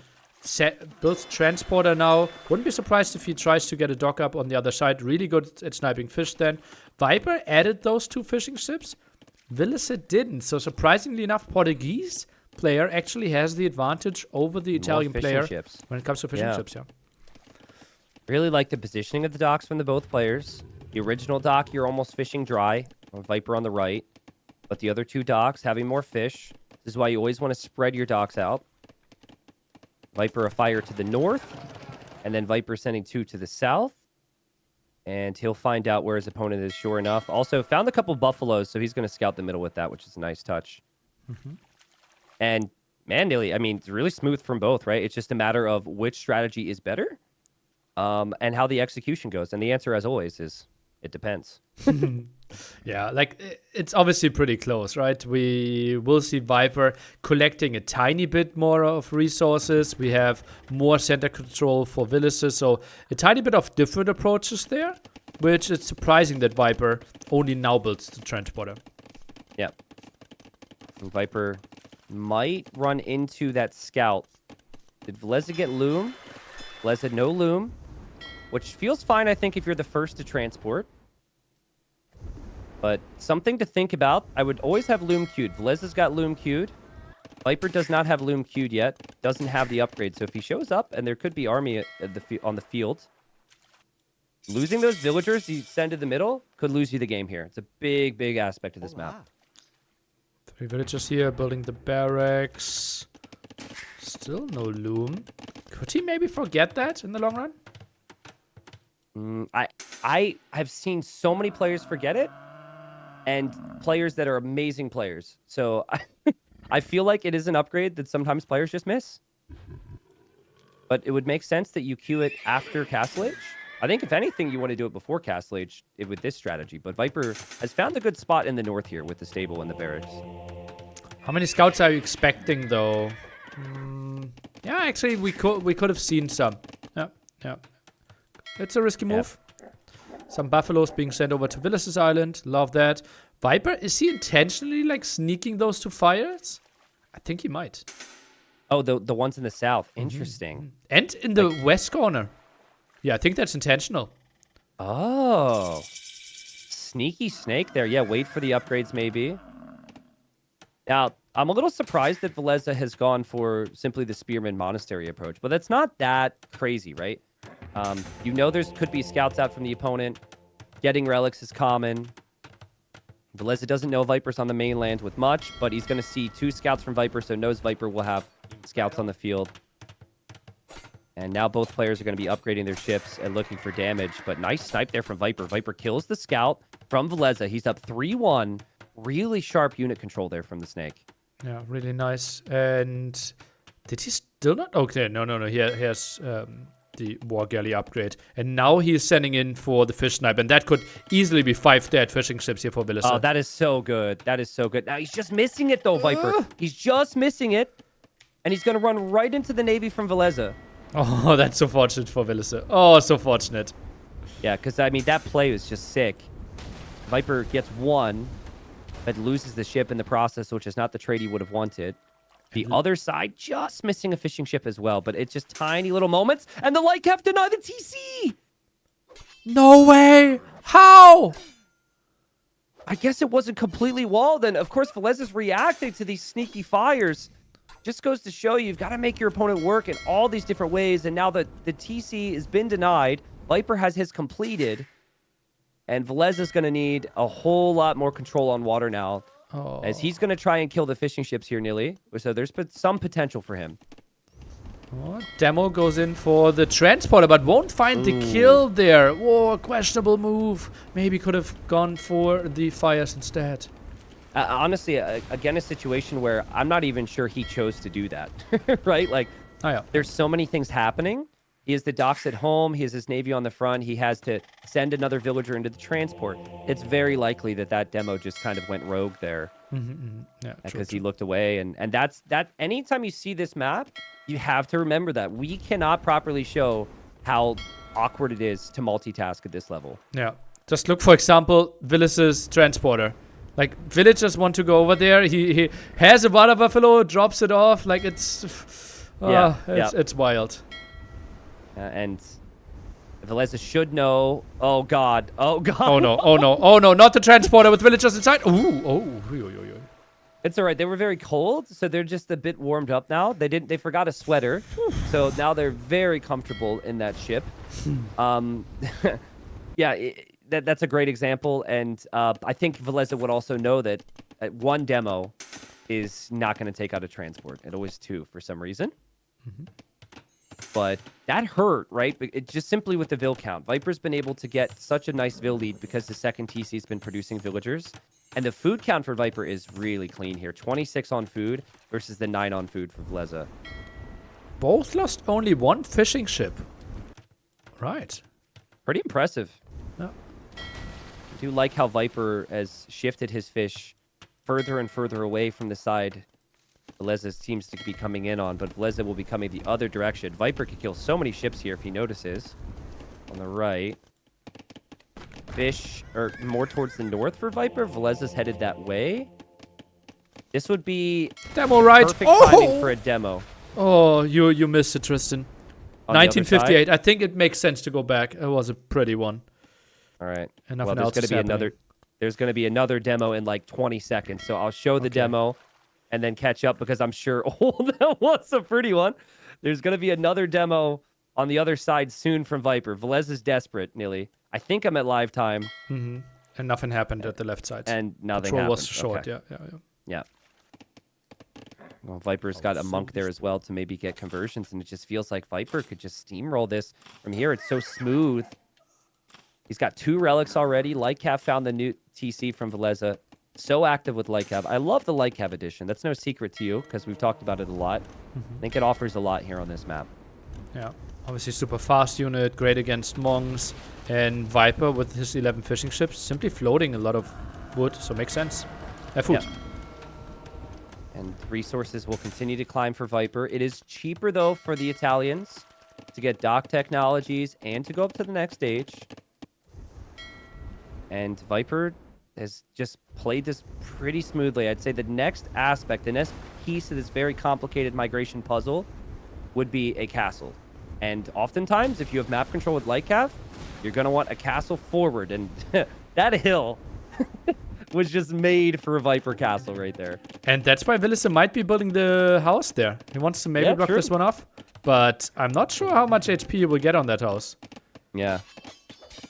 builds transporter now. Wouldn't be surprised if he tries to get a dock up on the other side. Really good at sniping fish then. Viper added those 2 fishing ships. Villese didn't. So surprisingly enough, Portuguese player actually has the advantage over the Italian player when it comes to fishing ships. Yeah. Really like the positioning of the docks from the both players. The original dock, you're almost fishing dry. Viper on the right. But the other 2 docks having more fish. This is why you always want to spread your docks out. Viper a fire to the north. And then Viper sending 2 to the south. And he'll find out where his opponent is, sure enough. Also, found a couple buffaloes, so he's going to scout the middle with that, which is a nice touch. And manually, I mean, it's really smooth from both, right? It's just a matter of which strategy is better. And how the execution goes. And the answer, as always, is it depends. Yeah, like, it's obviously pretty close, right? We will see Viper collecting a tiny bit more of resources. We have more center control for Villese, so a tiny bit of different approaches there, which it's surprising that Viper only now builds the transporter. Yeah. And Viper might run into that scout. Did Villese get loom? Villese had no loom. Which feels fine, I think, if you're the first to transport. But something to think about. I would always have Loom queued. Villese's got Loom queued. Viper does not have Loom queued yet. Doesn't have the upgrade. So if he shows up, and there could be army on the field, losing those villagers you send to the middle could lose you the game here. It's a big, big aspect of this map. 3 villagers here building the barracks. Still no Loom. Could he maybe forget that in the long run? I have seen so many players forget it, and players that are amazing players. So I feel like it is an upgrade that sometimes players just miss. But it would make sense that you queue it after Castle Age. I think if anything, you want to do it before Castle Age with this strategy. But Viper has found a good spot in the north here with the stable and the barracks. How many scouts are you expecting though? Yeah, actually we could have seen some. Yeah. It's a risky move. Some buffaloes being sent over to Villese's island. Love that. Viper, is he intentionally like sneaking those two fires? I think he might. Oh, the ones in the south. Interesting. And in the west corner. Yeah, I think that's intentional. Oh. Sneaky snake there. Yeah, wait for the upgrades maybe. Now, I'm a little surprised that Villese has gone for simply the Spearman Monastery approach, but that's not that crazy, right? You know could be scouts out from the opponent. Getting relics is common. Villese doesn't know Viper's on the mainland with much, but he's going to see 2 scouts from Viper, so knows Viper will have scouts on the field. And now both players are going to be upgrading their ships and looking for damage, but nice snipe there from Viper. Viper kills the scout from Villese. He's up 3-1. Really sharp unit control there from the snake. Yeah, really nice. And did he still not? Okay, no. He has the War Galley upgrade. And now he's sending in for the fish snipe. And that could easily be 5 dead fishing ships here for Villese. Oh, that is so good. That is so good. Now, he's just missing it, though, Viper. He's just missing it. And he's going to run right into the Navy from Villese. Oh, that's so fortunate for Villese. Oh, so fortunate. Yeah, because, I mean, that play was just sick. Viper gets 1, but loses the ship in the process, which is not the trade he would have wanted. The other side just missing a fishing ship as well, but it's just tiny little moments, and the Lightcap deny the TC! No way! How? I guess it wasn't completely walled, and of course, Villese is reacting to these sneaky fires. Just goes to show you've got to make your opponent work in all these different ways, and now that the TC has been denied, Viper has his completed, and Villese is going to need a whole lot more control on water now, as he's going to try and kill the fishing ships here, Nilly. So there's some potential for him. Oh, Demo goes in for the transporter, but won't find the kill there. Whoa, questionable move. Maybe could have gone for the fires instead. Honestly, again, a situation where I'm not even sure he chose to do that, right? Like, there's so many things happening. He has the docks at home. He has his navy on the front. He has to send another villager into the transport. It's very likely that Demo just kind of went rogue there. Yeah, because he looked away. And that's that. Anytime you see this map, you have to remember that we cannot properly show how awkward it is to multitask at this level. Yeah. Just look, for example, Villese's transporter. Like, villagers want to go over there. He has a water buffalo, drops it off. Like, it's wild. And Villese should know. Oh God! Oh God! Oh no! Not the transporter with villagers inside. Ooh! It's all right. They were very cold, so they're just a bit warmed up now. They forgot a sweater, so now they're very comfortable in that ship. Yeah, that's a great example, and I think Villese would also know that one demo is not going to take out a transport. It always 2 for some reason. But that hurt, right? It just simply with the Vill count. Viper's been able to get such a nice Vill lead because the second TC's been producing villagers. And the food count for Viper is really clean here. 26 on food versus the 9 on food for Villese. Both lost only 1 fishing ship. Right. Pretty impressive. Yeah. I do like how Viper has shifted his fish further and further away from the side Villese seems to be coming in on, but Villese will be coming the other direction. Viper could kill so many ships here if he notices. On the right. Fish are more towards the north for Viper. Villese's headed that way. This would be Demo right. Perfect timing for a demo. Oh, you missed it, Tristan. On 1958. I think it makes sense to go back. It was a pretty one. All right. Enough well, there's going to be another. there's going to be another demo in like 20 seconds. So I'll show the demo and then catch up because I'm sure, oh, that was a pretty one. There's going to be another demo on the other side soon from Viper. Villese is desperate, Nilly. I think I'm at live time. Mm-hmm. And nothing happened at the left side. And nothing Control happened. was short, Okay. yeah. Well, Viper's got a monk there as well to maybe get conversions, and it just feels like Viper could just steamroll this from here. It's so smooth. He's got 2 relics already. Lightcap found the new TC from Villese. So active with Lightcap. I love the Lightcap edition. That's no secret to you because we've talked about it a lot. I think it offers a lot here on this map. Yeah. Obviously super fast unit, great against monks, and Viper with his 11 fishing ships simply floating a lot of wood, so makes sense. Food. Yeah. And resources will continue to climb for Viper. It is cheaper, though, for the Italians to get dock technologies and to go up to the next stage. And Viper has just played this pretty smoothly. I'd say the next aspect, the next piece of this very complicated migration puzzle would be a castle. And oftentimes, if you have map control with Lightcap, you're going to want a castle forward. And that hill was just made for a Viper castle right there. And that's why Villese might be building the house there. He wants to maybe block this one off. But I'm not sure how much HP he will get on that house. Yeah.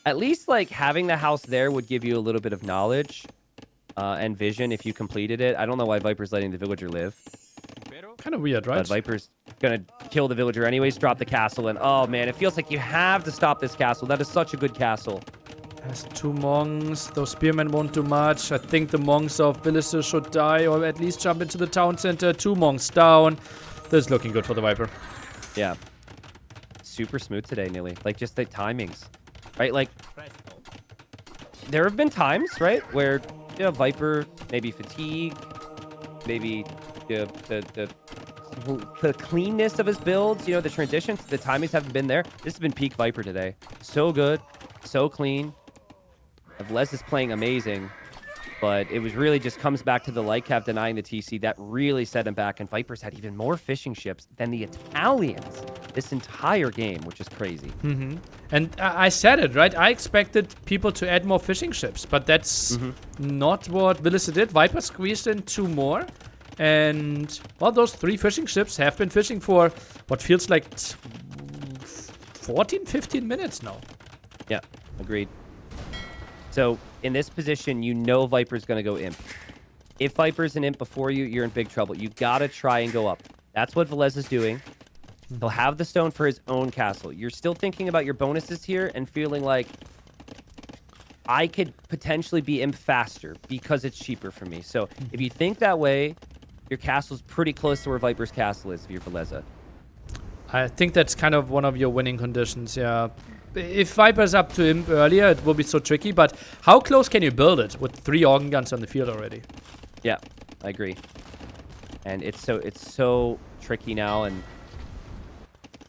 At least, like, having the house there would give you a little bit of knowledge and vision if you completed it. I don't know why Viper's letting the villager live. Kind of weird, right? But Viper's going to kill the villager anyways, drop the castle, and oh, man, it feels like you have to stop this castle. That is such a good castle. Has 2 monks. Those spearmen won't do much. I think the monks of Villese should die or at least jump into the town center. 2 monks down. This is looking good for the Viper. Yeah. Super smooth today, Nilly. Like, just the timings. Right? Like, there have been times, right, where, you know, Viper, maybe fatigue, maybe the cleanness of his builds, you know, the transitions, the timings haven't been there. This has been peak Viper today. So good. So clean. Villese is playing amazing, but it was really just comes back to the Lightcap denying the TC that really set him back, and Viper's had even more fishing ships than the Italians this entire game, which is crazy. Mm-hmm. And I said it, right? I expected people to add more fishing ships, but that's not what Villese did. Viper squeezed in 2 more, and, well, those 3 fishing ships have been fishing for what feels like 14, 15 minutes now. Yeah, agreed. So, in this position, you know Viper's going to go imp. If Viper's an imp before you, you're in big trouble. You got to try and go up. That's what Villese is doing. He'll have the stone for his own castle. You're still thinking about your bonuses here and feeling like, I could potentially be imp faster because it's cheaper for me. So, if you think that way, your castle's pretty close to where Viper's castle is if you're Villese. I think that's kind of one of your winning conditions, yeah. If Viper's up to imp earlier, it will be so tricky, but how close can you build it with 3 organ guns on the field already? Yeah, I agree. And it's so tricky now, and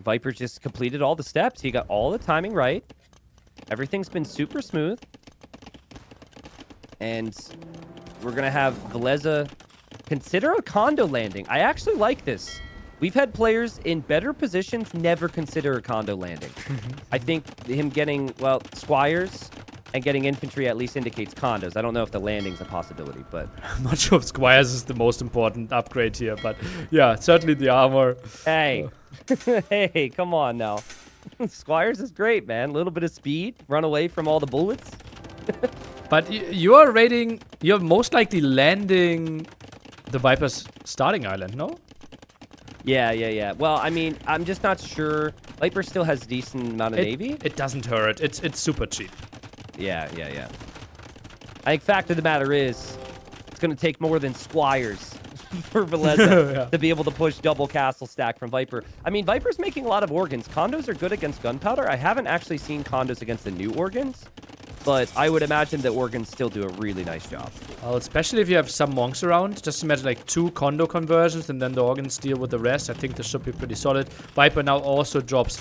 Viper just completed all the steps. He got all the timing right. Everything's been super smooth. And we're going to have Villese consider a condo landing. I actually like this. We've had players in better positions never consider a condo landing. I think him getting, well, squires and getting infantry at least indicates condos. I don't know if the landing's a possibility, but... I'm not sure if squires is the most important upgrade here, but yeah, certainly the armor. Hey. Hey, come on now. Squires is great, man. A little bit of speed, run away from all the bullets. But you're most likely landing the Viper's starting island, no? Yeah. Well, I mean, I'm just not sure. Viper still has a decent amount of navy. It doesn't hurt. It's super cheap. Yeah. I think fact of the matter is, it's going to take more than squires for Villese to be able to push double castle stack from Viper. I mean, Viper's making a lot of organs. Condos are good against gunpowder. I haven't actually seen condos against the new organs, but I would imagine that organs still do a really nice job. Well, especially if you have some monks around. Just imagine like 2 condo conversions and then the organs deal with the rest. I think this should be pretty solid. Viper now also drops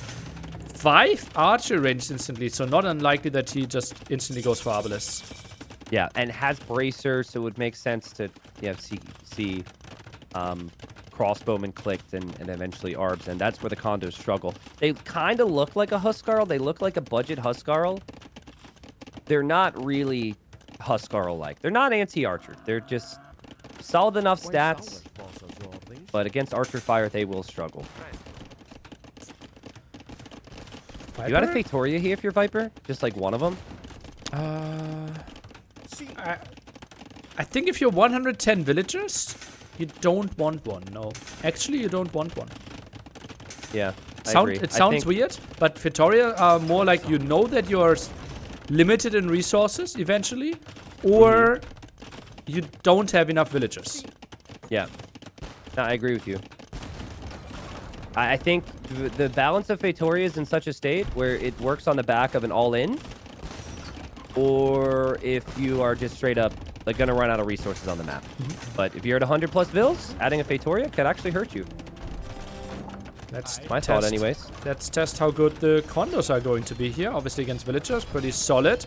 5 archer range instantly, so not unlikely that he just instantly goes for Arbalists. Yeah, and has bracer, so it would make sense to see crossbowmen clicked and eventually arbs, and that's where the condos struggle. They kind of look like a Huskarl. They look like a budget Huskarl. They're not really Huskarl-like. They're not anti-Archer. They're just solid enough stats, but against Archer Fire, they will struggle. Viper? You got a Fatoria here if you're Viper? Just like one of them? I think if you're 110 villagers, you don't want one. No, actually, you don't want one. Yeah, I agree. It sounds weird, but Fatoria are more like you know that you're limited in resources eventually, or you don't have enough villagers. Yeah, no, I agree with you. I think the balance of Fatoria is in such a state where it works on the back of an all-in, or if you are just straight up like gonna run out of resources on the map. But if you're at 100 plus vills, adding a Fatoria could actually hurt you. That's my thought, anyways. Let's test how good the condos are going to be here. Obviously against villagers, pretty solid.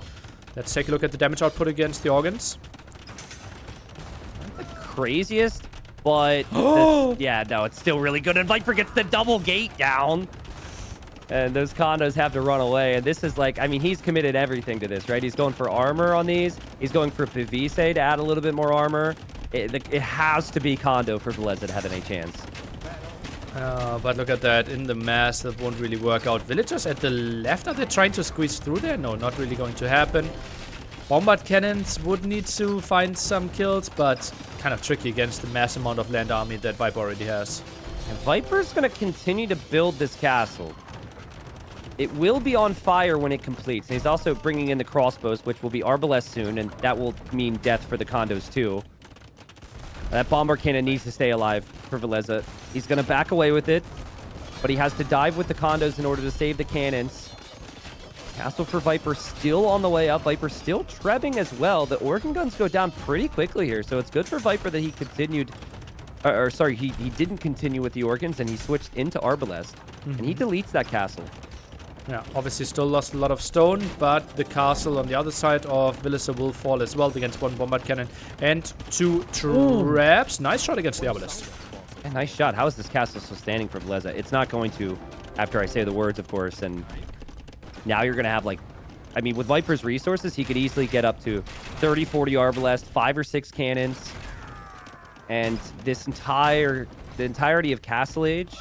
Let's take a look at the damage output against the organs. The craziest, but yeah, no, it's still really good. And Viper gets the double gate down. And those condos have to run away. And this is like, I mean, he's committed everything to this, right? He's going for armor on these. He's going for Villese to add a little bit more armor. It has to be condo for Villese to have any chance. But look at that. In the mass, that won't really work out. Villagers at the left, are they trying to squeeze through there? No, not really going to happen. Bombard cannons would need to find some kills, but kind of tricky against the mass amount of land army that Viper already has. And Viper's going to continue to build this castle. It will be on fire when it completes. And he's also bringing in the crossbows, which will be Arbalest soon, and that will mean death for the condos too. That Bombard cannon needs to stay alive for Villese. He's going to back away with it, but he has to dive with the condos in order to save the cannons. Castle for Viper still on the way up. Viper still trebbing as well. The organ guns go down pretty quickly here, so it's good for Viper that he continued... sorry, he didn't continue with the organs, and he switched into Arbalest, and he deletes that castle. Yeah, obviously still lost a lot of stone, but the castle on the other side of Villese will fall as well against one bombard cannon and two traps. Nice shot against the obelisk. A nice shot. How is this castle still standing for Villese? It's not going to, after I say the words, of course, and now you're going to have, like, I mean, with Viper's resources, he could easily get up to 30, 40 arbalest, 5 or 6 cannons, and the entirety of Castle Age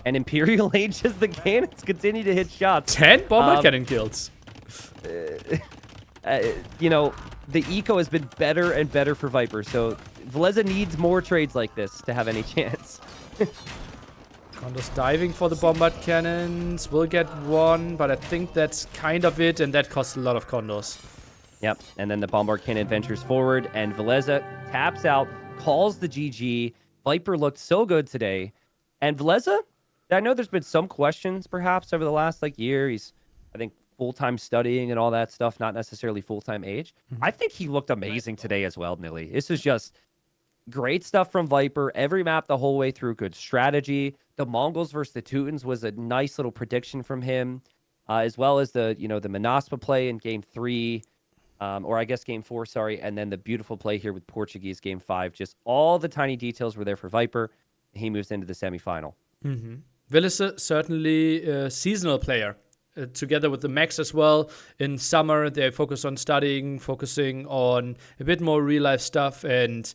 and Imperial Age as the cannons continue to hit shots. 10 bombard cannon kills. You know, the eco has been better and better for Viper, so Villese needs more trades like this to have any chance. Condos diving for the bombard cannons. Will get one, but I think that's kind of it, and that costs a lot of condos. Yep, and then the bombard cannon ventures forward, and Villese taps out, calls the GG. Viper looked so good today. And Villese, I know there's been some questions, perhaps, over the last, year. He's, I think, full-time studying and all that stuff, not necessarily full-time age. I think he looked amazing today as well, Nilly. This is just great stuff from Viper. Every map the whole way through, good strategy. The Mongols versus the Teutons was a nice little prediction from him, as well as the Manaspa play in Game 3, or I guess Game 4, sorry, and then the beautiful play here with Portuguese Game 5. Just all the tiny details were there for Viper. He moves into the semifinal. Villese, certainly a seasonal player. Together with the Max as well. In summer, they focus on studying, focusing on a bit more real-life stuff, and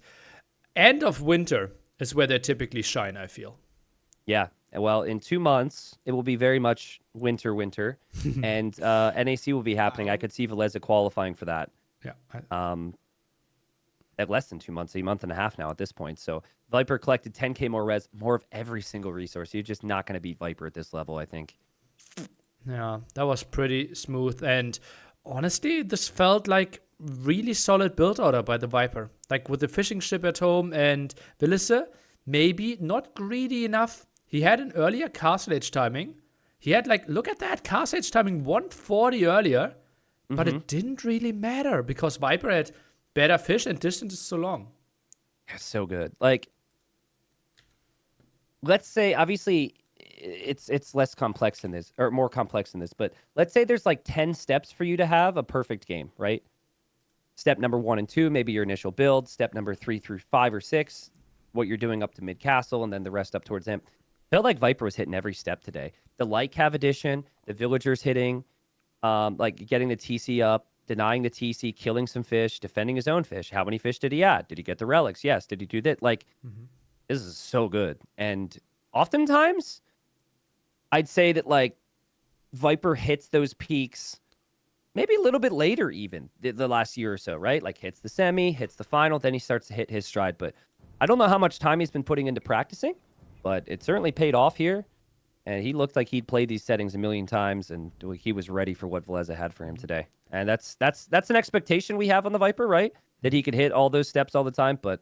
end of winter is where they typically shine, I feel. Yeah. Well, in 2 months, it will be very much winter, and NAC will be happening. I could see Villese qualifying for that. Yeah. At less than 2 months, a month and a half now at this point. So Viper collected 10k more res, more of every single resource. You're just not going to beat Viper at this level, I think. Yeah, that was pretty smooth. And honestly, this felt like really solid build order by the Viper. Like with the fishing ship at home and Villese, maybe not greedy enough. He had an earlier Castle Age timing. He had look at that, Castle Age timing 140 earlier. But it didn't really matter because Viper had better fish and distance is so long. So good. Let's say, obviously, it's less complex than this, or more complex than this, but let's say there's 10 steps for you to have a perfect game, right? Step number 1 and 2, maybe your initial build. Step number 3 through 5 or 6, what you're doing up to mid-castle, and then the rest up towards him. Felt like Viper was hitting every step today. The light cav addition, the villagers hitting, getting the TC up, denying the TC, killing some fish, defending his own fish. How many fish did he add? Did he get the relics? Yes. Did he do that? Like, this is so good. And oftentimes, I'd say that, like, Viper hits those peaks maybe a little bit later, even the last year or so, right? Like, hits the semi, hits the final, then he starts to hit his stride. But I don't know how much time he's been putting into practicing, but it certainly paid off here. And he looked like he'd played these settings a million times, and he was ready for what Villese had for him today. And that's an expectation we have on the Viper, right? That he could hit all those steps all the time, but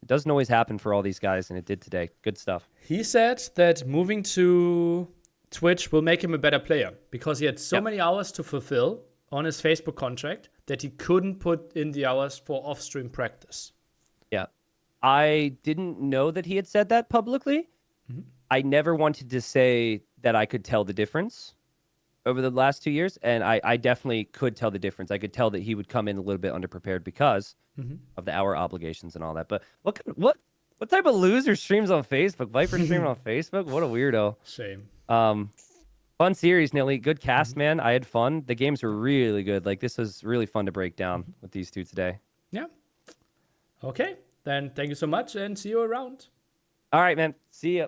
it doesn't always happen for all these guys, and it did today. Good stuff. He said that moving to Twitch will make him a better player because he had so many hours to fulfill on his Facebook contract that he couldn't put in the hours for off-stream practice. Yeah. I didn't know that he had said that publicly. I never wanted to say that I could tell the difference over the last 2 years, and I definitely could tell the difference. I could tell that he would come in a little bit underprepared because of the hour obligations and all that. But what type of loser streams on Facebook? Viper streaming on Facebook? What a weirdo. Shame. Fun series, Nilly. Good cast, man. I had fun. The games were really good. Like, this was really fun to break down with these two today. Yeah. Okay. Then thank you so much, and see you around. All right, man. See ya.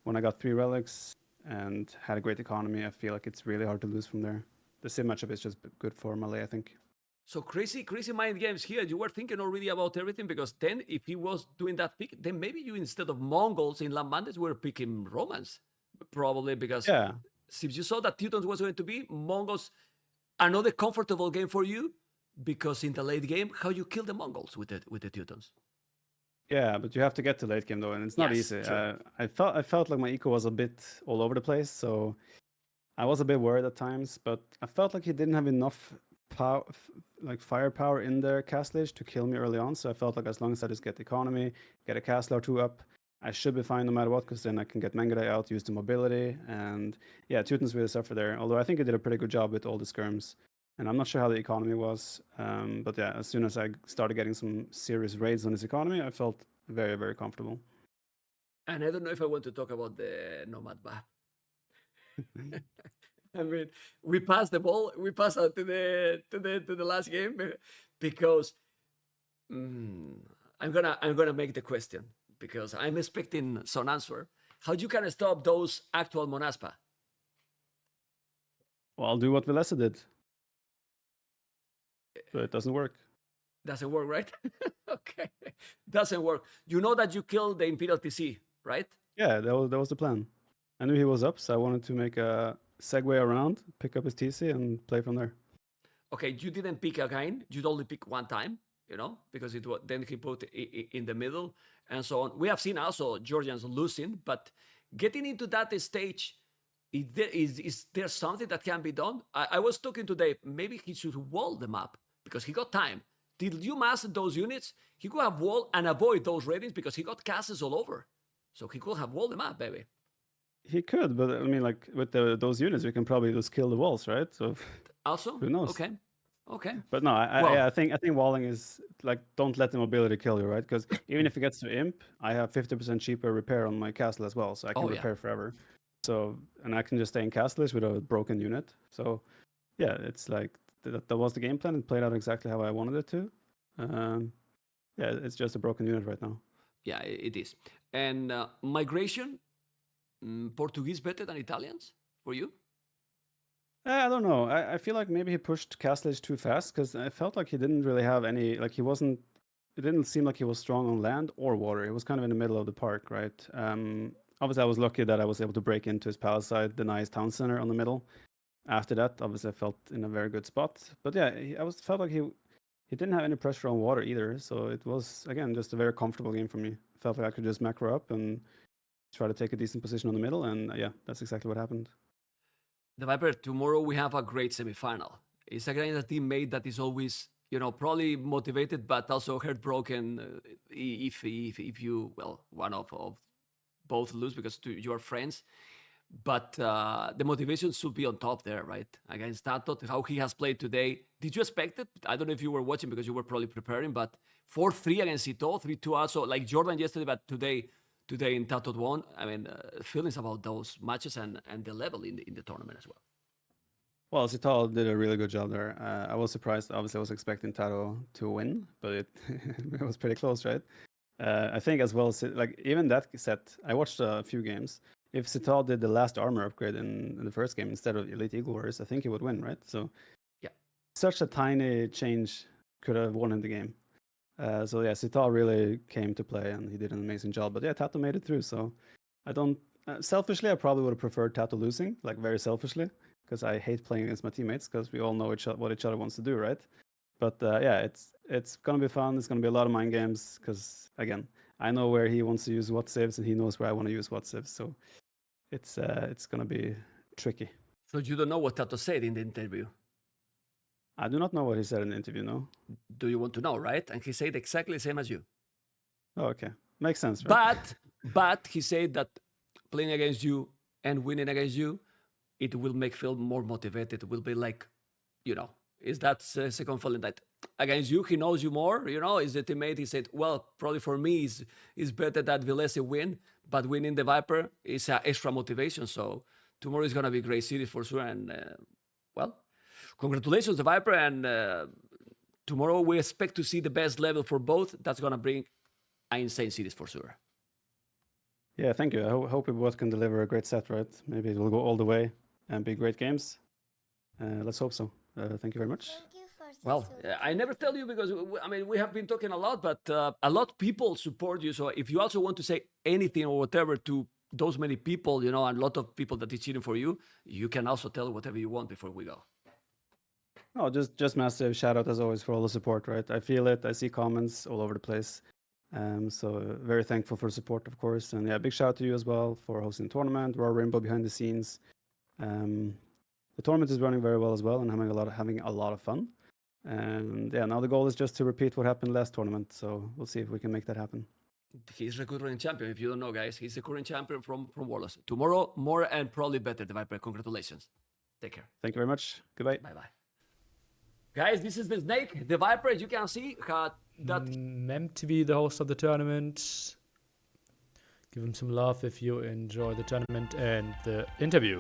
When I got 3 relics and had a great economy, I feel like it's really hard to lose from there. The sim matchup is just good for Malay, I think. So crazy mind games here. You were thinking already about everything, because then if he was doing that pick, then maybe you, instead of Mongols in Lambantes, were picking Romans. Probably because since you saw that Teutons was going to be, Mongols, another comfortable game for you, because in the late game, how you kill the Mongols with the Teutons. Yeah, but you have to get to late game though, and it's not easy. I felt like my eco was a bit all over the place, so I was a bit worried at times. But I felt like he didn't have enough power, like firepower in their castlage to kill me early on. So I felt like as long as I just get the economy, get a castle or 2 up, I should be fine no matter what, because then I can get Mangudai out, use the mobility, and yeah, Teutons really suffer there. Although I think he did a pretty good job with all the skirms. And I'm not sure how the economy was, but yeah, as soon as I started getting some serious raids on his economy, I felt very, very comfortable. And I don't know if I want to talk about the Nomad map. I mean, we passed the ball. We passed out to the last game because I'm gonna make the question, because I'm expecting some answer. How you can stop those actual Monaspa? Well, I'll do what Villese did. But it doesn't work. Doesn't work, right? Okay, doesn't work. You know that you killed the Imperial TC, right? Yeah, that was the plan. I knew he was up, so I wanted to make a segue around, pick up his TC, and play from there. Okay, you didn't pick again. You'd only pick one time, because it was, then he put it in the middle and so on. We have seen also Georgians losing, but getting into that stage, is there something that can be done? I was talking today, maybe he should wall the map, because he got time. Did you master those units? He could have walled and avoid those ratings, because he got castles all over. So he could have walled the map, baby. He could, but I mean, like with those units, we can probably just kill the walls, right? So also, who knows? Okay. But no, I think walling is like, don't let the mobility kill you, right? Because even if it gets to imp, I have 50% cheaper repair on my castle as well, so I can repair forever. So, and I can just stay in castleless with a broken unit. So yeah, it's like that was the game plan. It played out exactly how I wanted it to. Yeah, it's just a broken unit right now. Yeah, it is. And migration, Portuguese better than Italians for you? I don't know. I feel like maybe he pushed castlage too fast, because I felt like he didn't really have any, like he wasn't, it didn't seem like he was strong on land or water. He was kind of in the middle of the park, right? Obviously, I was lucky that I was able to break into his palace side, deny his town center on the middle. After that, obviously, I felt in a very good spot. But yeah, felt like he didn't have any pressure on water either. So it was, again, just a very comfortable game for me. Felt like I could just macro up and try to take a decent position on the middle. And yeah, that's exactly what happened. TheViper, tomorrow we have a great semifinal. It's a great team mate that is always, probably motivated, but also heartbroken if you, well, one of both lose, because you are friends. But the motivation should be on top there, right? Against Tatot, how he has played today. Did you expect it? I don't know if you were watching, because you were probably preparing, but 4-3 against Ito, 3-2 also, like Jordan yesterday, but today in Tatot won. I mean, feelings about those matches and the level in the tournament as well. Well, Cital did a really good job there. I was surprised. Obviously, I was expecting Tato to win, but it was pretty close, right? I think as well, like even that set, I watched a few games. If Cital did the last armor upgrade in the first game instead of Elite Eagle Warriors, I think he would win, right? So, Yeah. such a tiny change could have won him the game. So yeah, Cital really came to play and he did an amazing job. But yeah, Tato made it through. So I don't selfishly, I probably would have preferred Tato losing, like very selfishly, because I hate playing against my teammates because we all know what each other wants to do, right? But yeah, it's gonna be fun. It's gonna be a lot of mind games because again, I know where he wants to use what saves and he knows where I want to use what saves. So it's gonna be tricky. So you don't know what Tato said in the interview. I do not know what he said in the interview. No. Do you want to know, right? And he said exactly the same as you. Oh, okay, makes sense, right? But he said that playing against you and winning against you, it will make Phil more motivated. It will be like, is that second feeling that against you, he knows you more, is the teammate. He said, well, probably for me, is better that Villese win, but winning the Viper is an extra motivation. So tomorrow is going to be a great series for sure. And, well, congratulations, the Viper. And tomorrow we expect to see the best level for both. That's going to bring an insane series for sure. Yeah, thank you. I hope we both can deliver a great set, right? Maybe it will go all the way and be great games. Let's hope so. Thank you very much. Well, I never tell you because, we have been talking a lot, but a lot of people support you. So if you also want to say anything or whatever to those many people, and a lot of people that is cheering for you, you can also tell whatever you want before we go. No, just massive shout out as always for all the support, right? I feel it. I see comments all over the place. So very thankful for support, of course. And yeah, big shout out to you as well for hosting the tournament, Raw Rainbow behind the scenes. The tournament is running very well as well and having a lot of fun. And yeah, now the goal is just to repeat what happened last tournament. So we'll see if we can make that happen. He's the current champion. If you don't know, guys, he's the current champion from Warlords. Tomorrow, more and probably better, the Viper. Congratulations. Take care. Thank you very much. Goodbye. Bye-bye. Guys, this is the Snake, the Viper. As you can see, that Membtv, the host of the tournament. Give him some love if you enjoy the tournament and the interview.